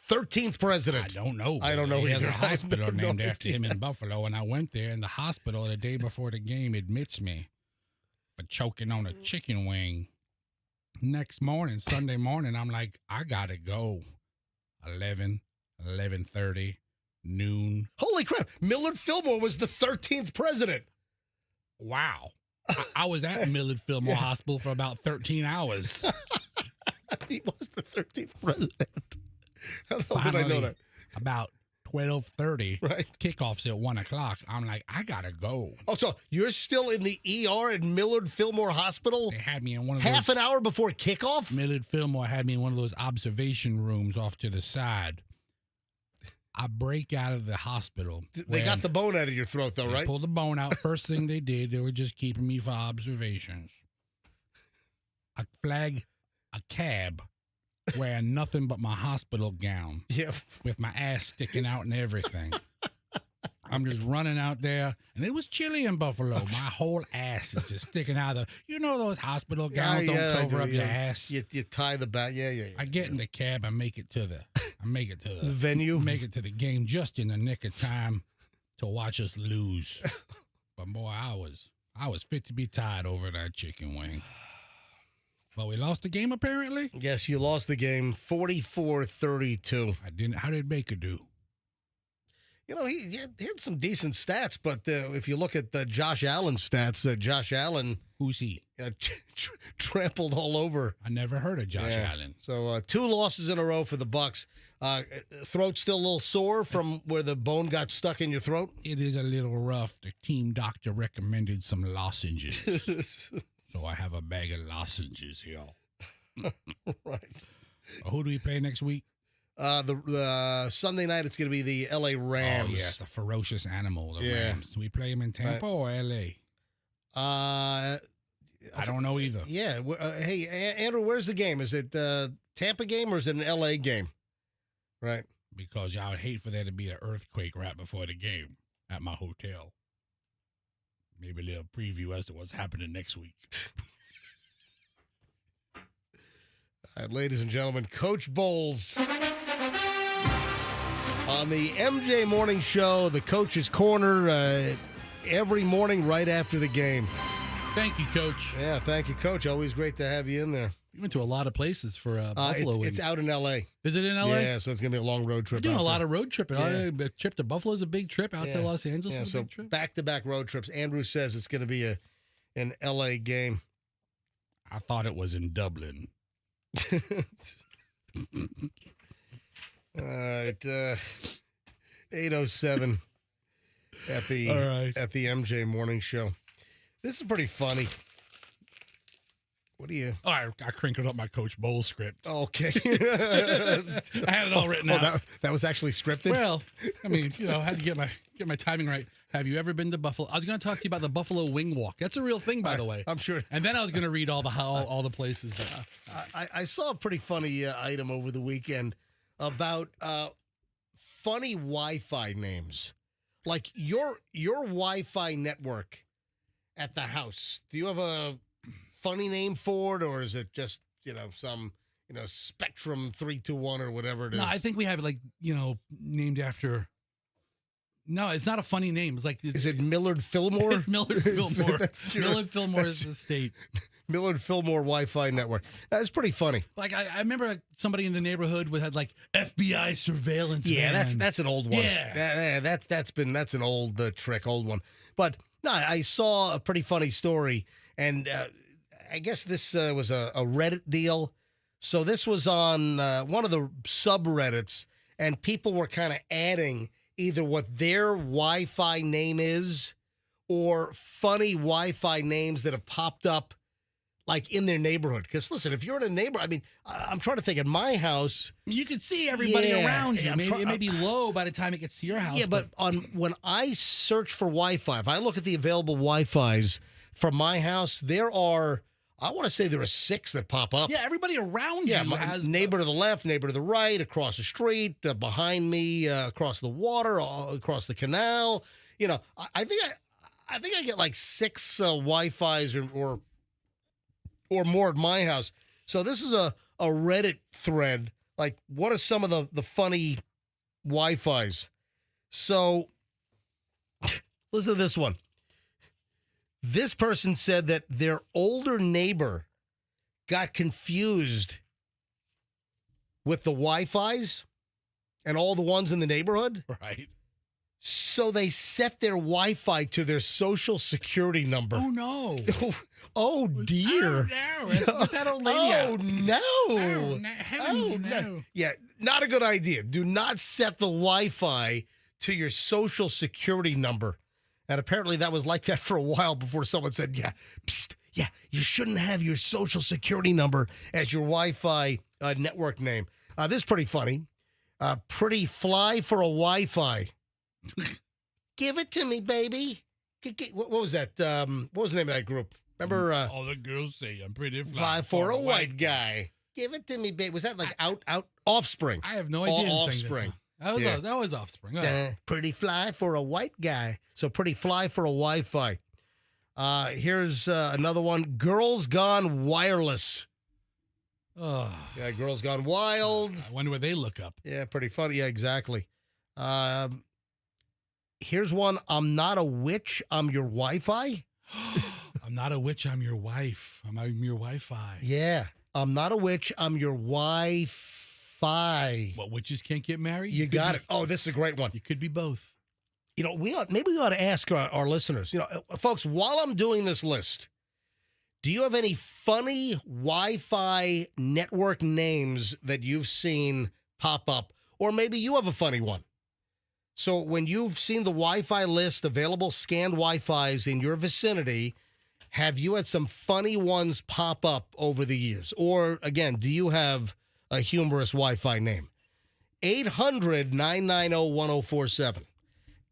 13th president. I don't know. I don't know. He has either. a hospital no named after him idea. in Buffalo, and I went there, and the hospital the day before the game admits me for choking on a chicken wing. Next morning, Sunday morning, I'm like, I gotta go. 11:30, noon. Holy crap! Millard Fillmore was the 13th president. Wow. I was at Millard Fillmore Hospital for about 13 hours. He was the 13th president. How the hell did I know that? About 12:30, right? Kickoff's at 1 o'clock. I'm like, I gotta go. Oh, so you're still in the ER at Millard Fillmore Hospital? They had me in one of half those, an hour before kickoff? Millard Fillmore had me in one of those observation rooms off to the side. I break out of the hospital. They got the bone out of your throat, though, They right? pulled the bone out. First thing they did, they were just keeping me for observations. I flag a cab wearing nothing but my hospital gown. Yeah. With my ass sticking out and everything. I'm just running out there, and it was chilly in Buffalo. My whole ass is just sticking out of the, you know, those hospital gowns don't cover up your ass. You tie the back. Yeah. I get in the cab and make it to the venue. Make it to the game just in the nick of time to watch us lose. But boy, I was fit to be tied over that chicken wing. But we lost the game apparently. Yes, you lost the game 44-32. I didn't. How did Baker do? You know, he had some decent stats, but if you look at the Josh Allen stats, Josh Allen, who's he? Trampled all over. I never heard of Josh Allen. So 2 losses in a row for the Bucs. Throat still a little sore from where the bone got stuck in your throat? It is a little rough. The team doctor recommended some lozenges. So I have a bag of lozenges here. Right. Who do we play next week? The Sunday night, it's going to be the L.A. Rams. Oh, yes, the ferocious animal, the Rams. Do we play them in Tampa or L.A.? I don't know either. Yeah. Hey, Andrew, where's the game? Is it Tampa game or is it an L.A. game? Right. Because I would hate for there to be an earthquake right before the game at my hotel. Maybe a little preview as to what's happening next week. All right, ladies and gentlemen, Coach Bowles on the MJ Morning Show, the Coach's Corner, every morning right after the game. Thank you, Coach. Yeah, thank you, Coach. Always great to have you in there. You went to a lot of places for Buffalo wings. It's out in L.A. Is it in L.A.? Yeah, so it's going to be a long road trip. You're doing out a lot there. of road tripping. A trip to Buffalo is a big trip. Out to Los Angeles is a big trip. Back-to-back road trips. Andrew says it's going to be an L.A. game. I thought it was in Dublin. All right, 8:07 at the MJ Morning Show. This is pretty funny. What do you? Oh, I crinkled up my Coach Bowles script. Okay. I had it all written out. That was actually scripted? Well, I mean, I had to get my timing right. Have you ever been to Buffalo? I was going to talk to you about the Buffalo Wing Walk. That's a real thing, by the way. I'm sure. And then I was going to read all the places. But I saw a pretty funny item over the weekend about funny Wi-Fi names. Like your Wi-Fi network at the house. Do you have a funny name for it, or is it just some Spectrum 321 or whatever it is? No, I think we have it named after. No, it's not a funny name. It's like is it Millard Fillmore? It's Millard Fillmore. Millard Fillmore is the state. Millard Fillmore Wi-Fi network. That's pretty funny. Like I remember somebody in the neighborhood had like FBI surveillance. Yeah, van. that's an old one. Yeah, that's an old trick, old one. But no, I saw a pretty funny story, and I guess this was a Reddit deal. So this was on one of the subreddits, and people were kind of adding either what their Wi-Fi name is or funny Wi-Fi names that have popped up like in their neighborhood. Because listen, if you're in a neighborhood, I mean, I'm trying to think. In my house, you can see everybody around you. It may be low by the time it gets to your house. Yeah, but when I search for Wi-Fi, if I look at the available Wi-Fis from my house, there are, I want to say there are 6 that pop up. Yeah, everybody around you my has neighbor to the left, neighbor to the right, across the street, behind me, across the water, across the canal. You know, I think I get like 6 Wi-Fi's or more at my house. So this is a Reddit thread. Like, what are some of the funny Wi-Fi's? So listen to this one. This person said that their older neighbor got confused with the Wi-Fi's and all the ones in the neighborhood. Right. So they set their Wi-Fi to their social security number. Oh, no. Oh, dear. Oh, no. Get that old lady out. No. Oh, no. Heavens, no. Yeah, not a good idea. Do not set the Wi-Fi to your social security number. And apparently that was like that for a while before someone said, yeah, psst, yeah, you shouldn't have your social security number as your Wi-Fi network name. This is pretty funny. Pretty fly for a Wi-Fi. Give it to me, baby. What was that? What was the name of that group? Remember? All the girls say I'm pretty fly for a white guy. Give it to me, baby. Was that like out Offspring? I have no idea. Offspring. That was Offspring. Pretty fly for a white guy. So pretty fly for a Wi-Fi. Here's another one. Girls Gone Wireless. Oh. Yeah, Girls Gone Wild. I wonder where they look up. Yeah, pretty funny. Yeah, exactly. Here's one. I'm not a witch. I'm your Wi-Fi. I'm not a witch. I'm your wife. I'm your Wi-Fi. Yeah. I'm not a witch. I'm your Wi-Fi. What, witches can't get married? You got it. Oh, this is a great one. You could be both. You know, maybe we ought to ask our listeners, you know, folks, while I'm doing this list, do you have any funny Wi-Fi network names that you've seen pop up? Or maybe you have a funny one. So when you've seen the Wi-Fi list, available scanned Wi-Fis in your vicinity, have you had some funny ones pop up over the years? Or, again, do you have a humorous Wi-Fi name? 800-990-1047.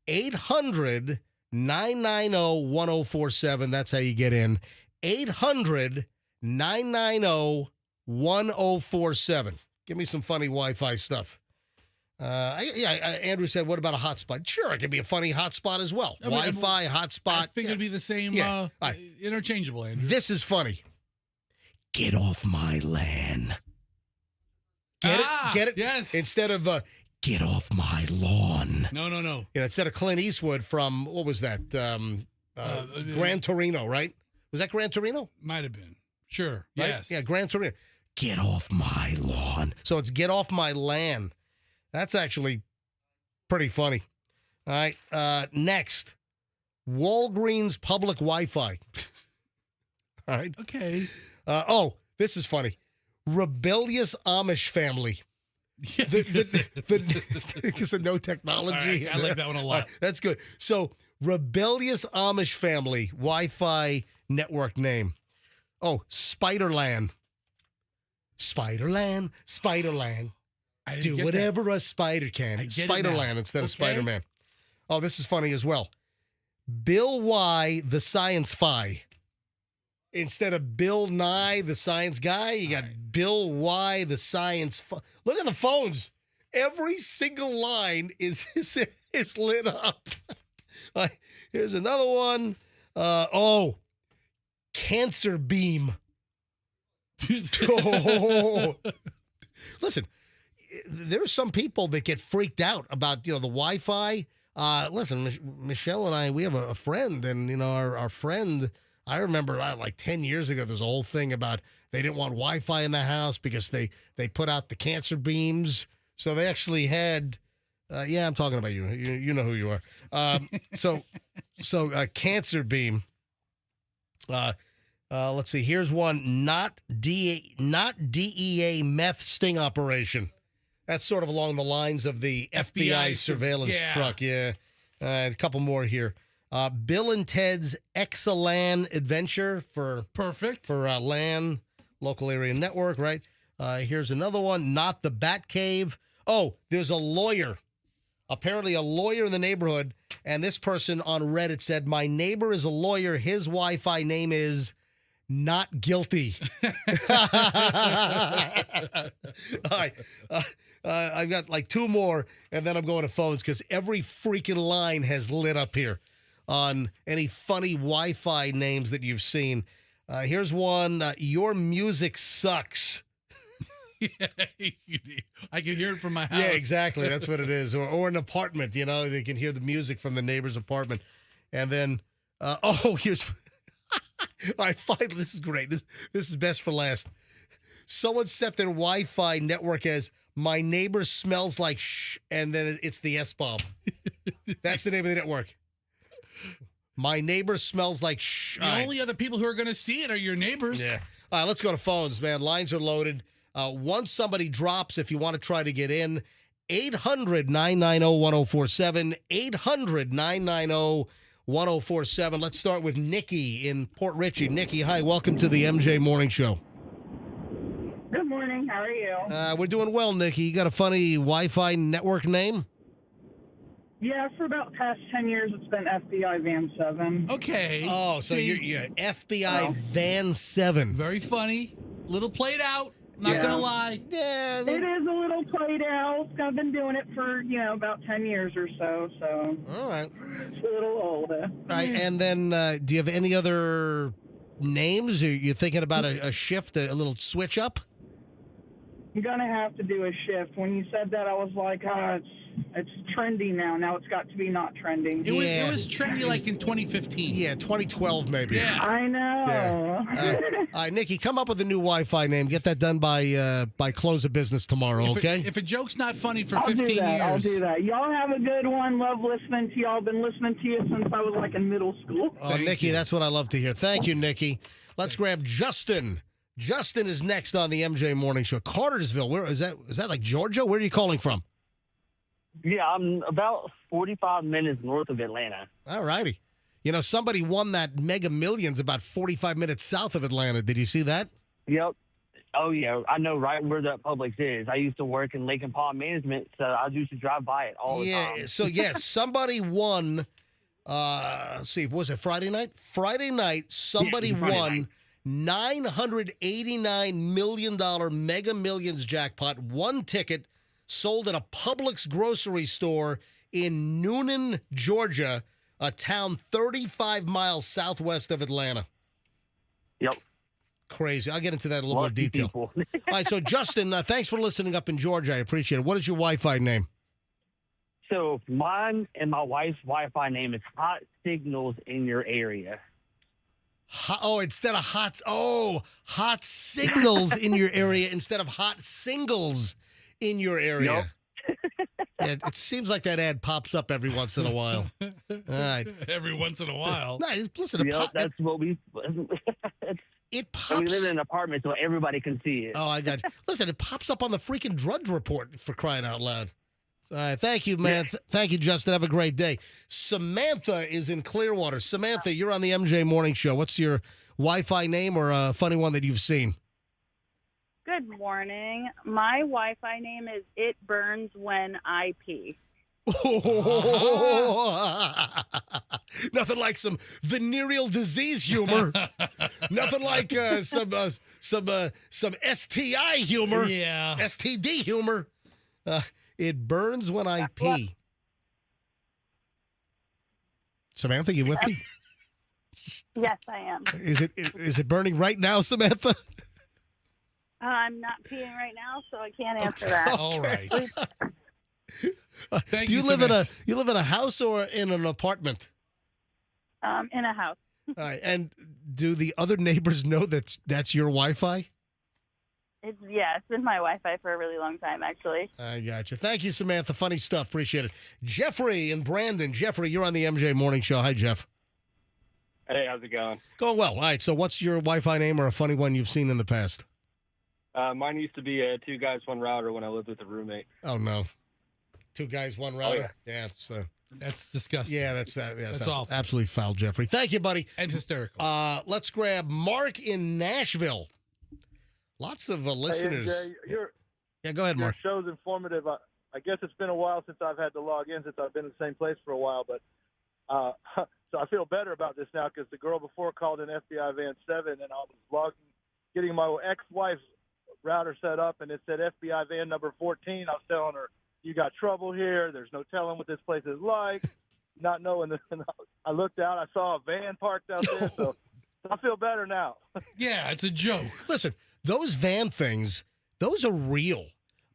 800-990-1047. That's how you get in. 800-990-1047. Give me some funny Wi-Fi stuff. Andrew said, what about a hotspot? Sure, it could be a funny hotspot as well. Wi-Fi, hotspot. I think it'd be the same, interchangeable, Andrew. This is funny. Get off my LAN. Get it? Yes. Instead of, get off my lawn. No. You know, instead of Clint Eastwood from, what was that? Gran Torino, right? Was that Gran Torino? Might have been. Sure. Right? Yes. Yeah, Gran Torino. Get off my lawn. So it's get off my LAN. That's actually pretty funny. All right. Next, Walgreens public Wi-Fi. All right. Okay. This is funny. Rebellious Amish family. Yeah, because of no technology. Right, I like that one a lot. That's good. So, Rebellious Amish family Wi-Fi network name. Oh, Spiderland. Spiderland. Do whatever a spider can. Spiderland instead of Spider-Man. Oh, this is funny as well. Bill Y, the Science Fi. Instead of Bill Nye, the science guy, you got Bill Y, the Science Fi. Look at the phones. Every single line is lit up. Here's another one. Cancer Beam. Listen, there are some people that get freaked out about, the Wi-Fi. Listen, Michelle and I, we have a friend, and, our friend, I remember like 10 years ago, there's a whole thing about they didn't want Wi-Fi in the house because they put out the cancer beams. So they actually had, I'm talking about you. You know who you are. So cancer beam. Let's see. Here's one. Not DEA meth sting operation. That's sort of along the lines of the FBI surveillance truck. Yeah. A couple more here. Bill and Ted's Exalan Adventure for LAN, local area network, right? Here's another one. Not the Bat Cave. Oh, there's a lawyer apparently a lawyer in the neighborhood, and this person on Reddit said, my neighbor is a lawyer. His Wi-Fi name is not guilty. All right. I've got like two more, and then I'm going to phones because every freaking line has lit up here on any funny Wi-Fi names that you've seen. Here's one. Your music sucks. Yeah, I can hear it from my house. Yeah, exactly. That's what it is. Or an apartment, you know, they can hear the music from the neighbor's apartment. And then, here's, all right, finally, this is great. This is best for last. Someone set their Wi-Fi network as my neighbor smells like shh, and then it's the S-bomb. That's the name of the network. My neighbor smells like shh. The only other people who are going to see it are your neighbors. Yeah. All right, let's go to phones, man. Lines are loaded. Once somebody drops, if you want to try to get in, 800-990-1047, 800-990-1047. Let's start with Nikki in Port Richey. Nikki, hi, welcome to the MJ Morning Show. Good morning, how are you? We're doing well, Nikki. You got a funny Wi-Fi network name? Yeah, for about past 10 years, it's been FBI Van 7. Okay. Oh, so you're FBI Van 7. Very funny. Little played out. Not gonna lie. Yeah, it is a little played out. I've been doing it for about 10 years or so. So all right, it's a little old. All right, and then do you have any other names? Are you thinking about a shift, a little switch up? I'm gonna have to do a shift. When you said that, I was like, it's trendy now. Now it's got to be not trending. It was trendy like in 2015. Yeah, 2012 maybe. Yeah, I know. Yeah. All right, Nikki, come up with a new Wi-Fi name. Get that done by close of business tomorrow, okay? If a joke's not funny for I'll 15 do that. years. I'll do that. Y'all have a good one. Love listening to y'all. Been listening to you since I was like in middle school. Oh, Nikki, that's what I love to hear. Thank you, Nikki. Let's grab Justin. Justin is next on the MJ Morning Show. Cartersville, where is that? Is that like Georgia? Where are you calling from? Yeah, I'm about 45 minutes north of Atlanta. All righty. You know, somebody won that Mega Millions about 45 minutes south of Atlanta. Did you see that? Yep. Oh, yeah. I know right where that Publix is. I used to work in Lake and Pond Management, so I used to drive by it all the time. Yeah, so yes, somebody won. Let's see, was it Friday night? Friday night, somebody won $989 million Mega Millions jackpot, one ticket, sold at a Publix grocery store in Noonan, Georgia, a town 35 miles southwest of Atlanta. Yep. Crazy. I'll get into that in a little more detail. All right, so Justin, thanks for listening up in Georgia. I appreciate it. What is your Wi-Fi name? So mine and my wife's Wi-Fi name is Hot Signals in Your Area. Instead of hot signals in your area instead of hot singles in your area. Yep. Yeah, it seems like that ad pops up every once in a while. All right. Every once in a while. No, listen, That's what we... It pops. And we live in an apartment, so everybody can see it. Oh, I got you. Listen, it pops up on the freaking Drudge Report, for crying out loud. Thank you, man. Thank you, Justin. Have a great day. Samantha is in Clearwater. Samantha, you're on the MJ Morning Show. What's your Wi-Fi name or a funny one that you've seen? Good morning. My Wi-Fi name is It Burns When I Pee. Nothing like some venereal disease humor. Nothing like some STI humor. Yeah. STD humor. It burns when I pee. Samantha, you with me? Yes, I am. Is it burning right now, Samantha? I'm not peeing right now, so I can't answer that. All right. Do you live in a house or in an apartment? In a house. All right. And do the other neighbors know that's your Wi-Fi? It's been my Wi-Fi for a really long time, actually. I got you. Thank you, Samantha. Funny stuff. Appreciate it. Jeffrey and Brandon. Jeffrey, you're on the MJ Morning Show. Hi, Jeff. Hey, how's it going? Going well. All right. So what's your Wi-Fi name or a funny one you've seen in the past? Mine used to be Two Guys, One Router when I lived with a roommate. Oh, no. Two guys, one router. Oh, yeah. That's disgusting. Yeah, that's that. Yeah, that's awful. Absolutely foul, Jeffrey. Thank you, buddy. And hysterical. Let's grab Mark in Nashville. Lots of listeners. Hey, MJ, yeah, go ahead, Mark. Your show's informative. I guess it's been a while since I've had to log in, since I've been in the same place for a while. But so I feel better about this now because the girl before called in FBI Van 7, and I was getting my ex-wife's router set up, and it said FBI Van number 14. I was telling her, you got trouble here. There's no telling what this place is like. Not knowing this. I looked out. I saw a van parked out there, so I feel better now. Yeah, it's a joke. Listen, those van things, those are real.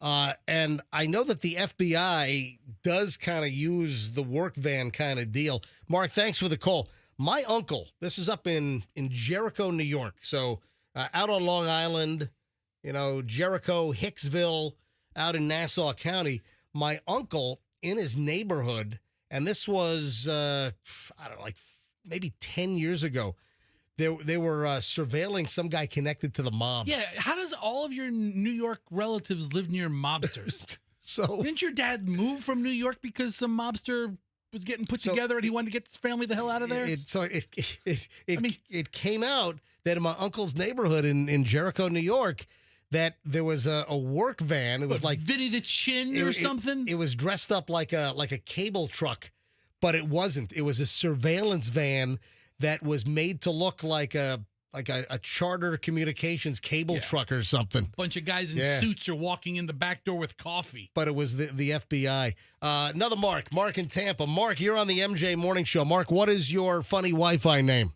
And I know that the FBI does kind of use the work van kind of deal. Mark, thanks for the call. My uncle, this is up in Jericho, New York. So out on Long Island, Jericho, Hicksville, out in Nassau County. My uncle in his neighborhood, and this was, I don't know, like maybe 10 years ago, they were surveilling some guy connected to the mob. Yeah, how does all of your New York relatives live near mobsters? So didn't your dad move from New York because some mobster was getting put together and he wanted to get his family the hell out of there? It came out that in my uncle's neighborhood in Jericho, New York, that there was a work van. It was like Vinny the Chin or something. It was dressed up like a cable truck, but it wasn't. It was a surveillance van that was made to look like a charter communications cable truck or something. Bunch of guys in suits are walking in the back door with coffee. But it was the FBI. Another Mark in Tampa. Mark, you're on the MJ Morning Show. Mark, what is your funny Wi-Fi name?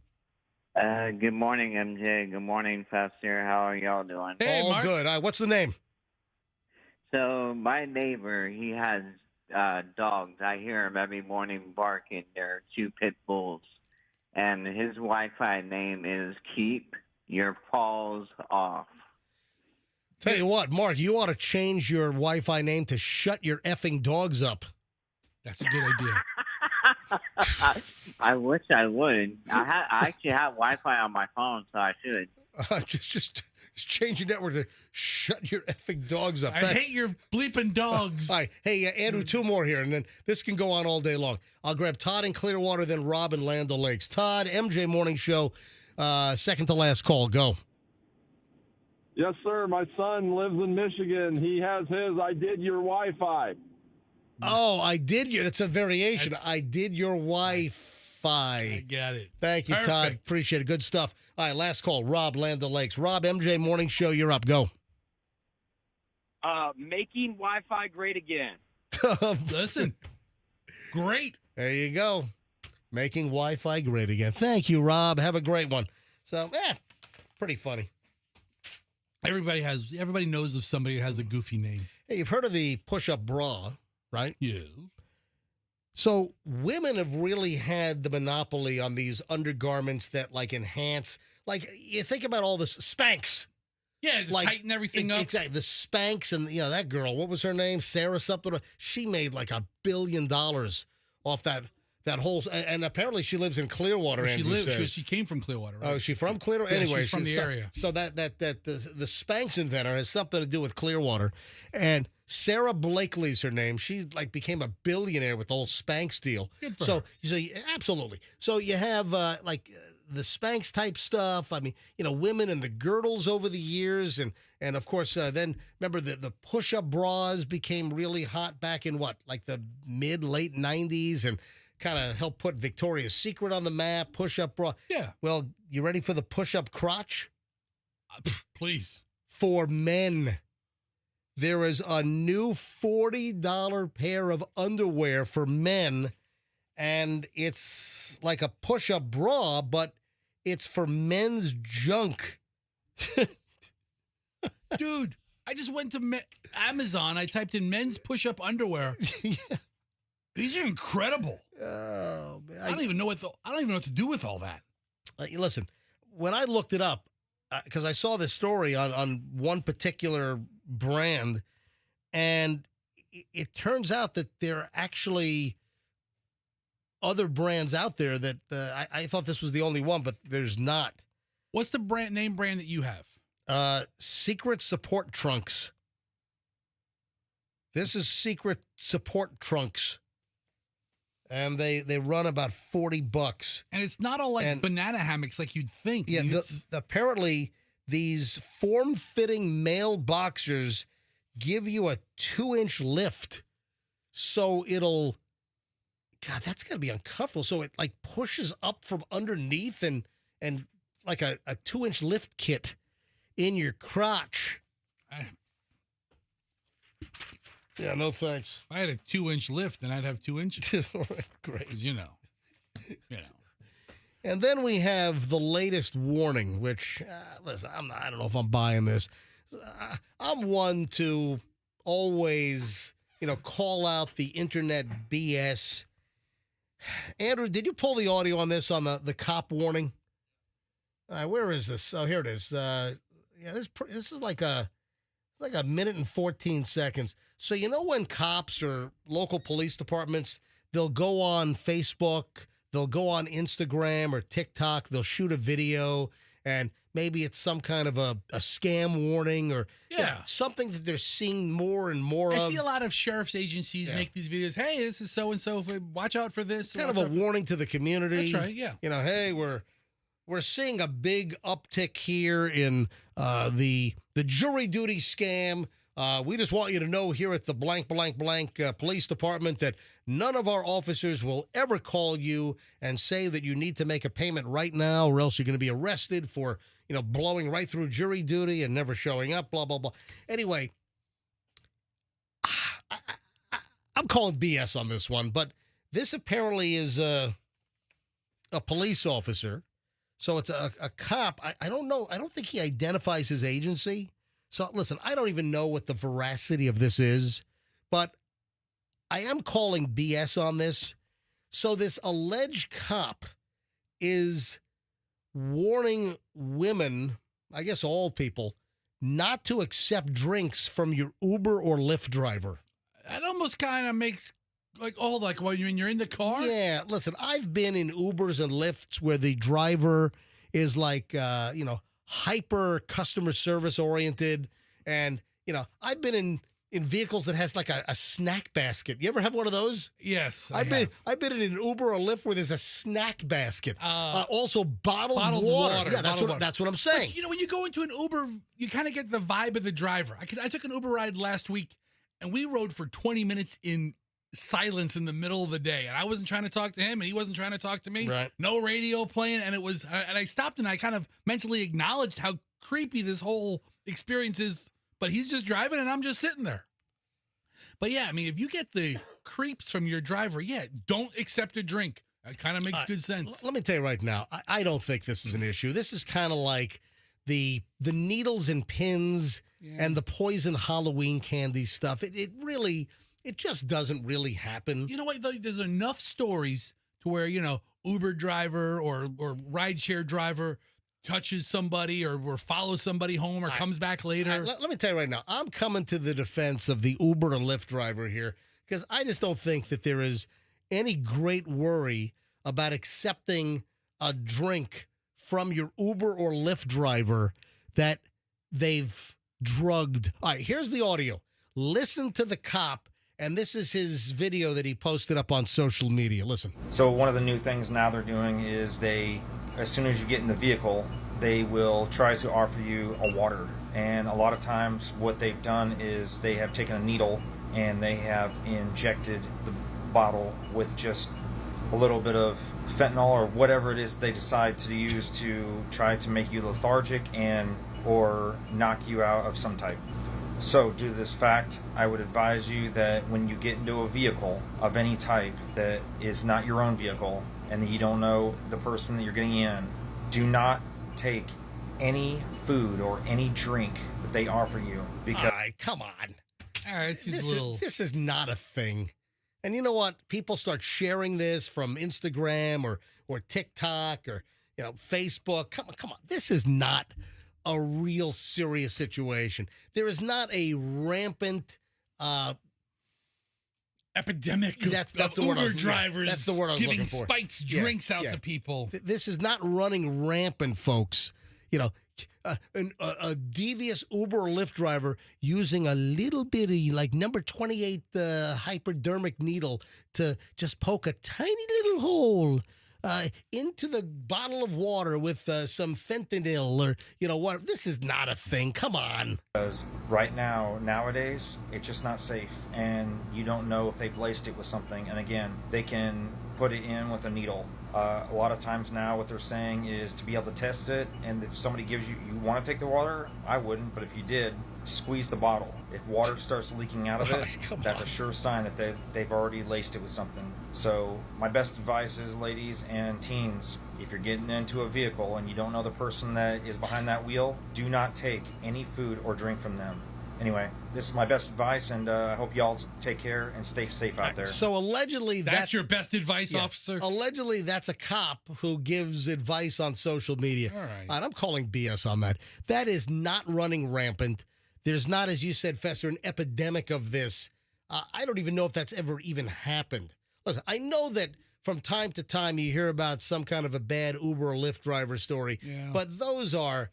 Good morning, MJ. Good morning, Pastor. How are y'all doing? Hey, all Mark. good. What's the name? So my neighbor, he has dogs. I hear him every morning barking. They're 2 pit bulls. And his Wi-Fi name is Keep Your Paws Off. Tell you what, Mark, you ought to change your Wi-Fi name to Shut Your Effing Dogs Up. That's a good idea. I wish I would. I actually have Wi-Fi on my phone, so I should. Just change your network to Shut Your Effing Dogs Up. I hate your bleeping dogs. All right. Hey, Andrew, 2 more here, and then this can go on all day long. I'll grab Todd in Clearwater, then Rob in Land O'Lakes. Todd, MJ Morning Show, second to last call. Go. Yes, sir. My son lives in Michigan. He has his I Did Your Wi-Fi. Oh, I did you. That's a variation. I did your Wi-Fi. I got it. Thank you, Perfect. Todd. Appreciate it. Good stuff. All right, last call. Rob, Land O'Lakes. Rob, MJ Morning Show, you're up. Go. Making Wi-Fi great again. Listen, great. There you go. Making Wi-Fi great again. Thank you, Rob. Have a great one. So, pretty funny. Everybody knows of somebody who has a goofy name. Hey, you've heard of the push-up bra, right? Yeah. So women have really had the monopoly on these undergarments that enhance, you think about all this Spanx. Yeah, just tighten everything up. Exactly. The Spanx and, that girl, what was her name? Sarah something. She made $1 billion off that whole, and apparently she lives in Clearwater, Andrew says. She came from Clearwater, right? Oh, is she from Clearwater? Yeah, anyway, she's from the area. So the Spanx inventor has something to do with Clearwater. And Sarah Blakely's her name. She became a billionaire with the whole Spanx deal. Good for her. Absolutely. So you have the Spanx type stuff. I mean, women and the girdles over the years, and of course then remember the push-up bras became really hot back in the late 90s, and kind of helped put Victoria's Secret on the map. Push-up bra. Yeah. Well, you ready for the push-up crotch? Please. For men. There is a new $40 pair of underwear for men, and it's like a push-up bra, but it's for men's junk. Dude, I just went to Amazon. I typed in men's push-up underwear. Yeah. These are incredible. Oh, man. I don't even know what to do with all that. Listen, when I looked it up, because I saw this story on one particular brand, and it turns out that there are actually other brands out there that I thought this was the only one, but there's not. What's the brand that you have? Secret Support Trunks. This is Secret Support Trunks. And they run about $40. And it's not all banana hammocks like you'd think. Yeah, apparently these form-fitting male boxers give you a 2-inch lift So it'll, God, that's got to be uncomfortable. So it like pushes up from underneath and like a 2-inch lift kit in your crotch. Yeah, no thanks. If I had a 2-inch lift, then I'd have 2 inches. Great. Because, you know. And then we have the latest warning, which, listen, I don't know if I'm buying this. I'm one to always, call out the internet BS. Andrew, did you pull the audio on this, on the cop warning? Where is this? Oh, here it is. This is like a minute and 14 seconds. So when cops or local police departments, they'll go on Facebook, they'll go on Instagram or TikTok, they'll shoot a video, and maybe it's some kind of a scam warning or something that they're seeing more and more of. I see a lot of sheriff's agencies make these videos. Hey, this is so-and-so. Watch out for this. Kind of a warning to the community. That's right, yeah. Hey, we're seeing a big uptick here in the jury duty scam. We just want you to know here at the blank police department that none of our officers will ever call you and say that you need to make a payment right now or else you're going to be arrested for, blowing right through jury duty and never showing up, blah, blah, blah. Anyway, I'm calling BS on this one, but this apparently is a police officer. So it's a cop. I don't know. I don't think he identifies his agency. So listen, I don't even know what the veracity of this is, but I am calling BS on this. So this alleged cop is warning women, I guess all people, not to accept drinks from your Uber or Lyft driver. That almost kind of makes like when you're in the car? Yeah, listen, I've been in Ubers and Lyfts where the driver is like, hyper customer service oriented. And, I've been in vehicles that has like a snack basket. You ever have one of those? Yes. I've been in an Uber or Lyft where there's a snack basket. Also bottled water. Yeah, that's what I'm saying. But, when you go into an Uber, you kind of get the vibe of the driver. I took an Uber ride last week and we rode for 20 minutes in silence in the middle of the day, and I wasn't trying to talk to him and he wasn't trying to talk to me. Right. No radio playing, and I stopped and I kind of mentally acknowledged how creepy this whole experience is, but he's just driving and I'm just sitting there. But yeah, I mean, if you get the creeps from your driver, don't accept a drink. That kind of makes good sense. Let me tell you right now, I don't think this is an issue. This is kind of like the needles and pins and the poison Halloween candy stuff. It just doesn't really happen. You know what? There's enough stories to where, Uber driver or rideshare driver touches somebody or follows somebody home or comes back later. Let me tell you right now, I'm coming to the defense of the Uber and Lyft driver here because I just don't think that there is any great worry about accepting a drink from your Uber or Lyft driver that they've drugged. All right, here's the audio. Listen to the cop. And this is his video that he posted up on social media. Listen. So one of the new things now they're doing is as soon as you get in the vehicle, they will try to offer you a water. And a lot of times what they've done is they have taken a needle and they have injected the bottle with just a little bit of fentanyl or whatever it is they decide to use to try to make you lethargic or knock you out of some type. So, due to this fact, I would advise you that when you get into a vehicle of any type that is not your own vehicle and that you don't know the person that you're getting in, do not take any food or any drink that they offer you. Because all right, come on. All right, this is not a thing. And you know what? People start sharing this from Instagram or TikTok or Facebook. Come on. This is not a real serious situation. There is not a rampant epidemic that's the Uber word drivers. That's the word I was giving looking for. spiked drinks out to people. This is not running rampant, folks. A devious Uber or Lyft driver using a little bitty, like number 28 hypodermic needle to just poke a tiny little hole into the bottle of water with some fentanyl or, what. This is not a thing. Come on. Because right now, nowadays, it's just not safe, and you don't know if they've laced it with something. And again, they can put it in with a needle. A lot of times now what they're saying is to be able to test it, and if somebody gives you want to take the water, I wouldn't, but if you did, squeeze the bottle. If water starts leaking out of it, that's a sure sign that they've already laced it with something. So my best advice is, ladies and teens, if you're getting into a vehicle and you don't know the person that is behind that wheel, do not take any food or drink from them. Anyway, this is my best advice, and I hope y'all take care and stay safe out there. So allegedly that's your best advice, officer? Allegedly, that's a cop who gives advice on social media. All right. And I'm calling BS on that. That is not running rampant. There's not, as you said, Fester, an epidemic of this. I don't even know if that's ever even happened. Listen, I know that from time to time you hear about some kind of a bad Uber or Lyft driver story, but those are...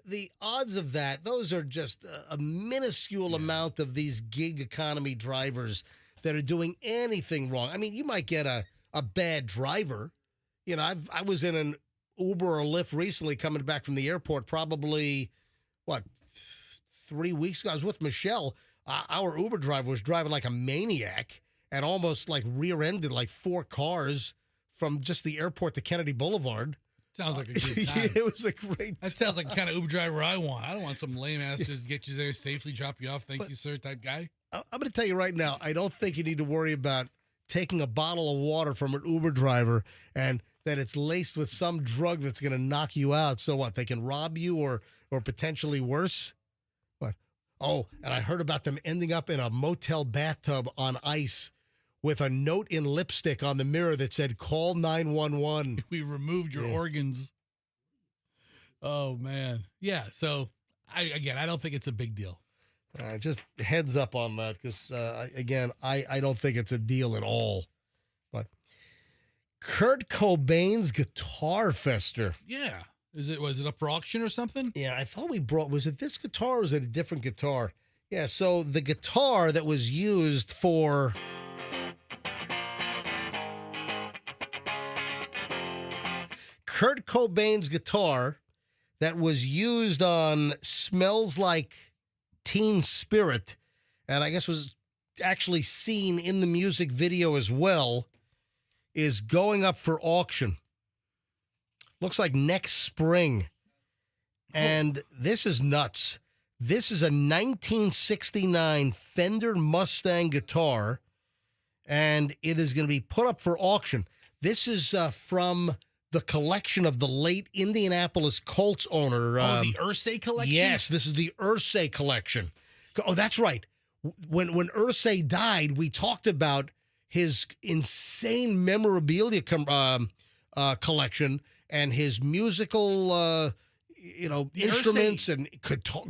The odds of that, those are just a minuscule amount of these gig economy drivers that are doing anything wrong. I mean, you might get a bad driver. I was in an Uber or Lyft recently coming back from the airport probably, 3 weeks ago. I was with Michelle. Our Uber driver was driving like a maniac and almost like rear-ended like 4 cars from just the airport to Kennedy Boulevard. Sounds like a good time. It was a great That sounds like the kind of Uber driver I want. I don't want some lame ass just get you there safely, drop you off, thank you, sir, type guy. I'm going to tell you right now, I don't think you need to worry about taking a bottle of water from an Uber driver and that it's laced with some drug that's going to knock you out. So what? They can rob you or potentially worse? What? Oh, and I heard about them ending up in a motel bathtub on ice with a note in lipstick on the mirror that said, call 911. We removed your organs. Oh, man. Yeah, so, I don't think it's a big deal. Just heads up on that because, I don't think it's a deal at all. But Kurt Cobain's guitar, Fester. Yeah. Was it up for auction or something? Yeah, I thought was it this guitar or was it a different guitar? Yeah, so the guitar that was used for... Kurt Cobain's guitar that was used on Smells Like Teen Spirit, and I guess was actually seen in the music video as well, is going up for auction. Looks like next spring. And this is nuts. This is a 1969 Fender Mustang guitar, and it is going to be put up for auction. This is from... the collection of the late Indianapolis Colts owner. The Irsay collection? Yes, this is the Irsay collection. Oh, that's right. When Irsay died, we talked about his insane memorabilia collection and his musical, instruments and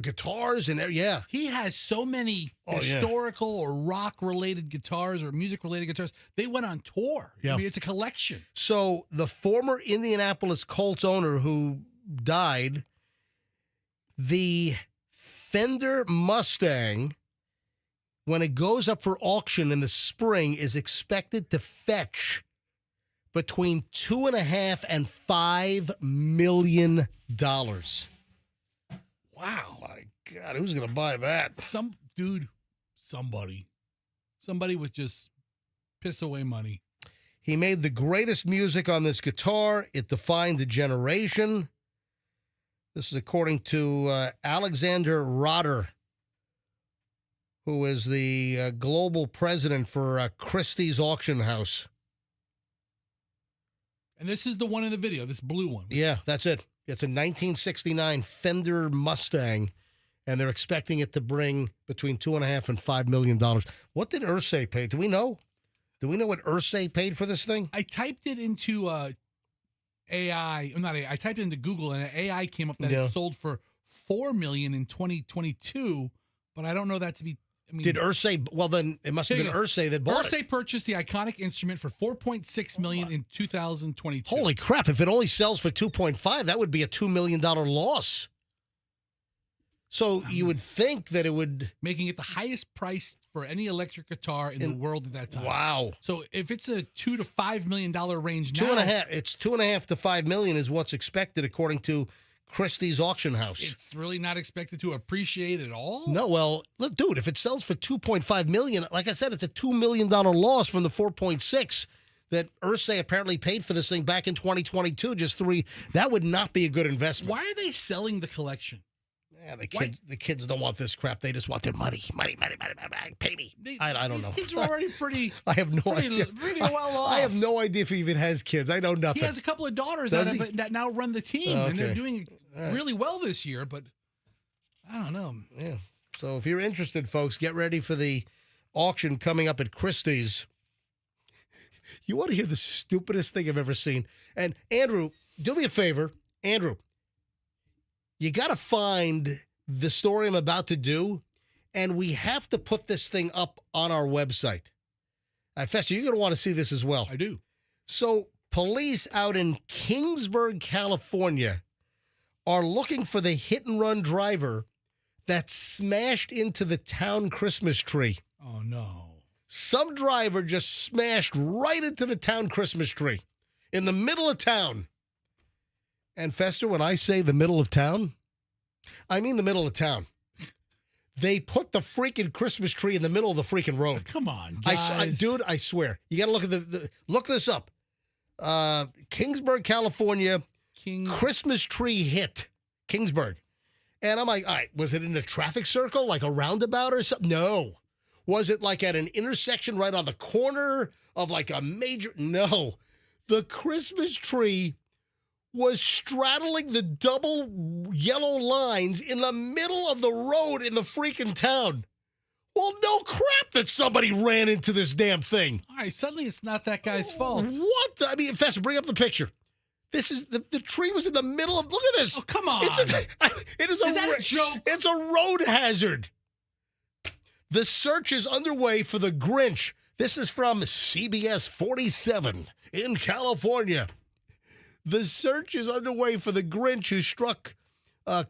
guitars and yeah. He has so many historical or rock-related guitars or music-related guitars. They went on tour. Yeah. I mean, it's a collection. So the former Indianapolis Colts owner who died, the Fender Mustang, when it goes up for auction in the spring, is expected to fetch between $2.5 and $5 million. Wow. My God, who's going to buy that? Somebody with just piss away money. He made the greatest music on this guitar. It defined a generation. This is according to Alexander Rotter, who is the global president for Christie's Auction House. And this is the one in the video, this blue one. Yeah, that's it. It's a 1969 Fender Mustang, and they're expecting it to bring between $2.5 and $5 million. What did Irsay pay? Do we know? Do we know what Irsay paid for this thing? I typed it into AI. I typed it into Google, and AI came up that it sold for $4 million in 2022. But I don't know that to be. I mean, did Irsay? Well, then it must have been Irsay that bought it. Irsay purchased the iconic instrument for $4.6 million in 2022. Holy crap! If it only sells for 2.5, that would be a $2 million loss. So you would think that it would, making it the highest price for any electric guitar in the world at that time. Wow. So if it's a $2 to $5 million range now, It's $2.5 to $5 million is what's expected according to Christie's auction house. it's really not expected to appreciate at all. No, well, look, dude, if it sells for $2.5 million, like I said, it's a $2 million loss from the $4.6 that Ursay apparently paid for this thing back in 2022. Just three. That would not be a good investment. Why are they selling the collection? Yeah, the kids don't want this crap. They just want their money. Money. Pay me. I don't know. These kids are already pretty. I have no idea. Pretty well off. I have no idea if he even has kids. I know nothing. He has a couple of daughters that now run the team, and they're doing really well this year. But I don't know. Yeah. So if you're interested, folks, get ready for the auction coming up at Christie's. You want to hear the stupidest thing I've ever seen? And Andrew, do me a favor, Andrew. You got to find the story I'm about to do, and we have to put this thing up on our website. Fester, you're going to want to see this as well. I do. So police out in Kingsburg, California, are looking for the hit-and-run driver that smashed into the town Christmas tree. Oh, no. Some driver just smashed right into the town Christmas tree in the middle of town. And Fester, when I say the middle of town, I mean the middle of town. They put the freaking Christmas tree in the middle of the freaking road. Come on, guys. Dude, I swear. You got to look at look this up. Kingsburg, California, Christmas tree hit. Kingsburg. And I'm like, all right, was it in a traffic circle, like a roundabout or something? No. Was it like at an intersection right on the corner of like a major? No. The Christmas tree was straddling the double yellow lines in the middle of the road in the freaking town. Well, no crap that somebody ran into this damn thing. All right, suddenly it's not that guy's fault. What? I mean, Fester, bring up the picture. This is the tree was in the middle of. Look at this. Oh, come on. It is that a joke? It's a road hazard. The search is underway for the Grinch. This is from CBS 47 in California. The search is underway for the Grinch who struck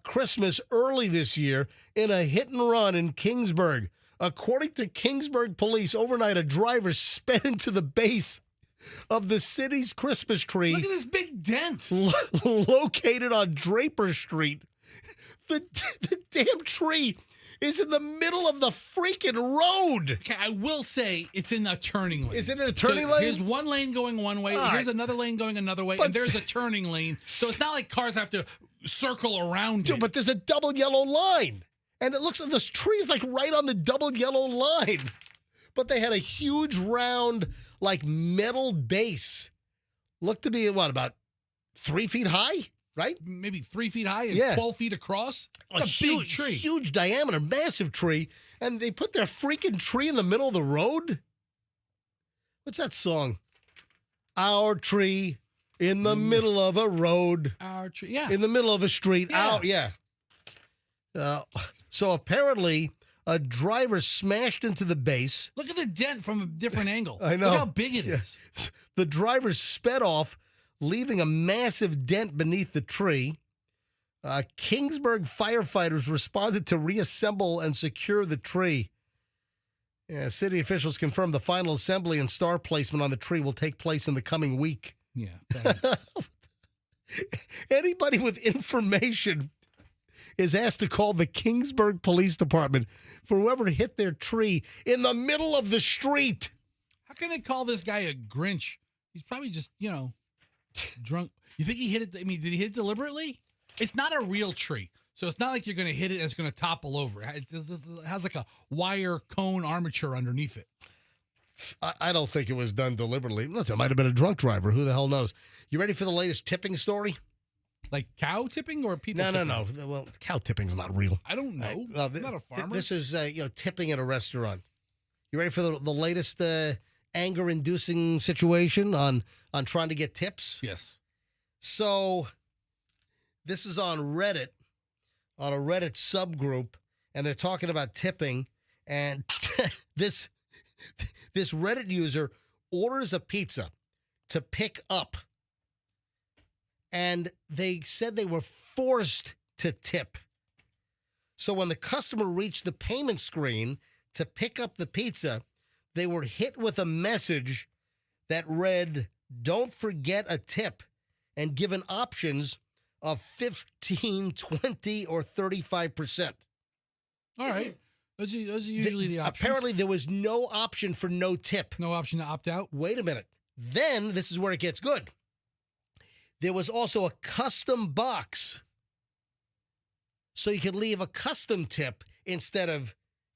Christmas early this year in a hit and run in Kingsburg. According to Kingsburg police, overnight a driver sped into the base of the city's Christmas tree. Look at this big dent. Located on Draper Street. The damn tree is in the middle of the freaking road. Okay, I will say it's in a turning lane. Is it in a turning lane? Here's one lane going one way, here's another lane going another way, and there's a turning lane. So it's not like cars have to circle around it. But there's a double yellow line. And it looks like this tree is like right on the double yellow line. But they had a huge round, like metal base. Looked to be, about 3 feet high? Right? Maybe 3 feet high and 12 feet across. A huge big tree. Huge diameter, massive tree. And they put their freaking tree in the middle of the road? What's that song? Our tree in the middle of a road. Our tree, yeah. In the middle of a street. Yeah. So apparently, a driver smashed into the base. Look at the dent from a different angle. I know. Look how big it is. The driver sped off, leaving a massive dent beneath the tree. Kingsburg firefighters responded to reassemble and secure the tree. Yeah, city officials confirmed the final assembly and star placement on the tree will take place in the coming week. Yeah. Anybody with information is asked to call the Kingsburg Police Department for whoever hit their tree in the middle of the street. How can they call this guy a Grinch? He's probably just, drunk. You think he hit it? I mean, did he hit it deliberately? It's not a real tree. So it's not like you're going to hit it and it's going to topple over. It has like a wire cone armature underneath it. I don't think it was done deliberately. Listen, it might have been a drunk driver. Who the hell knows? You ready for the latest tipping story? Like cow tipping or people tipping? No. Well, cow tipping's not real. I don't know. I'm not a farmer. This is, tipping at a restaurant. You ready for the latest anger-inducing situation on trying to get tips? Yes. So this is on Reddit, on a Reddit subgroup, and they're talking about tipping, and this Reddit user orders a pizza to pick up, and they said they were forced to tip. So when the customer reached the payment screen to pick up the pizza, they were hit with a message that read, "Don't forget a tip," and given options of 15, 20, or 35%. All right. Those are usually the options. Apparently, there was no option for no tip. No option to opt out? Wait a minute. Then, this is where it gets good. There was also a custom box. So you could leave a custom tip instead of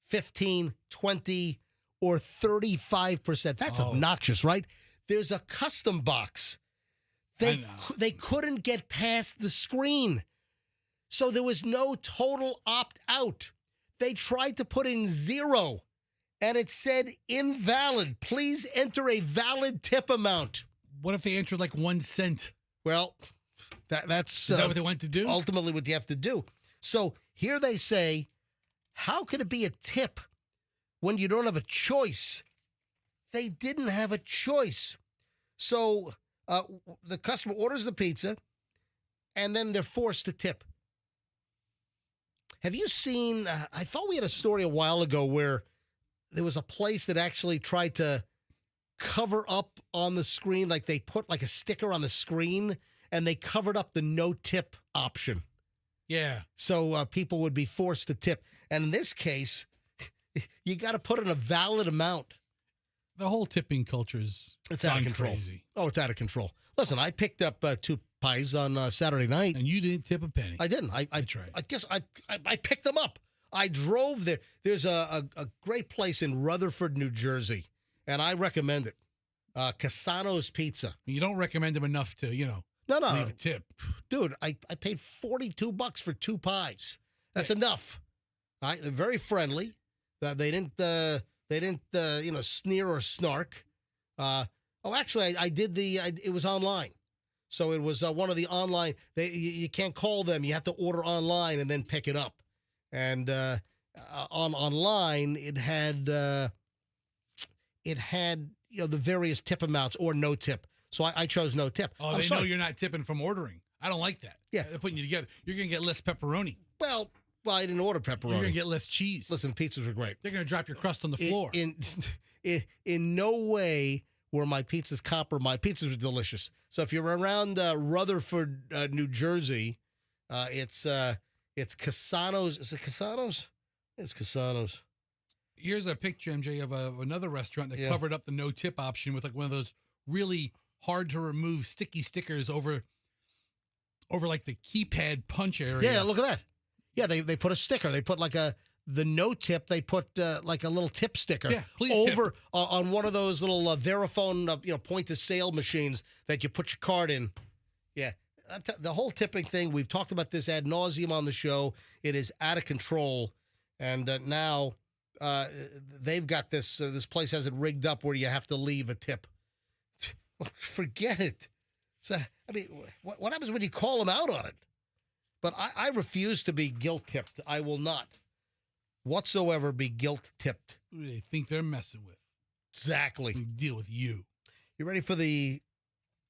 15, 20, or 35%. That's obnoxious, right? There's a custom box. They couldn't get past the screen. So there was no total opt-out. They tried to put in 0, and it said invalid. Please enter a valid tip amount. What if they entered like 1 cent? Well, that's... Is that what they went to do? Ultimately what you have to do. So here they say, how could it be a tip when you don't have a choice? They didn't have a choice. So the customer orders the pizza, and then they're forced to tip. Have you seen, I thought we had a story a while ago where there was a place that actually tried to cover up on the screen, like they put like a sticker on the screen, and they covered up the no tip option. Yeah. So people would be forced to tip. And in this case, you got to put in a valid amount. The whole tipping culture is out of control. Crazy. Oh, it's out of control. Listen, I picked up 2 pies on Saturday night. And you didn't tip a penny. I didn't. I tried. I guess I picked them up. I drove there. There's a great place in Rutherford, New Jersey, and I recommend it. Casano's Pizza. You don't recommend them enough to, No. leave a tip. Dude, I paid $42 for 2 pies. That's enough. They're very friendly. They didn't sneer or snark. Actually, I did it was online. So it was one of the online, you can't call them. You have to order online and then pick it up. And online, it had the various tip amounts or no tip. So I chose no tip. Oh, they know you're not tipping from ordering. I don't like that. Yeah. They're putting you together. You're going to get less pepperoni. Well, I didn't order pepperoni. You're going to get less cheese. Listen, pizzas are great. They're going to drop your crust on the floor. In no way were my pizzas copper. My pizzas were delicious. So if you're around Rutherford, New Jersey, it's Casano's. Is it Casano's? It's Casano's. Here's a picture, MJ, of another restaurant that covered up the no tip option with like one of those really hard to remove sticky stickers over like the keypad punch area. Yeah, look at that. Yeah, they put a sticker. They put like the no tip. They put like a little tip sticker. Yeah, please over on one of those little Verifone point of sale machines that you put your card in. Yeah, the whole tipping thing. We've talked about this ad nauseum on the show. It is out of control, and now they've got this. This place has it rigged up where you have to leave a tip. Forget it. So I mean, what happens when you call them out on it? But I refuse to be guilt-tipped. I will not whatsoever be guilt-tipped. Who do they think they're messing with? Exactly. They deal with you. You ready for the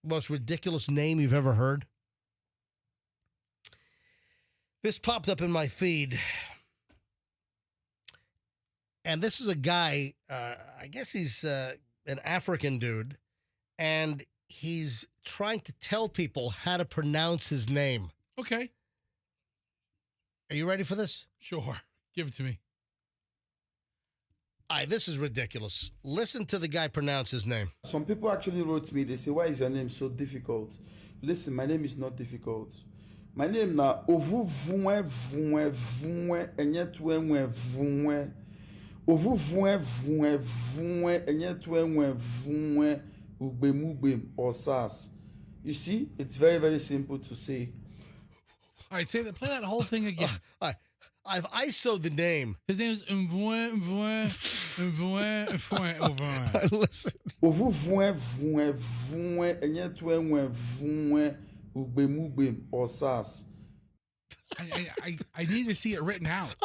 most ridiculous name you've ever heard? This popped up in my feed. And this is a guy, I guess he's an African dude, and he's trying to tell people how to pronounce his name. Okay. Are you ready for this? Sure. Give it to me. This is ridiculous. Listen to the guy pronounce his name. Some people actually wrote me. They say, why is your name so difficult? Listen, my name is not difficult. My name na ovu vunwe vunwe vunwe enyetwe vunwe. Ovu vunwe vunwe vunwe enyetwe vunwe ugbemubem or sas. You see, it's very, very simple to say. All right, play that whole thing again. All right. I've ISO'd the name. His name is Listen. Ovu vunwe vunwe vunwe enyetwe vunwe ugbemubem or sas. I need to see it written out.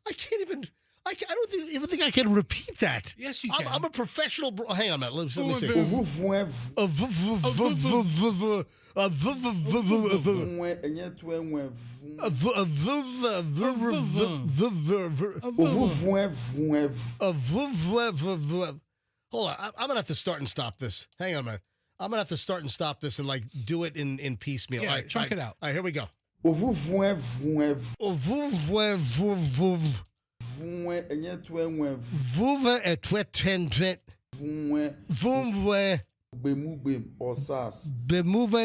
I can't even. I don't even think I can repeat that. Yes, you can. I'm a professional. Hang on a minute. Let me see. Hold on. I'm going to have to start and stop this. Hang on a minute. I'm going to have to start and stop this and like do it in piecemeal. Yeah, chunk it out. All right, here we go. Bemove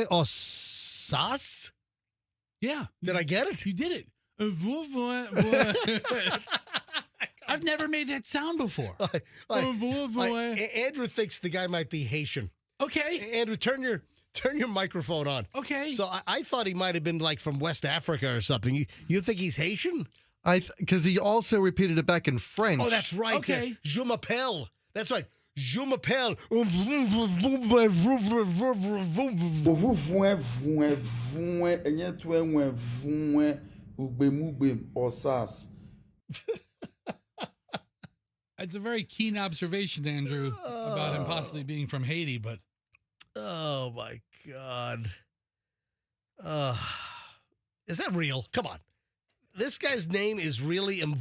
osas? Yeah. Did I get it? You did it. I've never made that sound before. Andrew thinks the guy might be Haitian. Okay. Andrew, turn your microphone on. Okay. So I thought he might have been like from West Africa or something. You think he's Haitian? Because he also repeated it back in French. Oh, that's right. Okay. Je m'appelle. That's right. Je m'appelle. It's a very keen observation, Andrew, about him possibly being from Haiti, but... Oh, my God. Is that real? Come on. This guy's name is really ass.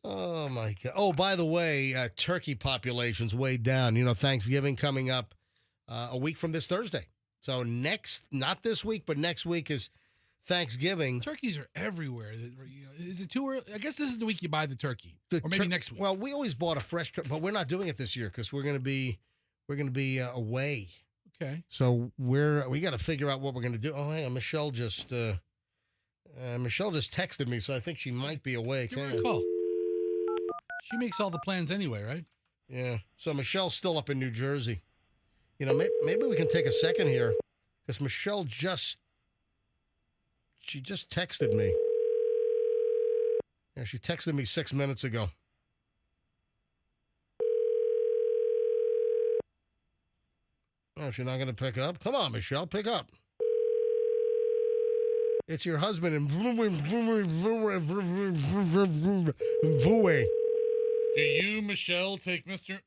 Oh, my God. Oh, by the way, turkey population's way down. You know, Thanksgiving coming up a week from this Thursday. So not this week, but next week is Thanksgiving. Turkeys are everywhere. Is it too early? I guess this is the week you buy the turkey, or maybe next week. Well, we always bought a fresh turkey, but we're not doing it this year because we're going to be away. Okay. So we got to figure out what we're going to do. Oh, hang on, Michelle just texted me, so I think she might be awake. Give her a call. She makes all the plans anyway, right? Yeah. So Michelle's still up in New Jersey. You know, maybe we can take a second here because Michelle just texted me. Yeah, she texted me 6 minutes ago. Oh, she's not going to pick up? Come on, Michelle, pick up. It's your husband and Do you, Michelle, take Mr.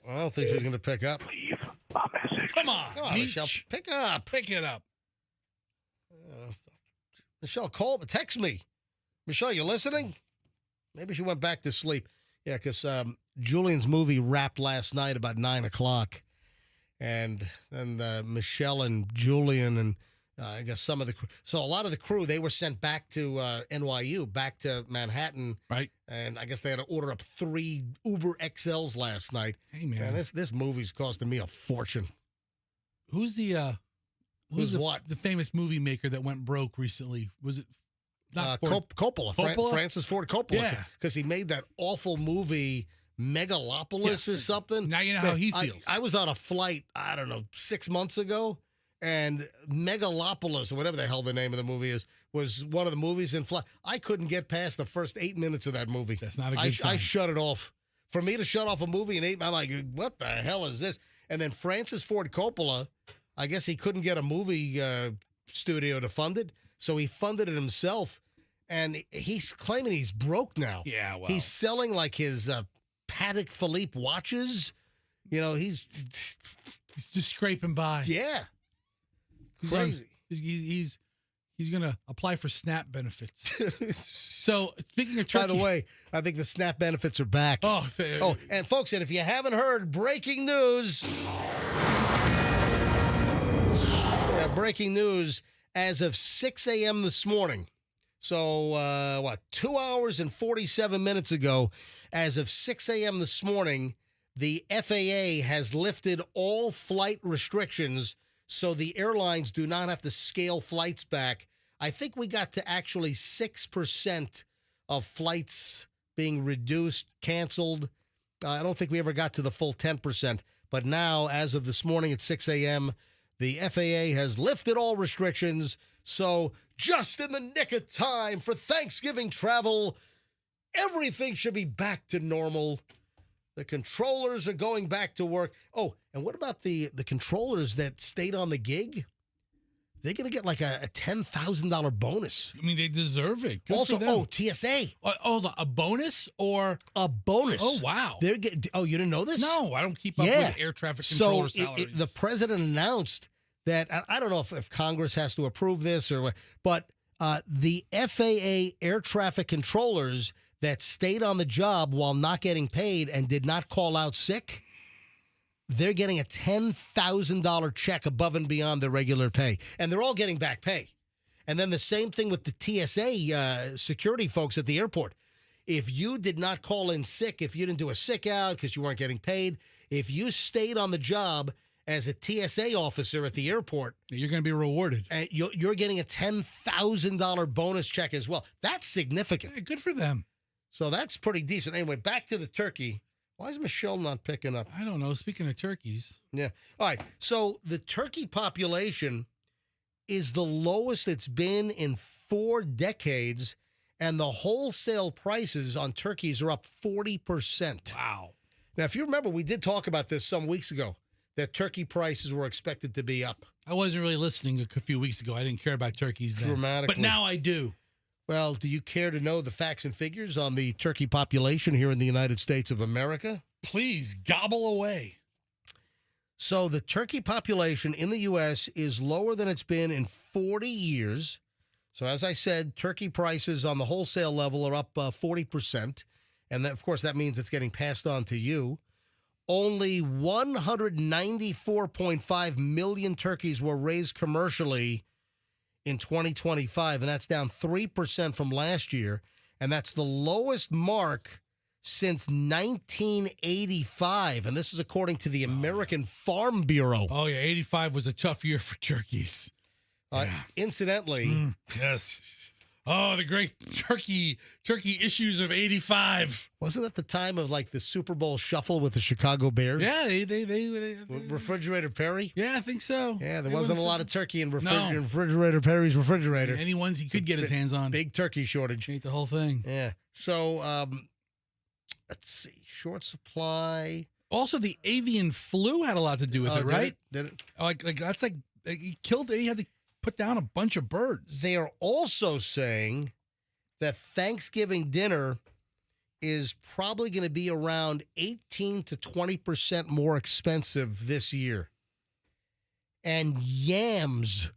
I don't think she's going to pick up. Leave a message. Come on, Michelle, pick up. Pick it up. Michelle, text me. Michelle, you listening? Maybe she went back to sleep. Yeah, because Julian's movie wrapped last night about 9 o'clock. And then Michelle and Julian and I guess some of the crew. So a lot of the crew, they were sent back to NYU, back to Manhattan. Right. And I guess they had to order up 3 Uber XLs last night. Hey, man. This movie's costing me a fortune. Who's the famous movie maker that went broke recently? Was it not Coppola? Francis Ford Coppola. Yeah. Because he made that awful movie Megalopolis or something. Now you know how he feels. I was on a flight, I don't know, 6 months ago, and Megalopolis, or whatever the hell the name of the movie is, was one of the movies in flight. I couldn't get past the first 8 minutes of that movie. That's not a good sign. I shut it off. For me to shut off a movie in 8, I'm like, what the hell is this? And then Francis Ford Coppola, I guess he couldn't get a movie studio to fund it, so he funded it himself. And he's claiming he's broke now. Yeah, well. He's selling like his Patek Philippe watches. You know, he's just scraping by. Yeah. Crazy. He's going to apply for SNAP benefits. So, speaking of turkey. By the way, I think the SNAP benefits are back. Oh, and folks, and if you haven't heard, breaking news. Breaking news as of 6 a.m. this morning. So, 2 hours and 47 minutes ago, as of 6 a.m. this morning, the FAA has lifted all flight restrictions so the airlines do not have to scale flights back. I think we got to actually 6% of flights being reduced, canceled. I don't think we ever got to the full 10%. But now, as of this morning at 6 a.m., the FAA has lifted all restrictions. So just in the nick of time for Thanksgiving travel, everything should be back to normal. The controllers are going back to work. Oh, and what about the controllers that stayed on the gig? They're going to get like a $10,000 bonus. I mean, they deserve it. Good also, for them. TSA. A bonus or a bonus? Oh, wow. You didn't know this? No, I don't keep up with air traffic controller salaries. The president announced that, I don't know if Congress has to approve this or what, but the FAA air traffic controllers that stayed on the job while not getting paid and did not call out sick, they're getting a $10,000 check above and beyond their regular pay. And they're all getting back pay. And then the same thing with the TSA security folks at the airport. If you did not call in sick, if you didn't do a sick out because you weren't getting paid, if you stayed on the job as a TSA officer at the airport, you're going to be rewarded. And you're getting a $10,000 bonus check as well. That's significant. Yeah, good for them. So that's pretty decent. Anyway, back to the turkey. Why is Michelle not picking up? I don't know. Speaking of turkeys. Yeah. All right. So the turkey population is the lowest it's been in 4 decades, and the wholesale prices on turkeys are up 40%. Wow. Now, if you remember, we did talk about this some weeks ago, that turkey prices were expected to be up. I wasn't really listening a few weeks ago. I didn't care about turkeys then. Dramatically. But now I do. Well, do you care to know the facts and figures on the turkey population here in the United States of America? Please, gobble away. So the turkey population in the U.S. is lower than it's been in 40 years. So as I said, turkey prices on the wholesale level are up 40%. And that, of course, that means it's getting passed on to you. Only 194.5 million turkeys were raised commercially in 2025, and that's down 3% from last year, and that's the lowest mark since 1985, and this is according to the American Farm Bureau. Oh, yeah, 85 was a tough year for turkeys. Incidentally. Yes. Oh, the great turkey issues of 85. Wasn't that the time of like the Super Bowl shuffle with the Chicago Bears? Yeah, they Refrigerator Perry? Yeah, I think so. Yeah, there wasn't a lot of turkey in Refrigerator Perry's refrigerator. Any ones he could get his hands on. Big turkey shortage. Ate the whole thing. Yeah. So, let's see. Short supply. Also, the avian flu had a lot to do with it, right? Did it? Like that's like he had to put down a bunch of birds. They are also saying that Thanksgiving dinner is probably going to be around 18 to 20% more expensive this year. And yams.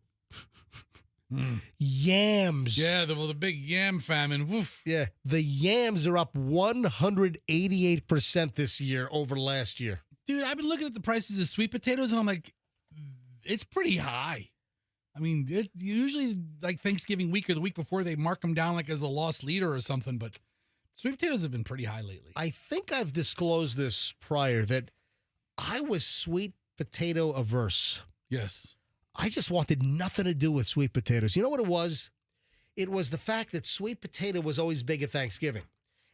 Yams. Yeah, the big yam famine. Woof. Yeah, the yams are up 188% this year over last year. Dude, I've been looking at the prices of sweet potatoes, and I'm like, it's pretty high. I mean, usually like Thanksgiving week or the week before, they mark them down like as a lost leader or something, but sweet potatoes have been pretty high lately. I think I've disclosed this prior that I was sweet potato averse. Yes. I just wanted nothing to do with sweet potatoes. You know what it was? It was the fact that sweet potato was always big at Thanksgiving.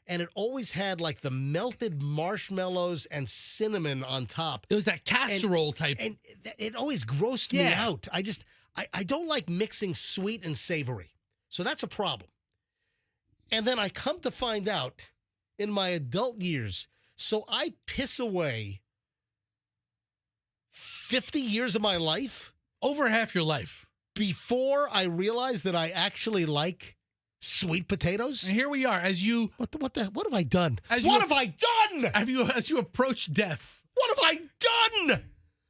And it always had like the melted marshmallows and cinnamon on top. It was that casserole type. And it always grossed me out. I don't like mixing sweet and savory. So that's a problem. And then I come to find out in my adult years, so I piss away 50 years of my life. Over half your life. Before I realized that I actually like sweet potatoes. And here we are as you... What have I done? As you approach death. What have I done?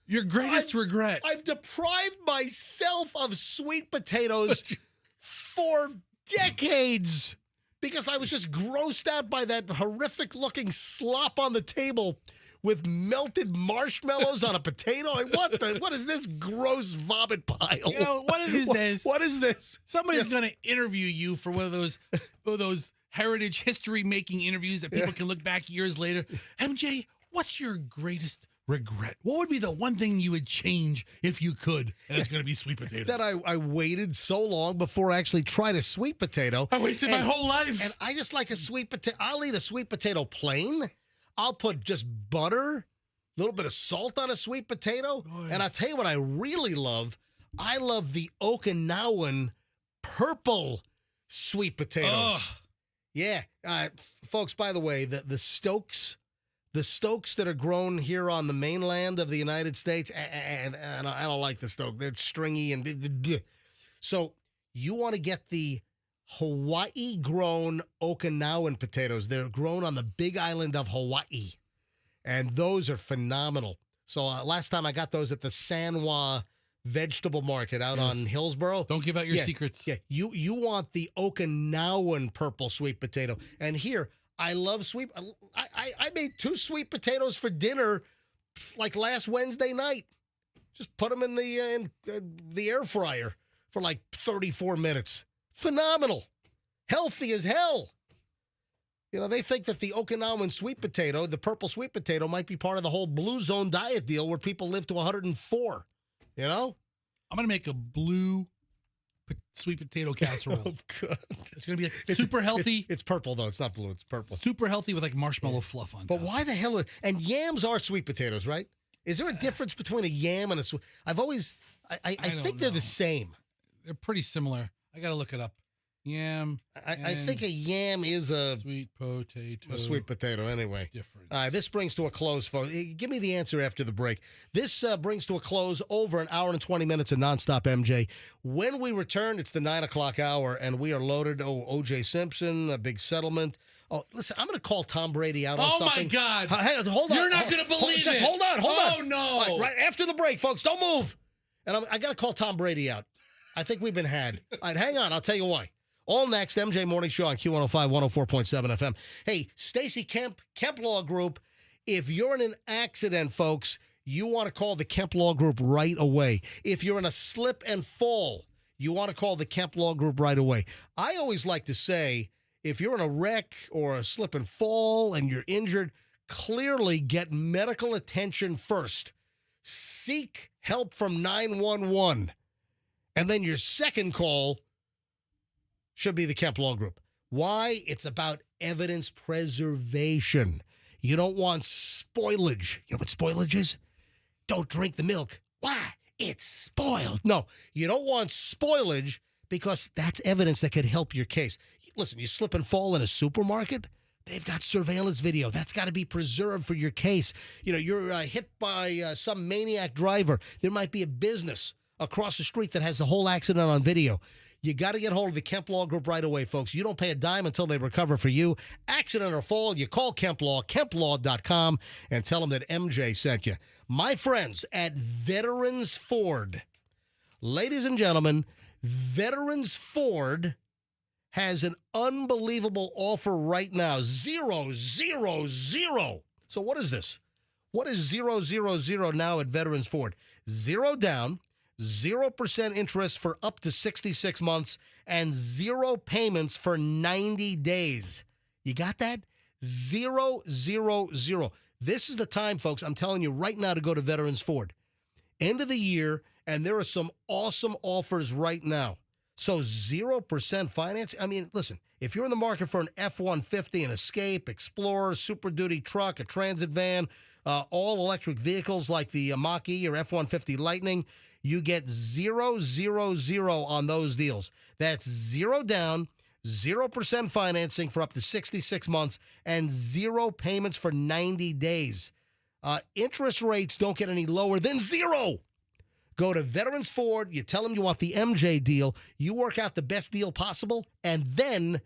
Your greatest regret. I've deprived myself of sweet potatoes for decades because I was just grossed out by that horrific looking slop on the table with melted marshmallows on a potato. What is this gross vomit pile? You know, one of these days. What is this? Somebody's going to interview you for one of those heritage history making interviews that people can look back years later. MJ, what's your greatest regret? What would be the one thing you would change if you could? And it's going to be sweet potatoes. That I waited so long before I actually tried a sweet potato. I wasted my whole life. And I just like a sweet potato. I'll eat a sweet potato plain. I'll put just butter, a little bit of salt on a sweet potato. And I'll tell you what I really love. I love the Okinawan purple sweet potatoes. Yeah. Folks, by the way, the Stokes The Stokes that are grown here on the mainland of the United States, and I don't like the Stoke. They're stringy and so you want to get the Hawaii-grown Okinawan potatoes. They're grown on the big island of Hawaii, and those are phenomenal. So last time I got those at the San Juan Vegetable Market out on Hillsborough. Don't give out your secrets. Yeah, you want the Okinawan purple sweet potato, and here. I love sweet. I made 2 sweet potatoes for dinner, like last Wednesday night. Just put them in the air fryer for like 34 minutes. Phenomenal, healthy as hell. You know, they think that the Okinawan sweet potato, the purple sweet potato, might be part of the whole Blue Zone diet deal where people live to 104. You know, I'm gonna make a blue sweet potato casserole. Oh, God. It's going to be like super healthy. It's purple, though. It's not blue. It's purple. Super healthy with like marshmallow fluff on top. But why the hell and yams are sweet potatoes, right? Is there a difference between a yam and a sweet? I've always, I think they're the same. They're pretty similar. I got to look it up. Yam. I think a yam is a sweet potato. A sweet potato, anyway. Different. This brings to a close, folks. Give me the answer after the break. This brings to a close over an hour and 20 minutes of nonstop MJ. When we return, it's the 9 o'clock hour, and we are loaded. O.J. Simpson, a big settlement. Oh, listen, I'm going to call Tom Brady out on something. Oh, my God. Hang on, hold on. You're not going to believe it. Just hold on. Oh, no. Right after the break, folks. Don't move. And I got to call Tom Brady out. I think we've been had. All right, hang on. I'll tell you why. All next, MJ Morning Show on Q105, 104.7 FM. Hey, Stacy Kemp Law Group. If you're in an accident, folks, you want to call the Kemp Law Group right away. If you're in a slip and fall, you want to call the Kemp Law Group right away. I always like to say, if you're in a wreck or a slip and fall and you're injured, clearly get medical attention first. Seek help from 911. And then your second call should be the Kemp Law Group. Why? It's about evidence preservation. You don't want spoilage. You know what spoilage is? Don't drink the milk. Why? It's spoiled. No, you don't want spoilage because that's evidence that could help your case. Listen, you slip and fall in a supermarket, they've got surveillance video. That's got to be preserved for your case. You know, you're hit by some maniac driver. There might be a business across the street that has the whole accident on video. You got to get hold of the Kemp Law Group right away, folks. You don't pay a dime until they recover for you. Accident or fall, you call Kemp Law, KempLaw.com, and tell them that MJ sent you. My friends at Veterans Ford. Ladies and gentlemen, Veterans Ford has an unbelievable offer right now. 000. So what is this? What is 000 now at Veterans Ford? 0 down. 0% interest for up to 66 months, and 0 payments for 90 days. You got that? 000. This is the time, folks, I'm telling you right now to go to Veterans Ford. End of the year, and there are some awesome offers right now. So 0% finance. I mean, listen, if you're in the market for an F-150, an Escape, Explorer, Super Duty truck, a transit van, all electric vehicles like the Mach-E or F-150 Lightning, you get 000 on those deals. That's 0 down, 0% financing for up to 66 months, and 0 payments for 90 days. Interest rates don't get any lower than 0. Go to Veterans Ford. You tell them you want the MJ deal. You work out the best deal possible, and then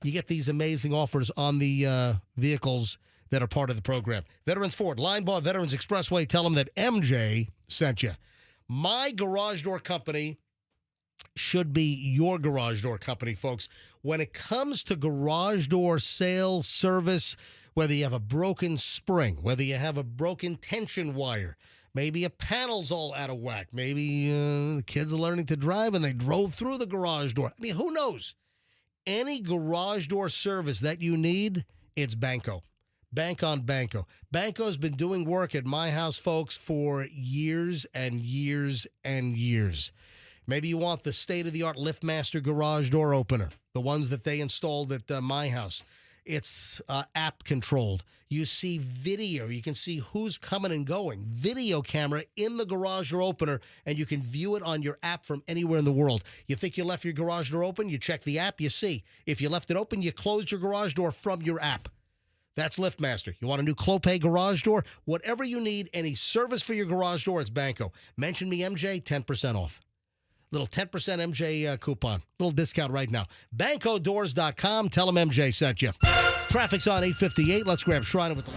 you get these amazing offers on the vehicles that are part of the program. Veterans Ford, Linebaugh Veterans Expressway. Tell them that MJ sent you. My garage door company should be your garage door company, folks. When it comes to garage door sales, service, whether you have a broken spring, whether you have a broken tension wire, maybe a panel's all out of whack, maybe the kids are learning to drive and they drove through the garage door. I mean, who knows? Any garage door service that you need, it's Banco. Bank on Banco. Banco's been doing work at my house, folks, for years and years and years. Maybe you want the state-of-the-art LiftMaster garage door opener, the ones that they installed at my house. It's app-controlled. You see video. You can see who's coming and going. Video camera in the garage door opener, and you can view it on your app from anywhere in the world. You think you left your garage door open? You check the app, you see. If you left it open, you closed your garage door from your app. That's LiftMaster. You want a new Clopay garage door? Whatever you need, any service for your garage door, it's Banco. Mention me, MJ, 10% off. Little 10% MJ coupon. Little discount right now. BancoDoors.com. Tell them MJ sent you. Traffic's on 858. Let's grab Shriner with the...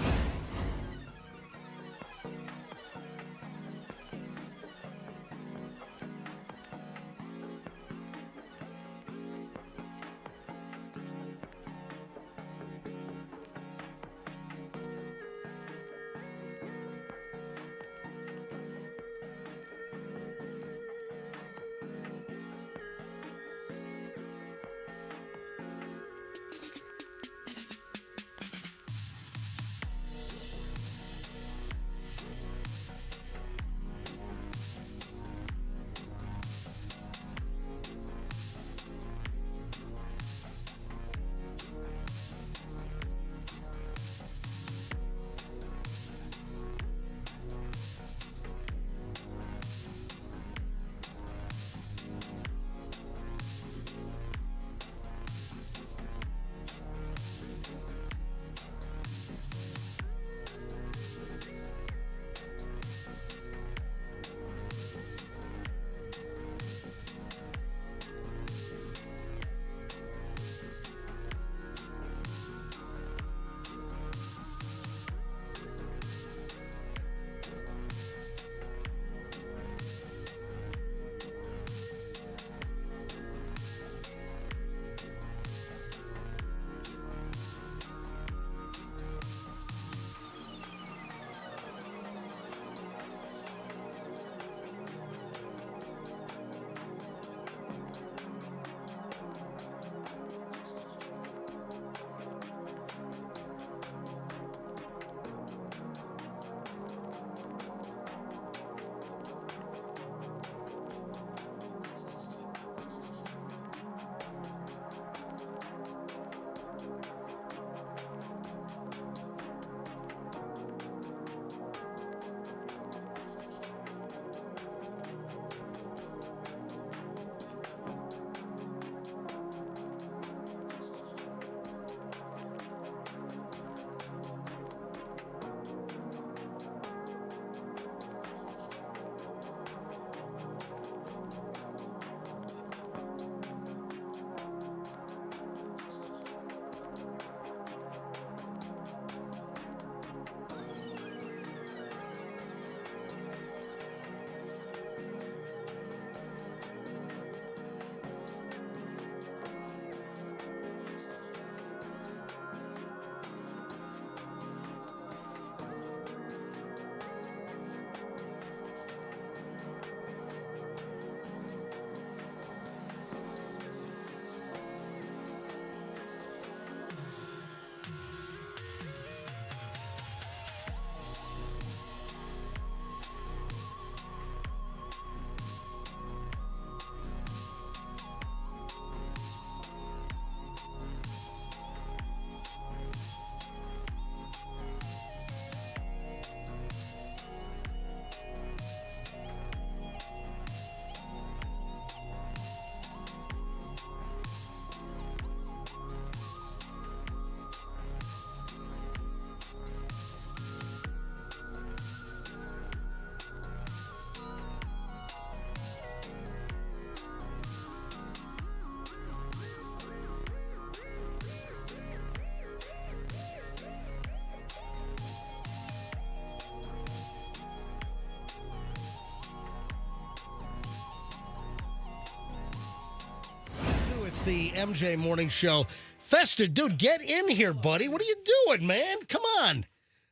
It's the MJ Morning Show. Fester, dude, get in here, buddy. What are you doing, man? Come on.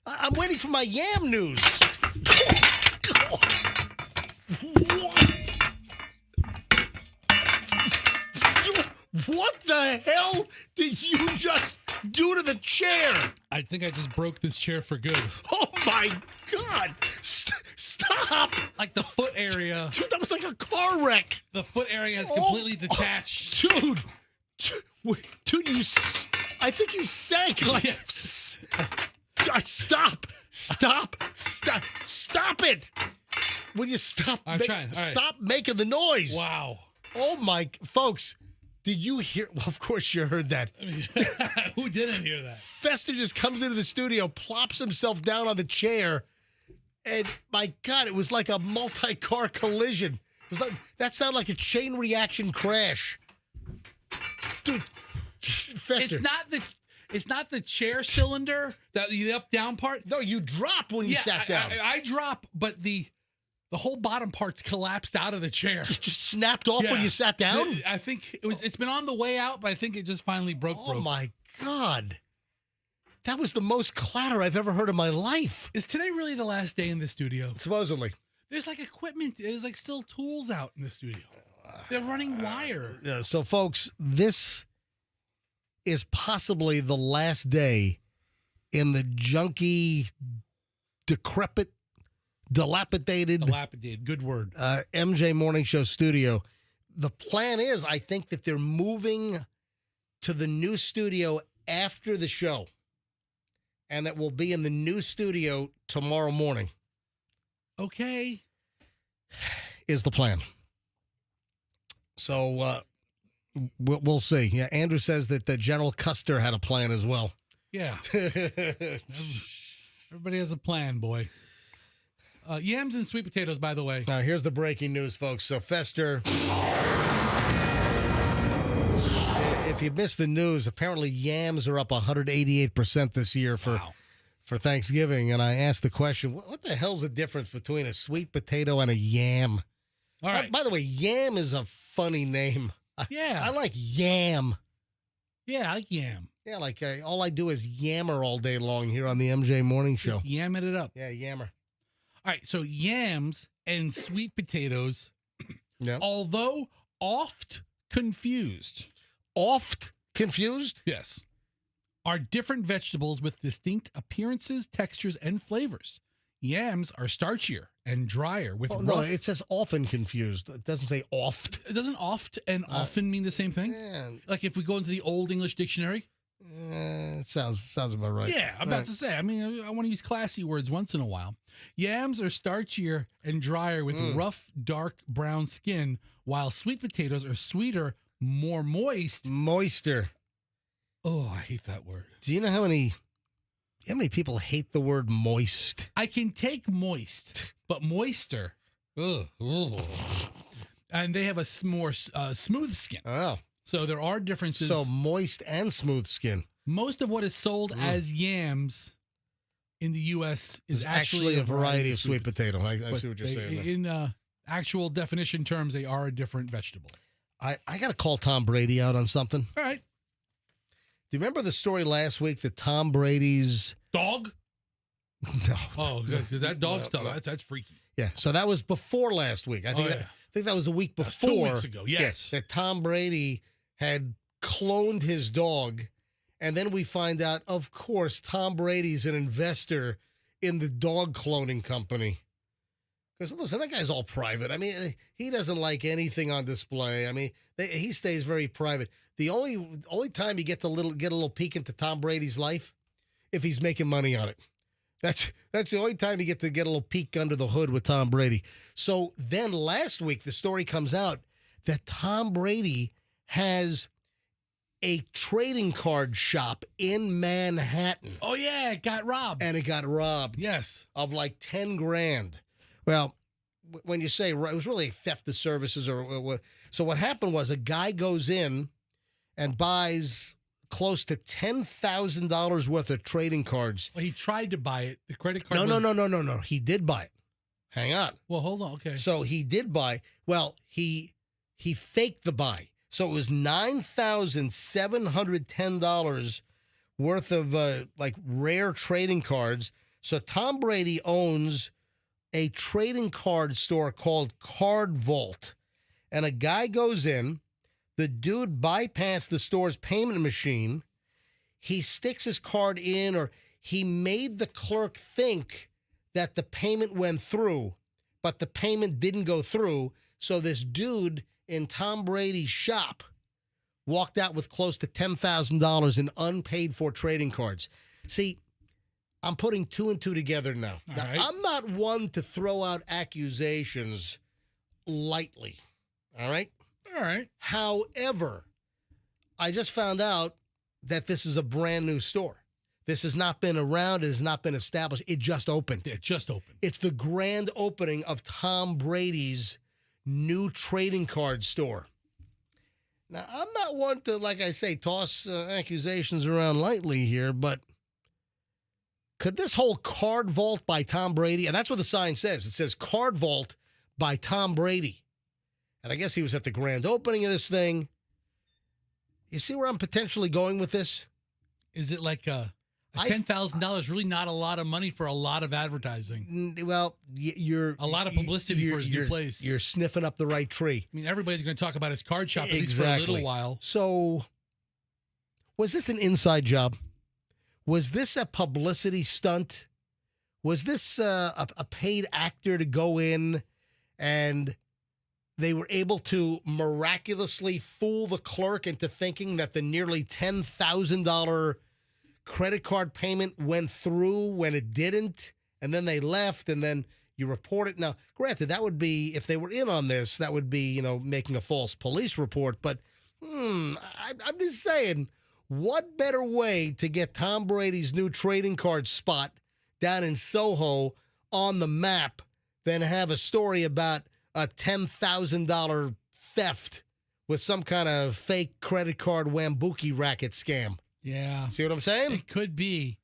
I'm waiting for my yam news. What the hell did you just do to the chair? I think I just broke this chair for good. Oh, my God. Stop. Like the foot area. Dude, that was like a car wreck. The foot area is completely detached. Dude, I think you sank like... Stop it. Will you stop? I'm trying. All right. Stop making the noise. Wow. Oh, my... Folks, Did you hear? Well, of course you heard that. Who didn't hear that? Fester just comes into the studio, plops himself down on the chair, and my God, it was like a multi-car collision. It was like, that sounded like a chain reaction crash. Dude, Fester. It's not the chair cylinder, the up-down part. No, you drop when you sat down. I drop, but the whole bottom part's collapsed out of the chair. It just snapped off when you sat down? I think it's been on the way out, but I think it just finally broke. Oh, my God. That was the most clatter I've ever heard in my life. Is today really the last day in the studio? Supposedly. There's like equipment. There's like still tools out in the studio. They're running wire. Yeah, so, folks, this is possibly the last day in the junky, decrepit, dilapidated, good word, MJ Morning Show studio. The plan is, I think, that they're moving to the new studio after the show, and that we'll be in the new studio tomorrow morning. Okay. Is the plan. So, we'll see. Yeah, Andrew says that General Custer had a plan as well. Yeah. Everybody has a plan, boy. Yams and sweet potatoes, by the way. Here's the breaking news, folks. So, Fester, if you missed the news, apparently yams are up 188% this year for Thanksgiving. And I asked the question, what the hell's the difference between a sweet potato and a yam? All right. By the way, yam is a funny name. Yeah. I like yam. Yeah, I like yam. Yeah, like all I do is yammer all day long here on the MJ Morning Show. Just yamming it up. Yeah, yammer. All right, so yams and sweet potatoes, although oft confused. Oft confused? Yes. Are different vegetables with distinct appearances, textures, and flavors. Yams are starchier and drier with rough... No, it says often confused. It doesn't say oft. It doesn't oft and often mean the same thing? Yeah. Like if we go into the Old English Dictionary? It sounds about right. Yeah, I'm about to say. I mean, I want to use classy words once in a while. Yams are starchier and drier with rough, dark brown skin, while sweet potatoes are sweeter, more moist. Moister. Oh, I hate that word. Do you know how many people hate the word moist? I can take moist, but moister. Ugh. And they have a more smooth skin. Oh. So there are differences. So moist and smooth skin. Most of what is sold as yams in the U.S. is actually a variety of sweet potato. I see what you're saying. In actual definition terms, they are a different vegetable. I got to call Tom Brady out on something. All right. Do you remember the story last week that Tom Brady's dog? No. Oh, good, because that dog stuff, that's freaky. Yeah, so that was before last week. I think that was the week before. 2 weeks ago, yes. That Tom Brady had cloned his dog, and then we find out, of course, Tom Brady's an investor in the dog cloning company. Because, listen, that guy's all private. I mean, he doesn't like anything on display. I mean, he stays very private. The only time you get a little peek into Tom Brady's life, if he's making money on it. That's the only time you get a little peek under the hood with Tom Brady. So then last week, the story comes out that Tom Brady has a trading card shop in Manhattan. Oh, yeah, it got robbed. And it got robbed. Yes. Of like $10,000. Well, when you say it was really a theft of services or what. So what happened was a guy goes in and buys close to $10,000 worth of trading cards. Well, he tried to buy it. The credit card No. He did buy it. Hang on. Well, hold on. Okay. So he did buy. Well, he faked the buy. So it was $9,710 worth of like rare trading cards. So Tom Brady owns a trading card store called Card Vault. And a guy goes in. The dude bypassed the store's payment machine. He sticks his card in, or he made the clerk think that the payment went through, but the payment didn't go through. So this dude in Tom Brady's shop walked out with close to $10,000 in unpaid for trading cards. See, I'm putting two and two together now. Right. I'm not one to throw out accusations lightly. All right? All right. However, I just found out that this is a brand new store. This has not been around. It has not been established. It just opened. Yeah, it just opened. It's the grand opening of Tom Brady's new trading card store. Now, I'm not one to, like I say, toss accusations around lightly here, but could this whole card vault by Tom Brady, and that's what the sign says. It says card vault by Tom Brady. And I guess he was at the grand opening of this thing. You see where I'm potentially going with this? Is it like $10,000 really not a lot of money for a lot of advertising? Well, you're a lot of publicity for his new place. You're sniffing up the right tree. I mean, everybody's going to talk about his card shop at least Exactly. for a little while. So, was this an inside job? Was this a publicity stunt? Was this a paid actor to go in and they were able to miraculously fool the clerk into thinking that the nearly $10,000 credit card payment went through when it didn't, and then they left, and then you report it? Now, granted, that would be, if they were in on this, that would be, making a false police report, but I'm just saying, what better way to get Tom Brady's new trading card spot down in Soho on the map than have a story about a $10,000 theft with some kind of fake credit card Wambuki racket scam? Yeah. See what I'm saying? It could be.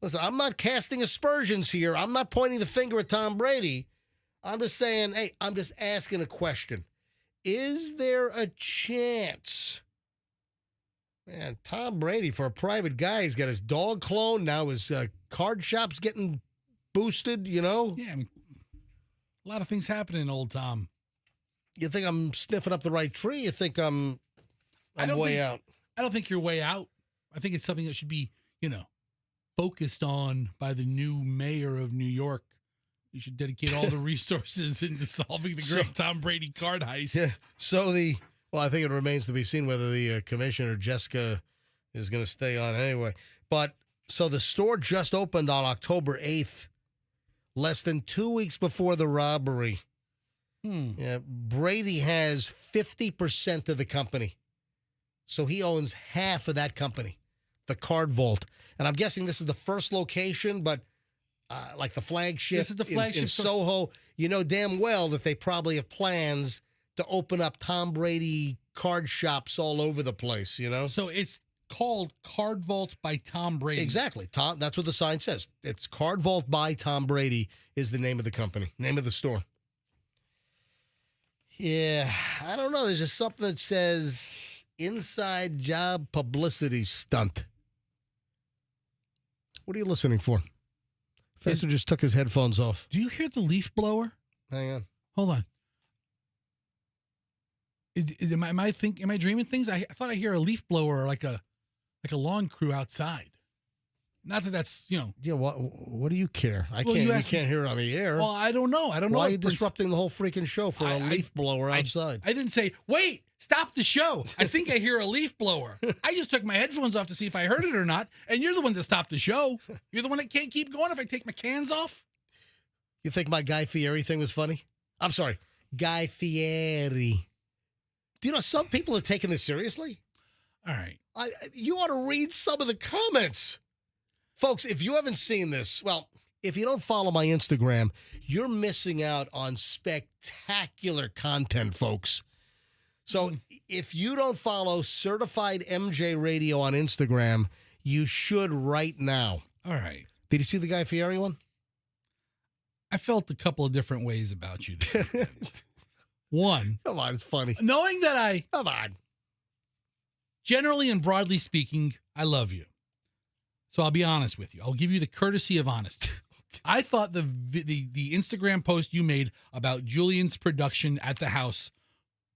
Listen, I'm not casting aspersions here. I'm not pointing the finger at Tom Brady. I'm just saying, hey, I'm just asking a question. Is there a chance? Man, Tom Brady, for a private guy, he's got his dog clone. Now his card shop's getting boosted, Yeah, I mean, a lot of things happening, old Tom. You think I'm sniffing up the right tree? You think I'm way out? I don't think you're way out. I think it's something that should be, focused on by the new mayor of New York. You should dedicate all the resources into solving the great Tom Brady card heist. Yeah. So I think it remains to be seen whether the commissioner, Jessica, is going to stay on anyway. But so the store just opened on October 8th, less than 2 weeks before the robbery. Yeah, Brady has 50% of the company. So he owns half of that company, the Card Vault. And I'm guessing this is the first location, but like the flagship, This is the flagship in Soho. You know damn well that they probably have plans to open up Tom Brady card shops all over the place, So it's called Card Vault by Tom Brady. Exactly. Tom. That's what the sign says. It's Card Vault by Tom Brady is the name of the company, name of the store. Yeah, I don't know. There's just something that says inside job publicity stunt. What are you listening for? Facer just took his headphones off. Do you hear the leaf blower? Hang on. Hold on. Am I dreaming things? I thought I hear a leaf blower like a lawn crew outside. Not that that's, Yeah, what do you care? You can't hear it on the air. Well, I don't know. Why are you disrupting the whole freaking show for a leaf blower outside? I didn't say, wait, stop the show. I think I hear a leaf blower. I just took my headphones off to see if I heard it or not, and you're the one that stopped the show. You're the one that can't keep going if I take my cans off. You think my Guy Fieri thing was funny? I'm sorry, Guy Fieri. Do you know some people are taking this seriously? All right. You ought to read some of the comments. Folks, if you haven't seen this, well, if you don't follow my Instagram, you're missing out on spectacular content, folks. So if you don't follow Certified MJ Radio on Instagram, you should right now. All right. Did you see the Guy Fieri one? I felt a couple of different ways about you this weekend. One. Come on, it's funny. Knowing that Come on. Generally and broadly speaking, I love you. So I'll be honest with you. I'll give you the courtesy of honesty. I thought the Instagram post you made about Julian's production at the house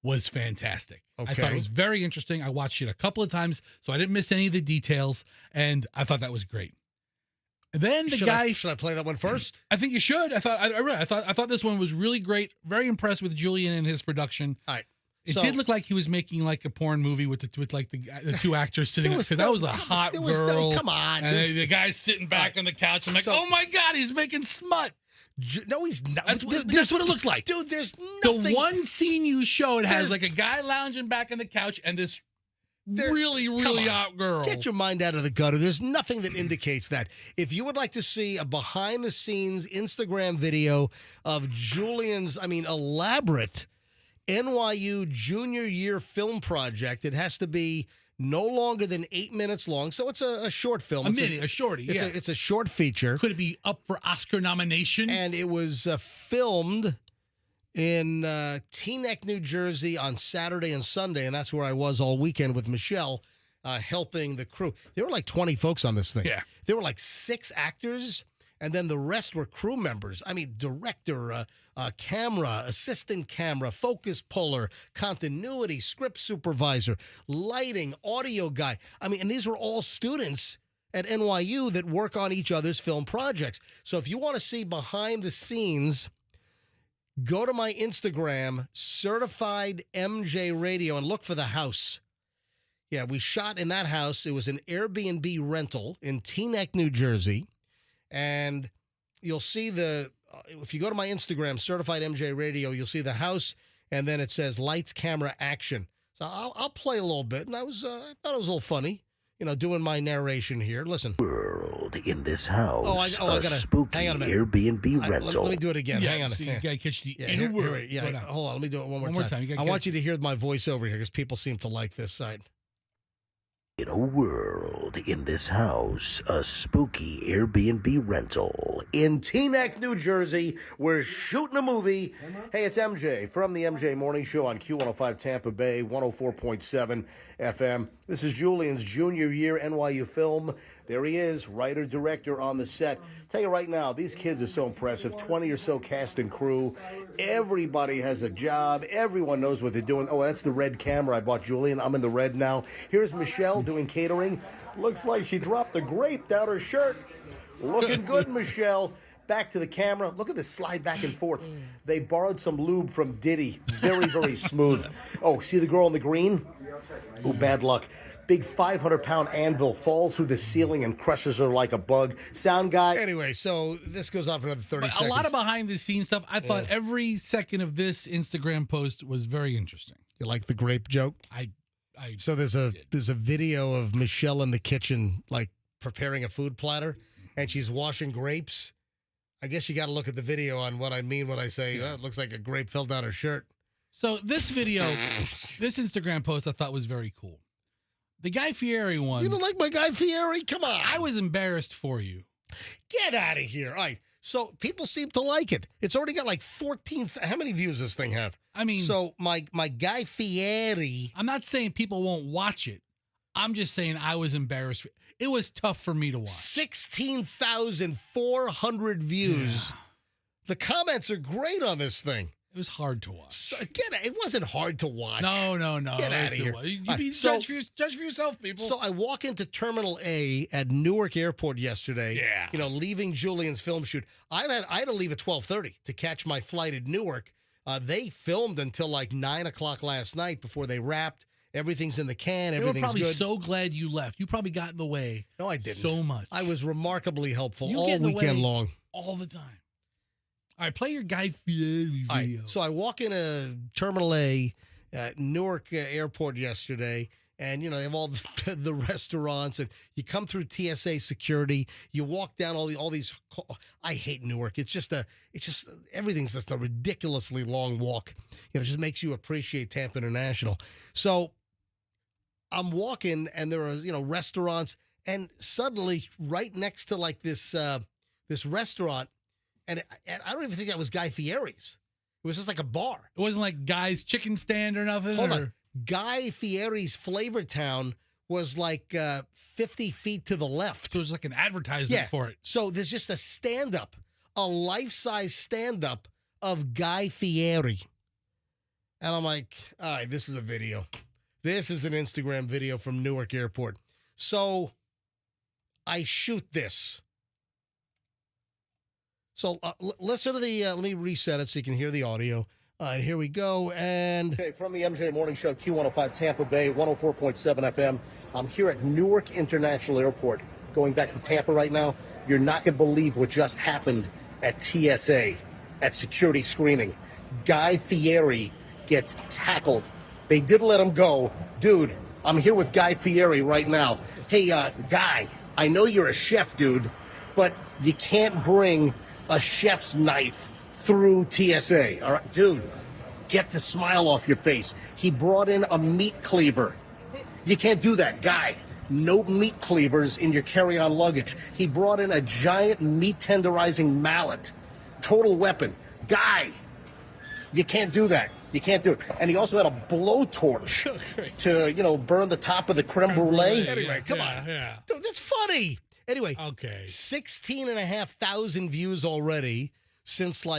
was fantastic. Okay. I thought it was very interesting. I watched it a couple of times, so I didn't miss any of the details, and I thought that was great. And then should I play that one first? I think you should. I thought this one was really great. Very impressed with Julian and his production. All right. It did look like he was making like a porn movie with the two actors sitting. Because that was a hot girl. Come on, and the guy's sitting back on the couch. I'm like, oh my god, he's making smut. No, he's not. That's what it looked like, dude. There's nothing. The one scene you showed has like a guy lounging back on the couch and this really hot girl. Get your mind out of the gutter. There's nothing that indicates that. If you would like to see a behind-the-scenes Instagram video of Julian's, elaborate NYU junior year film project, it has to be no longer than 8 minutes long. So it's a short film. A shorty, yeah. It's a short feature. Could it be up for Oscar nomination? And it was filmed in Teaneck, New Jersey on Saturday and Sunday, and that's where I was all weekend with Michelle helping the crew. There were like 20 folks on this thing. Yeah. There were like 6 actors, and then the rest were crew members. Director, camera, assistant camera, focus puller, continuity, script supervisor, lighting, audio guy. And these were all students at NYU that work on each other's film projects. So if you want to see behind the scenes, go to my Instagram, Certified MJ Radio, and look for the house. Yeah, we shot in that house. It was an Airbnb rental in Teaneck, New Jersey. And you'll see if you go to my Instagram, Certified MJ Radio, you'll see the house, and then it says lights, camera, action. So I'll play a little bit, and I thought it was a little funny, doing my narration here. Listen. World in this house, I gotta, spooky hang on a minute. Airbnb rental. Let me do it again. Hang on. So you gotta catch the inner word. Hold on. Let me do it one more time. I want you to hear my voice over here because people seem to like this side. In a world in this house, a spooky Airbnb rental in Teaneck, New Jersey. We're shooting a movie. Hey, it's MJ from the MJ Morning Show on Q105 Tampa Bay, 104.7 FM. This is Julian's junior year NYU film. There he is, writer, director on the set. Tell you right now, these kids are so impressive. 20 or so cast and crew. Everybody has a job. Everyone knows what they're doing. Oh, that's the red camera I bought Julian. I'm in the red now. Here's Michelle doing catering. Looks like she dropped a grape down her shirt. Looking good, Michelle. Back to the camera. Look at this slide back and forth. They borrowed some lube from Diddy. Very, very smooth. Oh, see the girl in the green? Oh, bad luck. Big 500-pound anvil falls through the ceiling and crushes her like a bug. Sound guy. Anyway, so this goes on for another 30 seconds. A lot of behind-the-scenes stuff. I thought every second of this Instagram post was very interesting. You like the grape joke? So there's a video of Michelle in the kitchen, like preparing a food platter, and she's washing grapes. I guess you got to look at the video on what I mean when I say it looks like a grape fell down her shirt. So this video, this Instagram post, I thought was very cool. The Guy Fieri one. You don't like my Guy Fieri? Come on. I was embarrassed for you. Get out of here. All right. So people seem to like it. It's already got like 14. How many views does this thing have? So my Guy Fieri. I'm not saying people won't watch it. I'm just saying I was embarrassed. It was tough for me to watch. 16,400 views. Yeah. The comments are great on this thing. It was hard to watch. So, it wasn't hard to watch. No. Get out of here. Judge for yourself, people. So I walk into Terminal A at Newark Airport yesterday. Yeah. Leaving Julian's film shoot. I had to leave at 12:30 to catch my flight at Newark. They filmed until like 9 o'clock last night before they wrapped. Everything's in the can. Everything's good. They were probably so glad you left. You probably got in the way. No, I didn't. So much. I was remarkably helpful all weekend long. All the time. All right, play your Guy Fieri video. Right, so I walk in a Terminal A at Newark Airport yesterday, and they have all the restaurants, and you come through TSA security. You walk down all these. I hate Newark. It's just everything's just a ridiculously long walk. It just makes you appreciate Tampa International. So I'm walking, and there are restaurants, and suddenly right next to like this restaurant. And I don't even think that was Guy Fieri's. It was just like a bar. It wasn't like Guy's Chicken Stand or nothing? Hold on. Guy Fieri's Flavor Town was like 50 feet to the left. So it was like an advertisement for it. So there's just a stand-up, a life-size stand-up of Guy Fieri. And I'm like, all right, this is a video. This is an Instagram video from Newark Airport. So I shoot this. So listen to the, let me reset it so you can hear the audio. All right, here we go. And from the MJ Morning Show, Q105 Tampa Bay, 104.7 FM. I'm here at Newark International Airport. Going back to Tampa right now. You're not going to believe what just happened at TSA, at security screening. Guy Fieri gets tackled. They did let him go. Dude, I'm here with Guy Fieri right now. Hey, Guy, I know you're a chef, dude, but you can't bring a chef's knife through TSA. All right, dude, get the smile off your face. He brought in a meat cleaver. You can't do that, Guy. No meat cleavers in your carry-on luggage. He brought in a giant meat tenderizing mallet. Total weapon. Guy, you can't do that. You can't do it. And he also had a blowtorch to, burn the top of the creme brulee. Anyway, come on. Yeah. Dude, that's funny. Anyway, Okay. 16,500 views already since 2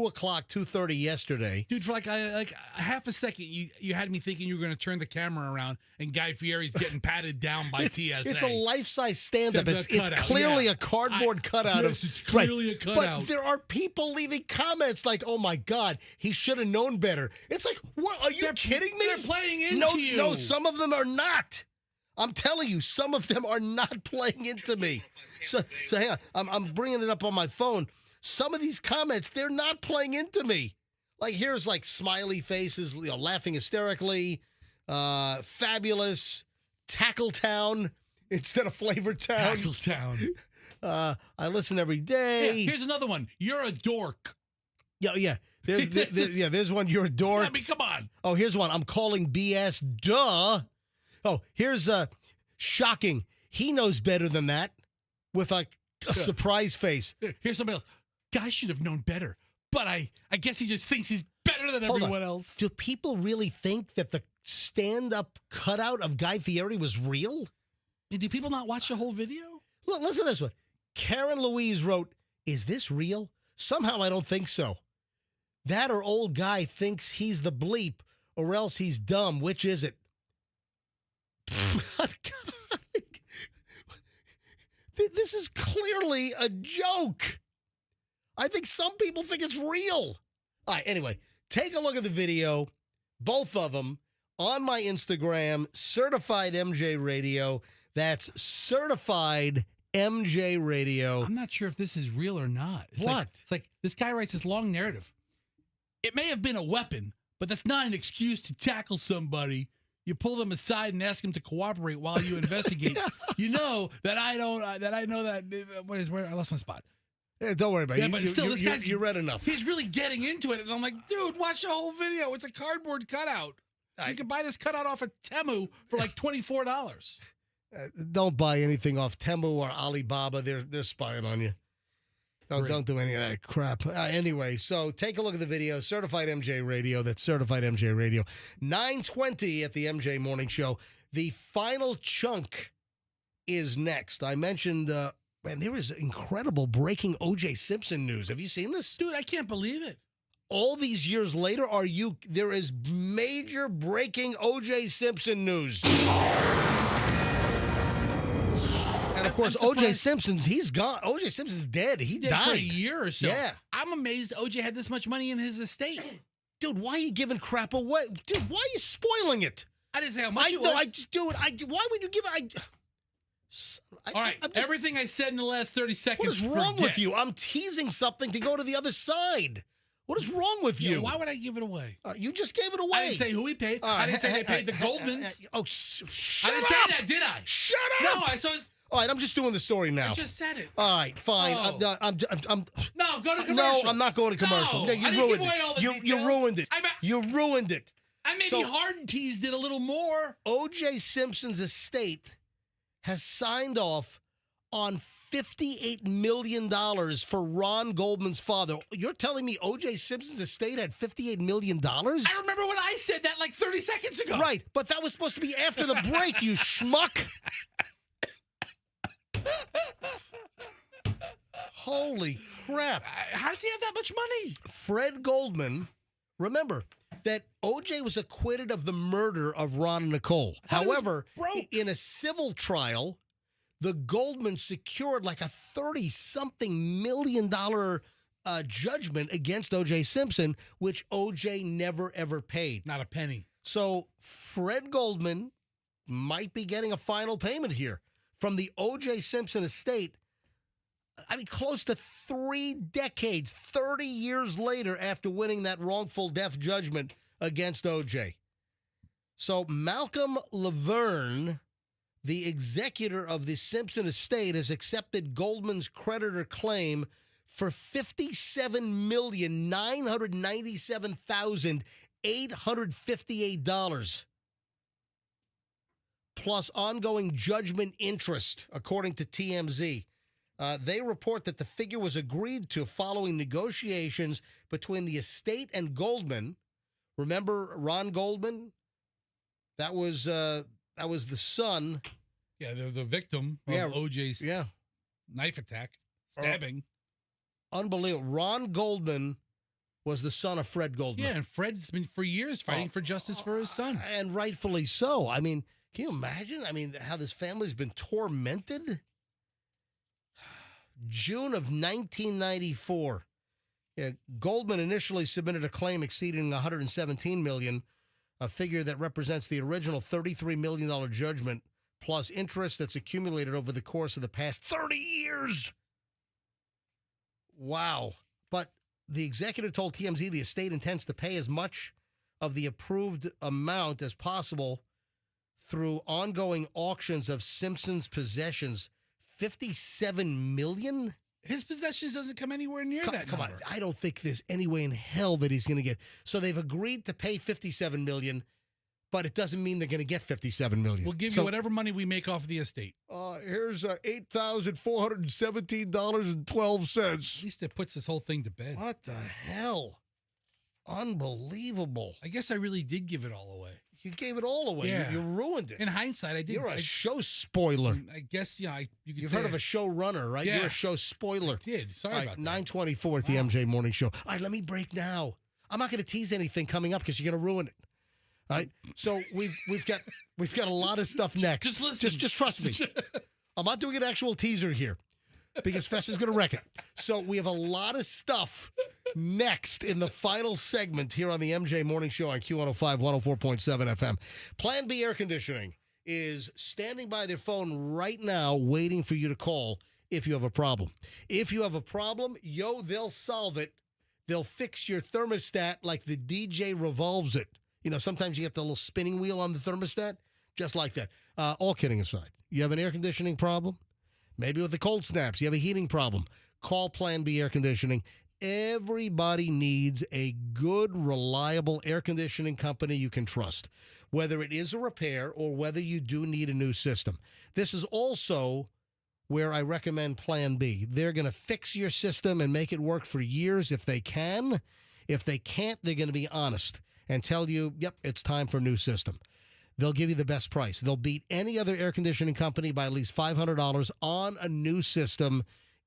o'clock, 2:30 yesterday. Dude, for like a half a second, you had me thinking you were going to turn the camera around and Guy Fieri's getting patted down by TSA. It's a life-size stand-up. It's cutout, clearly yeah. a cardboard cutout. Yes, it's clearly a cutout. But there are people leaving comments like, oh my God, he should have known better. It's like, what? Are you kidding me? They're playing into you. No, some of them are not. I'm telling you, some of them are not playing into me. So hang on. I'm bringing it up on my phone. Some of these comments, they're not playing into me. Like, here's like smiley faces, laughing hysterically, fabulous, Tackle Town instead of Flavor Town. Tackle Town. I listen every day. Yeah, here's another one. You're a dork. Yeah. There's one. You're a dork. I mean, come on. Oh, here's one. I'm calling BS. Duh. Oh, here's shocking. He knows better than that with a surprise face. Here's somebody else. Guy should have known better, but I guess he just thinks he's better than everyone else. Do people really think that the stand-up cutout of Guy Fieri was real? Do people not watch the whole video? Look, listen to this one. Karen Louise wrote, "Is this real? Somehow I don't think so. That or old Guy thinks he's the bleep, or else he's dumb. Which is it?" This is clearly a joke. I think some people think it's real. All right, anyway, take a look at the video, both of them, on my Instagram, Certified MJ Radio. That's Certified MJ Radio. I'm not sure if this is real or not. What? It's like this guy writes this long narrative. It may have been a weapon, but that's not an excuse to tackle somebody. You pull them aside and ask them to cooperate while you investigate. You know that I know that. Where I lost my spot. Yeah, don't worry about it. Yeah, but still, this guy's, you read enough. He's really getting into it. And I'm like, dude, watch the whole video. It's a cardboard cutout. You can buy this cutout off of Temu for like $24. Don't buy anything off Temu or Alibaba. They're spying on you. Don't do any of that crap. Anyway, so take a look at the video. Certified MJ Radio. That's Certified MJ Radio. 9:20 at the MJ Morning Show. The final chunk is next. I mentioned, man, there is incredible breaking O.J. Simpson news. Have you seen this? Dude, I can't believe it. All these years later, there is major breaking O.J. Simpson news. And of course, O.J. Simpson's, he's gone. O.J. Simpson's dead. He died for a year or so. Yeah. I'm amazed O.J. had this much money in his estate. Dude, why are you giving crap away? Dude, why are you spoiling it? I didn't say how much it was. Why would you give it? All right, everything I said in the last 30 seconds. What is wrong with you? I'm teasing something to go to the other side. What is wrong with you? Why would I give it away? You just gave it away. I didn't say who he paid. I didn't say they paid the Goldmans. Shut up! I didn't say that, did I? Shut up! No, I saw his... All right, I'm just doing the story now. I just said it. All right, fine. Oh. I'm No, go to commercial. No, I'm not going to commercial. No, you ruined it. You ruined it. You ruined it. I maybe hard teased it a little more. O.J. Simpson's estate has signed off on $58 million for Ron Goldman's father. You're telling me O.J. Simpson's estate had $58 million? I remember when I said that like 30 seconds ago. Right, but that was supposed to be after the break, you schmuck. Holy crap. How does he have that much money? Fred Goldman, remember that O.J. was acquitted of the murder of Ron and Nicole. However, in a civil trial, the Goldman secured like a $30-something million judgment against O.J. Simpson, which O.J. never, ever paid. Not a penny. So Fred Goldman might be getting a final payment here from the O.J. Simpson estate. I mean, close to 3 decades, 30 years later after winning that wrongful death judgment against O.J. So Malcolm Laverne, the executor of the Simpson estate, has accepted Goldman's creditor claim for $57,997,858 plus ongoing judgment interest, according to TMZ. They report that the figure was agreed to following negotiations between the estate and Goldman. Remember Ron Goldman? That was the son. Yeah, the victim of OJ's knife attack, stabbing. Unbelievable. Ron Goldman was the son of Fred Goldman. Yeah, and Fred's been for years fighting for justice for his son. And rightfully so. I mean, can you imagine? I mean, how this family's been tormented? June of 1994. Yeah, Goldman initially submitted a claim exceeding $117 million, a figure that represents the original $33 million judgment plus interest that's accumulated over the course of the past 30 years. Wow. But the executive told TMZ the estate intends to pay as much of the approved amount as possible through ongoing auctions of Simpson's possessions. $57 million? His possessions doesn't come anywhere near that Come on. number. I don't think there's any way in hell that he's going to get. So they've agreed to pay $57 million, but it doesn't mean they're going to get $57 million. We'll give you whatever money we make off the estate. Here's $8,417.12. At least it puts this whole thing to bed. What the hell? Unbelievable. I guess I really did give it all away. You gave it all away. Yeah. You ruined it. In hindsight, I did. You're a show spoiler. I guess, you could You've say heard of a show runner, right? Yeah. You're a show spoiler. I did. Sorry All right, about that. 924 at the MJ Morning Show. All right, let me break now. I'm not going to tease anything coming up because you're going to ruin it. All right. So we've got a lot of stuff next. Just listen. Just trust me. I'm not doing an actual teaser here because Fess is going to wreck it. So we have a lot of stuff next in the final segment here on the MJ Morning Show on Q105, 104.7 FM. Plan B Air Conditioning is standing by their phone right now waiting for you to call if you have a problem. If you have a problem, they'll solve it. They'll fix your thermostat like the DJ revolves it. You know, sometimes you get the little spinning wheel on the thermostat, just like that. All kidding aside, you have an air conditioning problem? Maybe with the cold snaps, you have a heating problem. Call Plan B Air Conditioning. Everybody needs a good, reliable air conditioning company you can trust, whether it is a repair or whether you do need a new system. This is also where I recommend Plan B. They're going to fix your system and make it work for years if they can. If they can't, they're going to be honest and tell you, yep, it's time for a new system. They'll give you the best price. They'll beat any other air conditioning company by at least $500 on a new system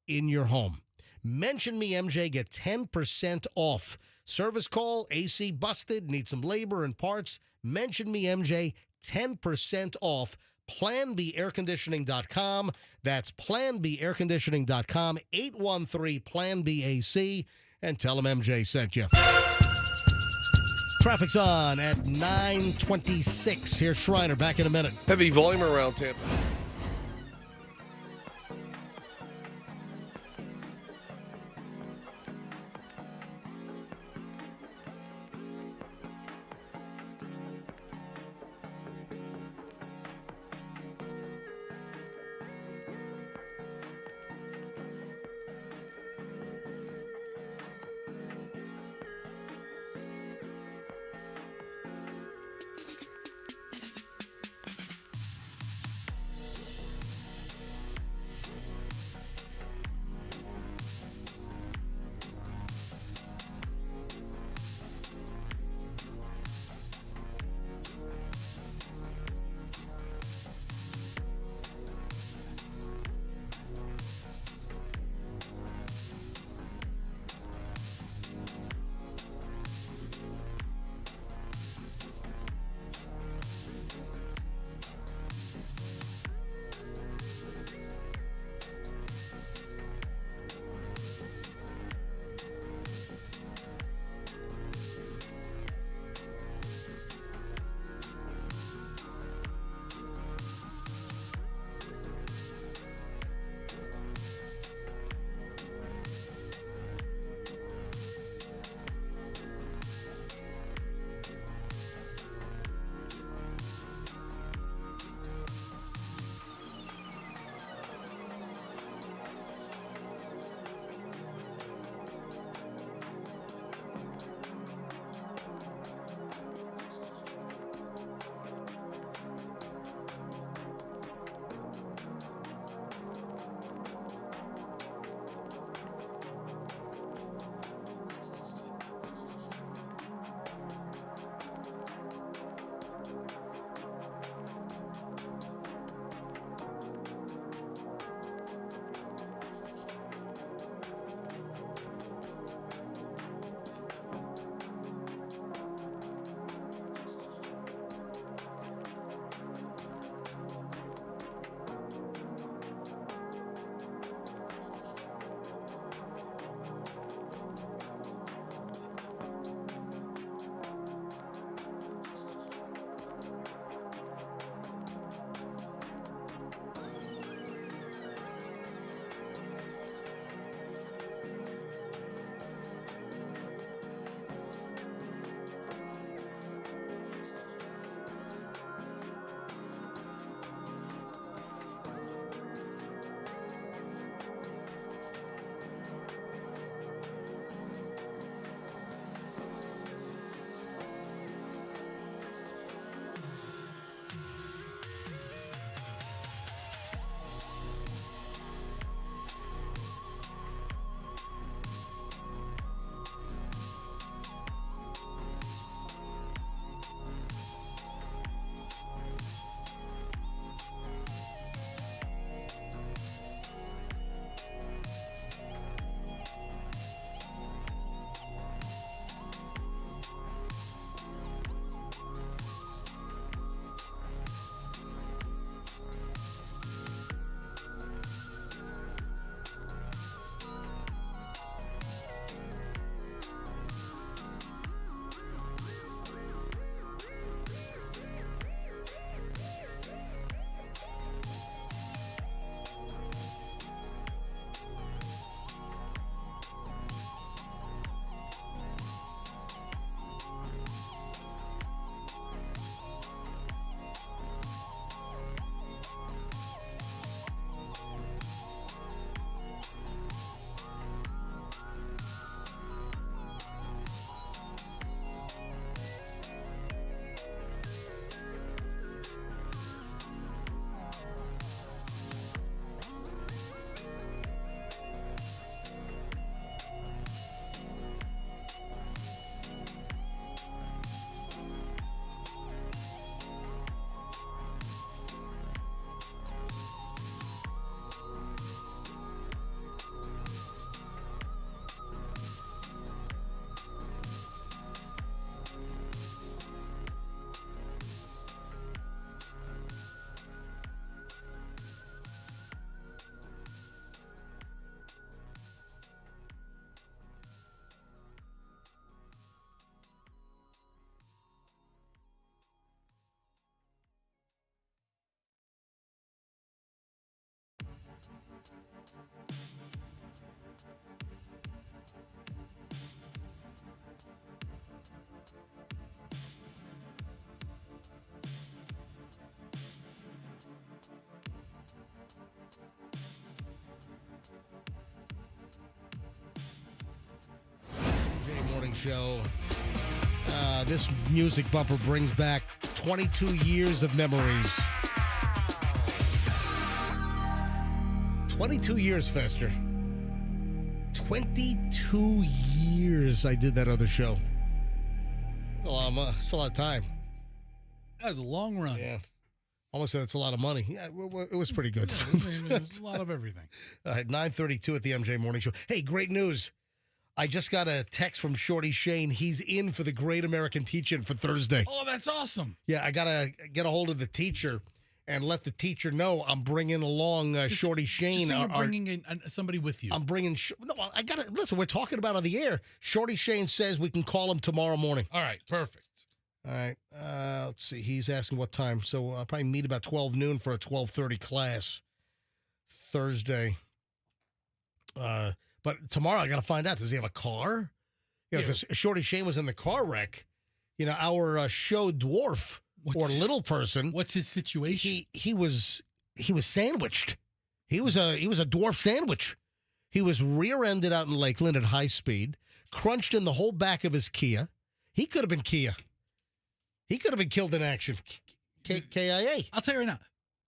in your home. Mention me, MJ, get 10% off. Service call, AC busted, need some labor and parts. Mention me, MJ, 10% off. PlanBAirConditioning.com. That's PlanBAirConditioning.com, 813-PLAN-BAC, and tell them MJ sent you. Traffic's on at 9:26. Here's Shriner, back in a minute. Heavy volume around Tampa. Morning show. This music bumper brings back 22 years of memories. 22 years, Fester. 22 years I did that other show. It's a lot of time. That was a long run. Yeah. Almost said it's a lot of money. Yeah, it was pretty good. Yeah, it was a lot of everything. All right, 9:32 at the MJ Morning Show. Hey, great news. I just got a text from Shorty Shane. He's in for the Great American Teach-In for Thursday. Oh, that's awesome. Yeah, I got to get a hold of the teacher and let the teacher know I'm bringing along Shorty Shane. Just say you're bringing in somebody with you. I'm bringing... No, I got to... Listen, we're talking about on the air. Shorty Shane says we can call him tomorrow morning. All right, perfect. All right, let's see. He's asking what time. So I'll probably meet about 12 noon for a 12:30 class Thursday. But tomorrow I got to find out. Does he have a car? You know, because Shorty Shane was in the car wreck. You know, our show dwarf or little person. What's his situation? He was sandwiched. He was a dwarf sandwich. He was rear-ended out in Lakeland at high speed, crunched in the whole back of his Kia. He could have been Kia. He could have been killed in action. KIA. I'll tell you right now.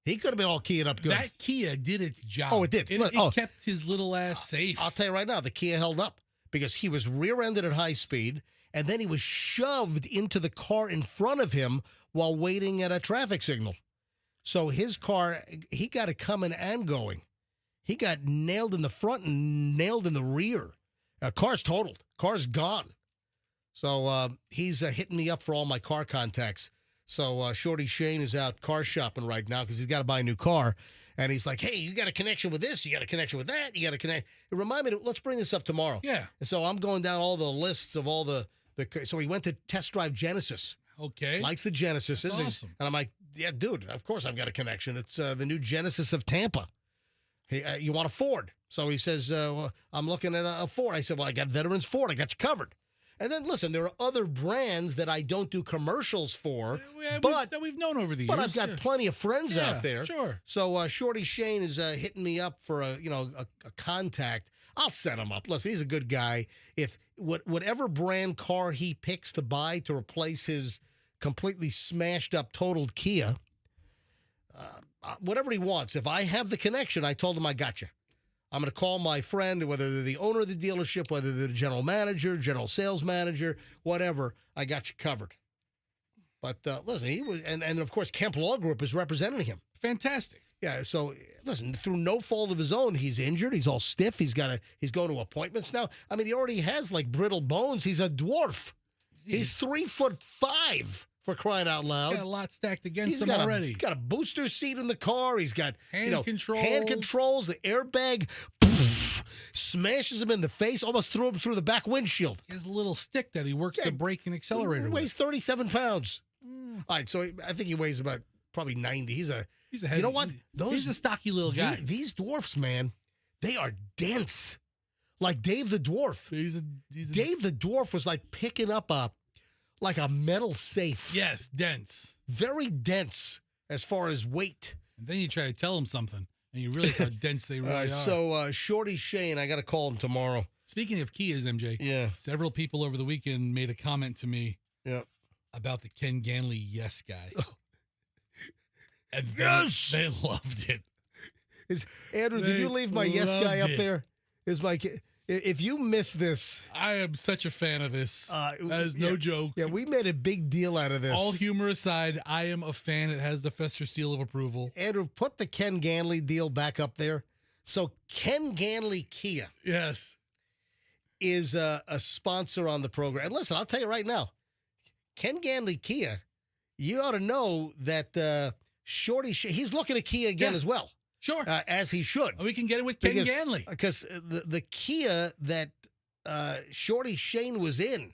He could have been all keyed up good. That Kia did its job. Oh, it did. It kept his little ass safe. I'll tell you right now, the Kia held up because he was rear-ended at high speed, and then he was shoved into the car in front of him while waiting at a traffic signal. So his car, he got it coming and going. He got nailed in the front and nailed in the rear. Car's totaled. Car's gone. So he's hitting me up for all my car contacts. So Shorty Shane is out car shopping right now because he's got to buy a new car. And he's like, hey, you got a connection with this? You got a connection with that? You got to connect. It reminded me, let's bring this up tomorrow. Yeah. And so I'm going down all the lists of all the so he went to test drive Genesis. Okay. Likes the Genesis. That's awesome. And I'm like, yeah, dude, of course I've got a connection. It's the new Genesis of Tampa. Hey, you want a Ford? So he says, well, I'm looking at a Ford. I said, well, I got Veterans Ford. I got you covered. And then, listen, there are other brands that I don't do commercials for, that we've known over the years. But I've got plenty of friends out there. Sure. So Shorty Shane is hitting me up for a contact. I'll set him up. Listen, he's a good guy. If whatever brand car he picks to buy to replace his completely smashed up, totaled Kia, whatever he wants. If I have the connection, I told him I got you. I'm going to call my friend, whether they're the owner of the dealership, whether they're the general manager, general sales manager, whatever. I got you covered. But listen, he was, and of course, Kemp Law Group is representing him. Fantastic. Yeah. So listen, through no fault of his own, he's injured. He's all stiff. He's going to appointments now. I mean, he already has like brittle bones. He's a dwarf. He's 3'5", for crying out loud. Got a lot stacked against him already. He's got a booster seat in the car. He's got hand controls, the airbag. Smashes him in the face, almost threw him through the back windshield. He has a little stick that he works the brake and accelerator with. He weighs 37 pounds. All right, so I think he weighs about probably 90. He's a heavy, you know what? He's a stocky little guy. These dwarfs, man, they are dense. Like Dave the Dwarf. Dave the Dwarf was like picking up a metal safe. Yes, dense. Very dense as far as weight. And then you try to tell him something. And you realize how dense they really are. So, Shorty Shane, I got to call him tomorrow. Speaking of Kias, MJ. Yeah. Several people over the weekend made a comment to me about the Ken Ganley yes guy. And they loved it. Andrew, did you leave my yes guy up there? If you miss this. I am such a fan of this. That is no joke. Yeah, we made a big deal out of this. All humor aside, I am a fan. It has the Fester seal of approval. Andrew, put the Ken Ganley deal back up there. So Ken Ganley Kia. Yes. Is a sponsor on the program. And listen, I'll tell you right now, Ken Ganley Kia, you ought to know that Shorty, he's looking at Kia again as well. Sure. As he should. We can get it with Ken Ganley. Because the Kia that Shorty Shane was in,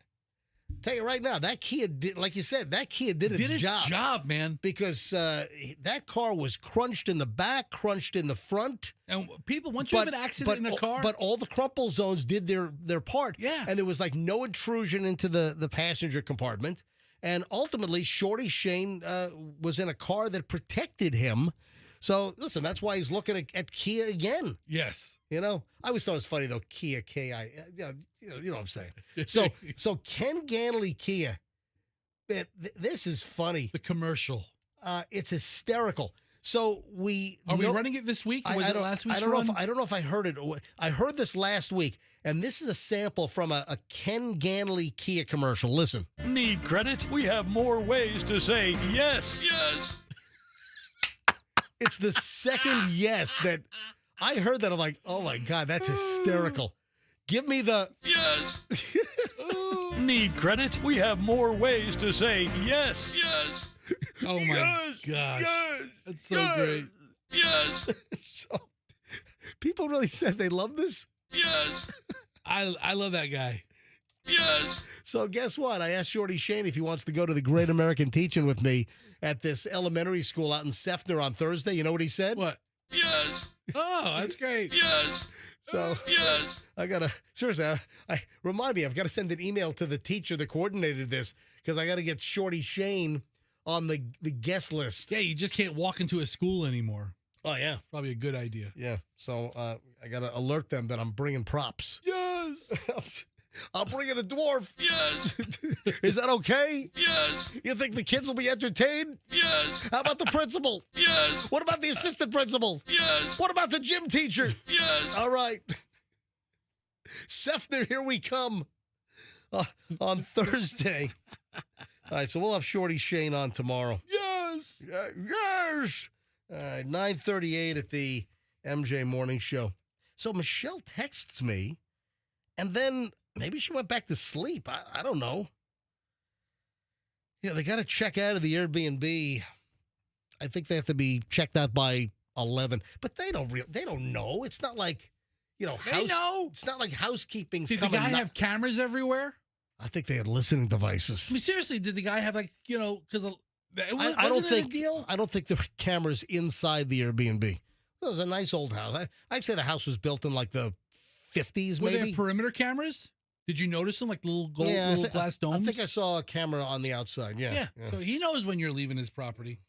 tell you right now, that Kia did, like you said, that Kia did its job, man. Because that car was crunched in the back, crunched in the front. And people, once you have an accident in a car. But all the crumple zones did their part. Yeah. And there was like no intrusion into the passenger compartment. And ultimately, Shorty Shane was in a car that protected him. So listen, that's why he's looking at Kia again. Yes. You know, I always thought it was funny though. Kia, K-I, you know what I'm saying. So Ken Ganley Kia. Man, this is funny. The commercial. It's hysterical. So are we running it this week? Or was it last week's run? I don't know if I heard it. I heard this last week, and this is a sample from a Ken Ganley Kia commercial. Listen. Need credit? We have more ways to say yes. Yes. It's the second yes that I heard that. I'm like, oh my God, that's hysterical. Give me the yes. Need credit? We have more ways to say yes. Yes. Oh my gosh. Yes. That's so great. Yes. So, people really said they love this? Yes. I love that guy. Yes. So guess what? I asked Shorty Shane if he wants to go to the Great American Teaching with me at this elementary school out in Sefner on Thursday. You know what he said? What? Yes. Oh, that's great. Yes. So yes. I gotta seriously. I remind me. I've got to send an email to the teacher that coordinated this because I got to get Shorty Shane on the guest list. Yeah, you just can't walk into a school anymore. Oh yeah, probably a good idea. Yeah. So I gotta alert them that I'm bringing props. Yes. I'm bringing a dwarf. Yes. Is that okay? Yes. You think the kids will be entertained? Yes. How about the principal? Yes. What about the assistant principal? Yes. What about the gym teacher? Yes. All right. Sefner, here we come on Thursday. All right, so we'll have Shorty Shane on tomorrow. Yes. Yes. All right, 9:38 at the MJ Morning Show. So Michelle texts me, and then maybe she went back to sleep. I don't know. Yeah, they got to check out of the Airbnb. I think they have to be checked out by 11. But they don't know. It's not like, they know. It's not like housekeeping's Did the coming. guy have cameras everywhere? I think they had listening devices. I mean, seriously, did the guy have because I don't think there were cameras inside the Airbnb. It was a nice old house. I'd say the house was built in like the 50s, Were maybe. they have perimeter cameras? Did you notice them, like little gold, little glass domes? I think I saw a camera on the outside. Yeah. So he knows when you're leaving his property.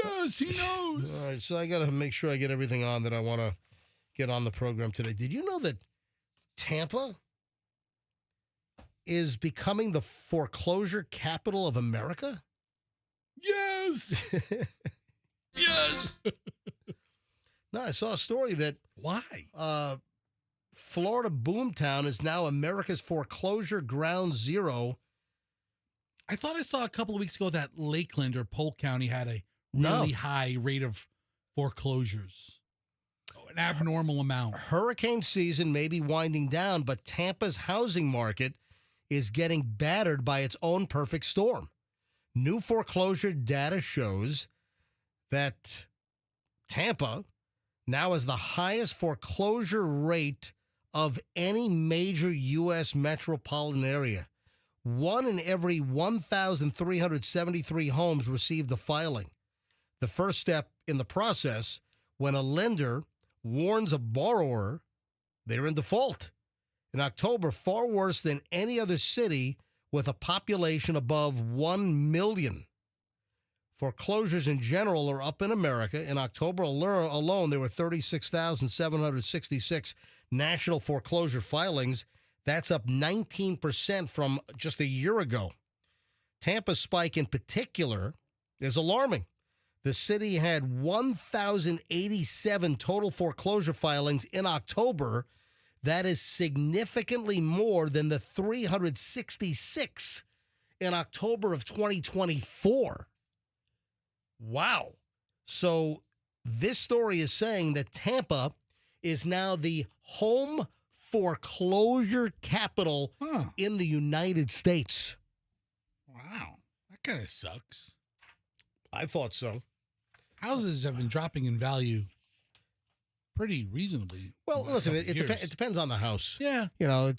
Yes, he knows. All right, so I got to make sure I get everything on that I want to get on the program today. Did you know that Tampa is becoming the foreclosure capital of America? Yes. Yes. No, I saw a story that why Florida boomtown is now America's foreclosure ground zero. I thought I saw a couple of weeks ago that Lakeland or Polk County had a really high rate of foreclosures. An abnormal amount. Hurricane season may be winding down, but Tampa's housing market is getting battered by its own perfect storm. New foreclosure data shows that Tampa now has the highest foreclosure rate of any major U.S. metropolitan area. 1 in every 1,373 homes received a filing. The first step in the process when a lender warns a borrower they're in default. In October, far worse than any other city with a population above 1 million. Foreclosures in general are up in America. In October alone, there were 36,766 national foreclosure filings. That's up 19% from just a year ago. Tampa's spike in particular is alarming. The city had 1,087 total foreclosure filings in October. That is significantly more than the 366 in October of 2024. Wow. So this story is saying that Tampa is now the home foreclosure capital in the United States. Wow. That kind of sucks. I thought so. Houses have been dropping in value pretty reasonably. Well, listen, it depends on the house. Yeah. You know, it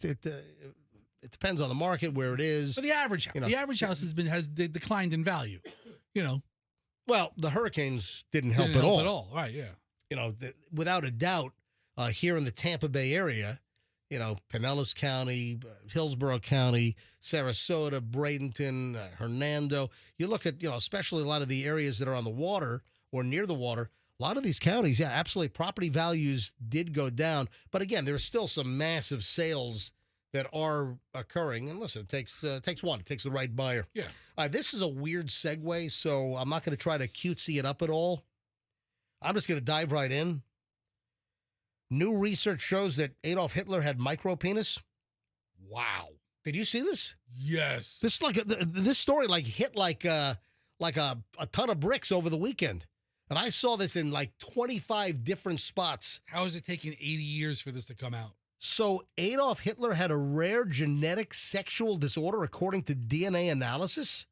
depends on the market, where it is. But the average house, has declined in value, Well, the hurricanes didn't help at all. Right, yeah. Without a doubt, here in the Tampa Bay area, Pinellas County, Hillsborough County, Sarasota, Bradenton, Hernando. You look at, especially a lot of the areas that are on the water or near the water. A lot of these counties, yeah, absolutely. Property values did go down. But again, there are still some massive sales that are occurring. And listen, it takes one. It takes the right buyer. Yeah. This is a weird segue, so I'm not going to try to cutesy it up at all. I'm just going to dive right in. New research shows that Adolf Hitler had micropenis. Wow. Did you see this? Yes. This story hit like a ton of bricks over the weekend. And I saw this in 25 different spots. How is it taking 80 years for this to come out? So Adolf Hitler had a rare genetic sexual disorder according to DNA analysis.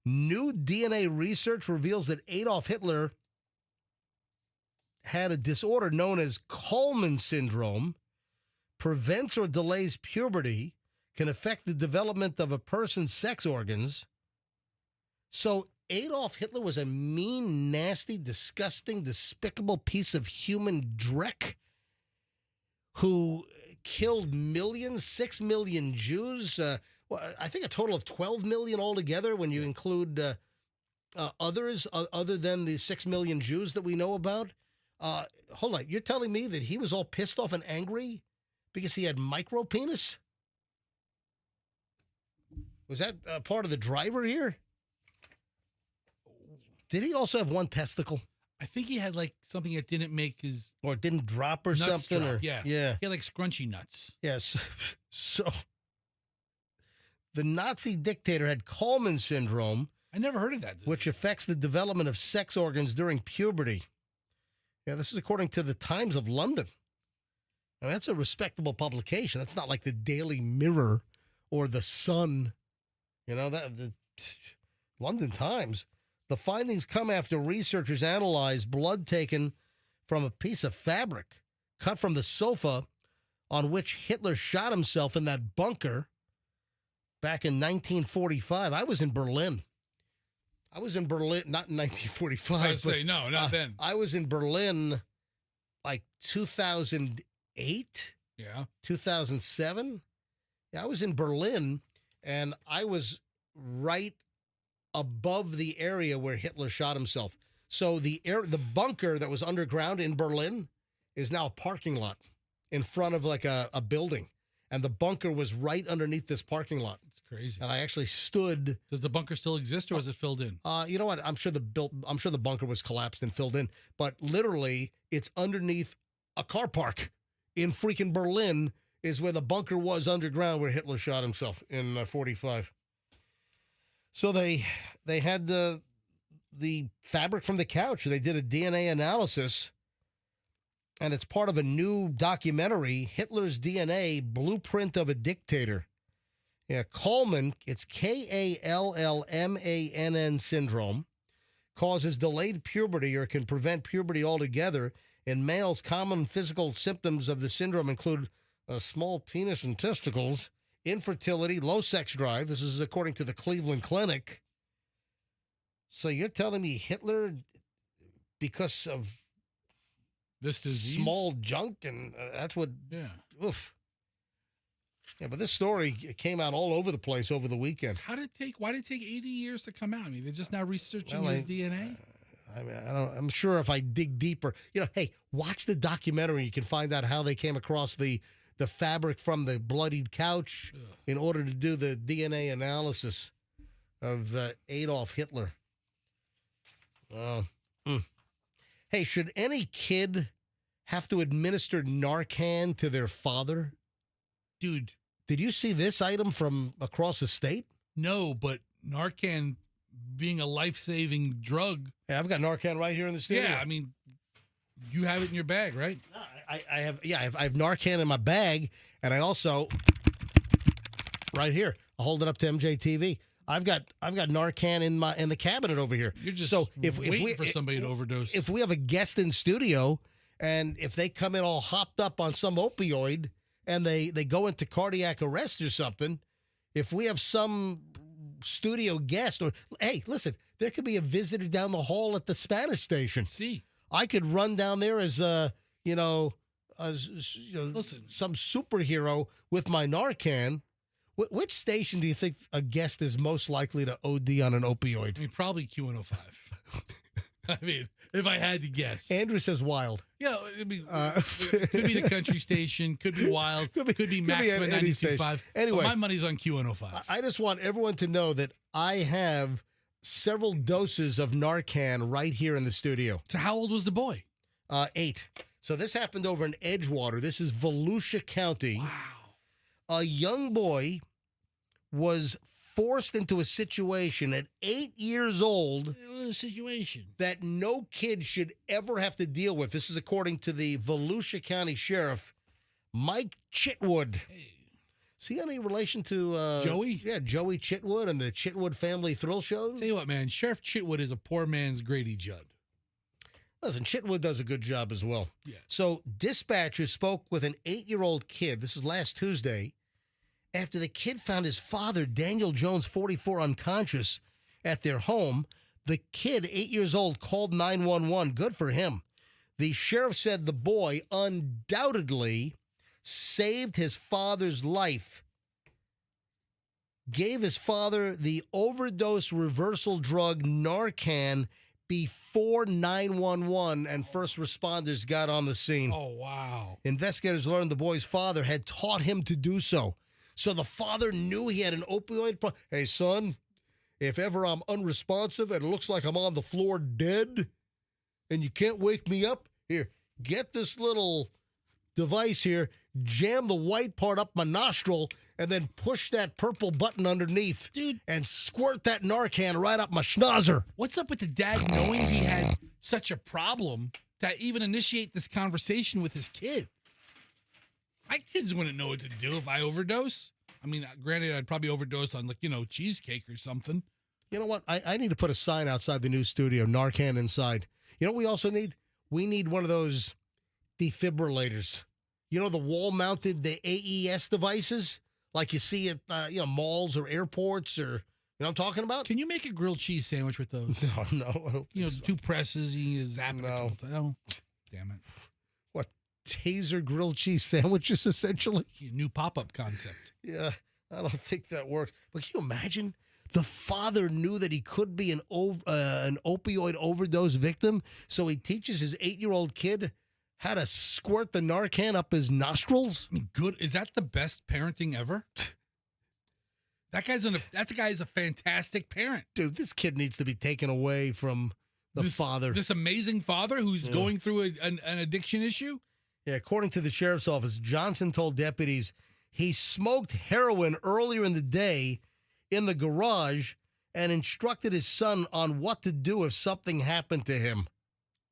New DNA research reveals that Adolf Hitler had a disorder known as Kallmann syndrome, prevents or delays puberty, can affect the development of a person's sex organs. So Adolf Hitler was a mean, nasty, disgusting, despicable piece of human dreck who killed millions, 6 million Jews. I think a total of 12 million altogether when you include others other than the 6 million Jews that we know about. Hold on, you're telling me that he was all pissed off and angry because he had micropenis? Was that part of the driver here? Did he also have one testicle? I think he had something that didn't make his... Or didn't drop or nuts something? drop. Or, yeah. He had scrunchy nuts. Yes. So the Nazi dictator had Kallmann syndrome. I never heard of that. Which affects the development of sex organs during puberty. Yeah, this is according to the Times of London. Now, that's a respectable publication. That's not like the Daily Mirror or the Sun. The London Times. The findings come after researchers analyzed blood taken from a piece of fabric cut from the sofa on which Hitler shot himself in that bunker back in 1945. I was in Berlin. Not in 1945. I say, no, not then. I was in Berlin 2008. Yeah. 2007. Yeah, I was in Berlin, and I was right above the area where Hitler shot himself. So the bunker that was underground in Berlin is now a parking lot in front of a building. And the bunker was right underneath this parking lot. It's crazy. And I actually stood. Does the bunker still exist, or is it filled in? You know what? I'm sure the bunker was collapsed and filled in. But literally, it's underneath a car park in freaking Berlin is where the bunker was underground where Hitler shot himself in 45. So they had the fabric from the couch. They did a DNA analysis. And it's part of a new documentary, Hitler's DNA, Blueprint of a Dictator. Yeah, Kallmann, it's Kallmann syndrome, causes delayed puberty or can prevent puberty altogether. In males, common physical symptoms of the syndrome include a small penis and testicles, infertility, low sex drive. This is according to the Cleveland Clinic. So you're telling me Hitler, because of this disease, small junk, and that's what. Yeah. Oof. Yeah, but this story came out all over the place over the weekend. Why did it take 80 years to come out? I mean, they're just now researching his DNA. I'm sure if I dig deeper, hey, watch the documentary. You can find out how they came across the fabric from the bloodied couch in order to do the DNA analysis of Adolf Hitler. Hey, should any kid have to administer Narcan to their father? Dude. Did you see this item from across the state? No, but Narcan being a life-saving drug. Yeah, I've got Narcan right here in the studio. Yeah, I mean, you have it in your bag, right? I have Narcan in my bag, and I also, right here, I'll hold it up to MJTV. I've got Narcan in the cabinet over here. You're just waiting for somebody to overdose. If we have a guest in studio, and if they come in all hopped up on some opioid, and they go into cardiac arrest or something, if we have some studio guest, or hey, listen, there could be a visitor down the hall at the Spanish station. See, I could run down there as Listen, some superhero with my Narcan. Which station do you think a guest is most likely to OD on an opioid? I mean, probably Q105. I mean, if I had to guess. Andrew says Wild. Yeah, could be the country station, could be Wild, could be Maximum 92.5. Anyway, my money's on Q105. I just want everyone to know that I have several doses of Narcan right here in the studio. So how old was the boy? 8. So this happened over in Edgewater. This is Volusia County. Wow. A young boy was forced into a situation at 8 years old that no kid should ever have to deal with. This is according to the Volusia County Sheriff, Mike Chitwood. Is he any relation to Joey? Yeah, Joey Chitwood and the Chitwood Family Thrill Show? Tell you what, man, Sheriff Chitwood is a poor man's Grady Judd. Listen, Chitwood does a good job as well. Yeah. So dispatchers spoke with an 8-year-old kid. This is last Tuesday. After the kid found his father, Daniel Jones, 44, unconscious at their home, the kid, 8 years old, called 911. Good for him. The sheriff said the boy undoubtedly saved his father's life, gave his father the overdose reversal drug Narcan before 911 and first responders got on the scene. Oh, wow. Investigators learned the boy's father had taught him to do so. So the father knew he had an opioid problem. Hey, son, if ever I'm unresponsive and it looks like I'm on the floor dead and you can't wake me up, here, get this little device here, jam the white part up my nostril, and then push that purple button underneath, dude, and squirt that Narcan right up my schnauzer. What's up with the dad knowing he had such a problem to even initiate this conversation with his kid? My kids wouldn't know what to do if I overdose. I mean, granted, I'd probably overdose on, cheesecake or something. You know what? I need to put a sign outside the new studio, Narcan inside. You know what we also need? We need one of those defibrillators. You know, the wall-mounted, the AES devices? Like you see at malls or airports, or you know what I'm talking about? Can you make a grilled cheese sandwich with those? No. I don't think so. 2 presses, you zap it. No. Oh, damn it. What, taser grilled cheese sandwiches, essentially? New pop-up concept. Yeah, I don't think that works. But can you imagine? The father knew that he could be an opioid overdose victim, so he teaches his 8-year-old kid how to squirt the Narcan up his nostrils. I mean, good. Is that the best parenting ever? That guy is a fantastic parent. Dude, this kid needs to be taken away from the father. This amazing father who's going through an addiction issue? Yeah, according to the sheriff's office, Johnson told deputies he smoked heroin earlier in the day in the garage and instructed his son on what to do if something happened to him.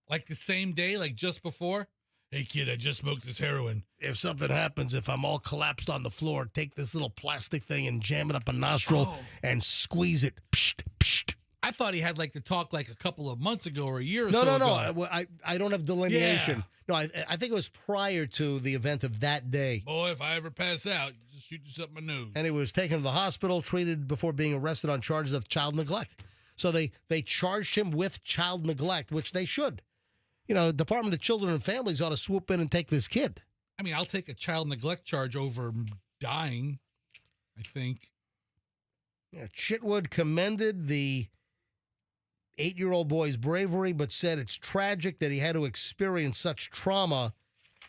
Like the same day, like just before? Hey, kid, I just smoked this heroin. If something happens, if I'm all collapsed on the floor, take this little plastic thing and jam it up a nostril and squeeze it. Psht, psht. I thought he had the talk a couple of months ago or a year or so ago. No. I don't have delineation. Yeah. No, I think it was prior to the event of that day. Boy, if I ever pass out, just shoot this up my nose. And he was taken to the hospital, treated before being arrested on charges of child neglect. So they charged him with child neglect, which they should. You know, Department of Children and Families ought to swoop in and take this kid. I mean, I'll take a child neglect charge over dying, I think. Yeah, Chitwood commended the 8-year-old boy's bravery, but said it's tragic that he had to experience such trauma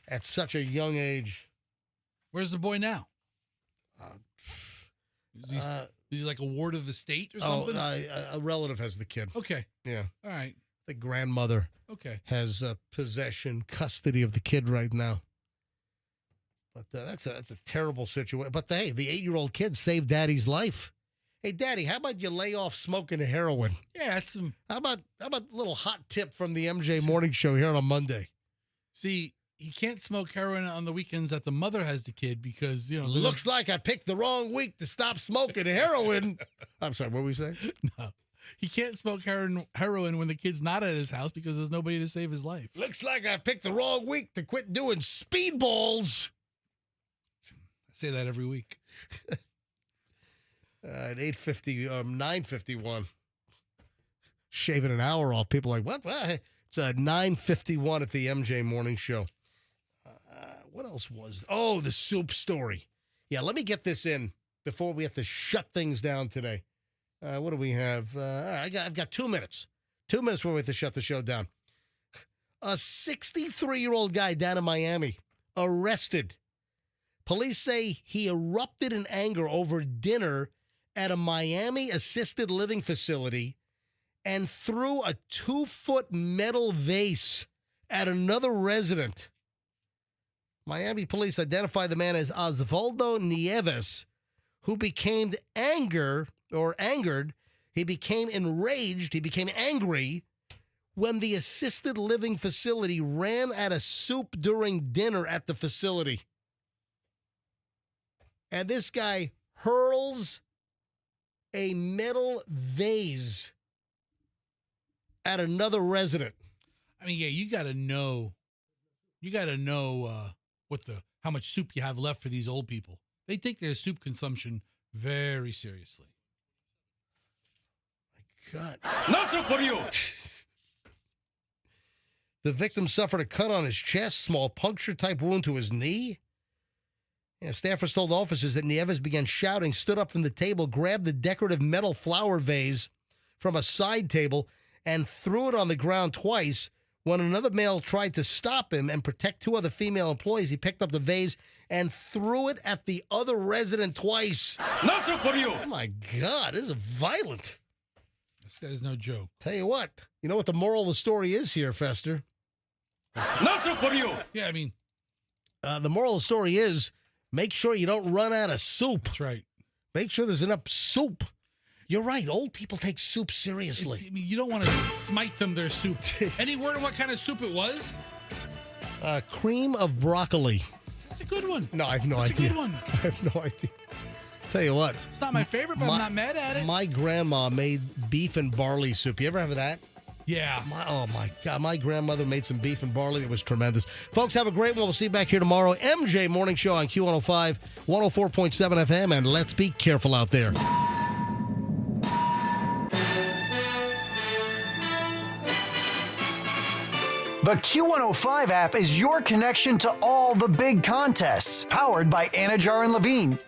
at such a young age. Where's the boy now? Is he like a ward of the state or something? A relative has the kid. Okay. Yeah. All right. The grandmother has possession, custody of the kid right now. But that's a terrible situation. But the 8-year-old kid saved Daddy's life. Hey, Daddy, how about you lay off smoking heroin? Yeah, that's some. How about a little hot tip from the MJ Morning Show here on Monday? See, he can't smoke heroin on the weekends that the mother has the kid because Looks like I picked the wrong week to stop smoking heroin. I'm sorry, what were we saying? No. He can't smoke heroin when the kid's not at his house because there's nobody to save his life. Looks like I picked the wrong week to quit doing speedballs. I say that every week. At 9:51. Shaving an hour off. People are like, what? It's 9:51 at the MJ Morning Show. What else was? Oh, the soup story. Yeah, let me get this in before we have to shut things down today. What do we have? All right, I've got 2 minutes. 2 minutes before we have to shut the show down. A 63-year-old guy down in Miami arrested. Police say he erupted in anger over dinner at a Miami assisted living facility and threw a 2-foot metal vase at another resident. Miami police identified the man as Osvaldo Nieves, who became angered. He became enraged. He became angry when the assisted living facility ran out of soup during dinner at the facility. And this guy hurls a metal vase at another resident. I mean, yeah, you got to know how much soup you have left for these old people. They take their soup consumption very seriously. My God. No soup for you. The victim suffered a cut on his chest, small puncture-type wound to his knee. Yeah, staffers told officers that Nieves began shouting, stood up from the table, grabbed the decorative metal flower vase from a side table, and threw it on the ground twice. When another male tried to stop him and protect 2 other female employees, he picked up the vase and threw it at the other resident twice. No soup for you. Oh, my God. This is violent. This guy's no joke. Tell you what. You know what the moral of the story is here, Fester? No soup for you. Yeah, I mean. The moral of the story is make sure you don't run out of soup. That's right. Make sure there's enough soup. You're right. Old people take soup seriously. I mean, you don't want to smite them their soup. Any word on what kind of soup it was? Cream of broccoli. That's a good one. No, I have no That's idea. a good one. I have no idea. Tell you what. It's not my favorite, but I'm not mad at it. My grandma made beef and barley soup. You ever have that? Yeah. Oh, my God. My grandmother made some beef and barley. It was tremendous. Folks, have a great one. We'll see you back here tomorrow. MJ Morning Show on Q105, 104.7 FM, and let's be careful out there. The Q105 app is your connection to all the big contests, powered by Anajar and Levine.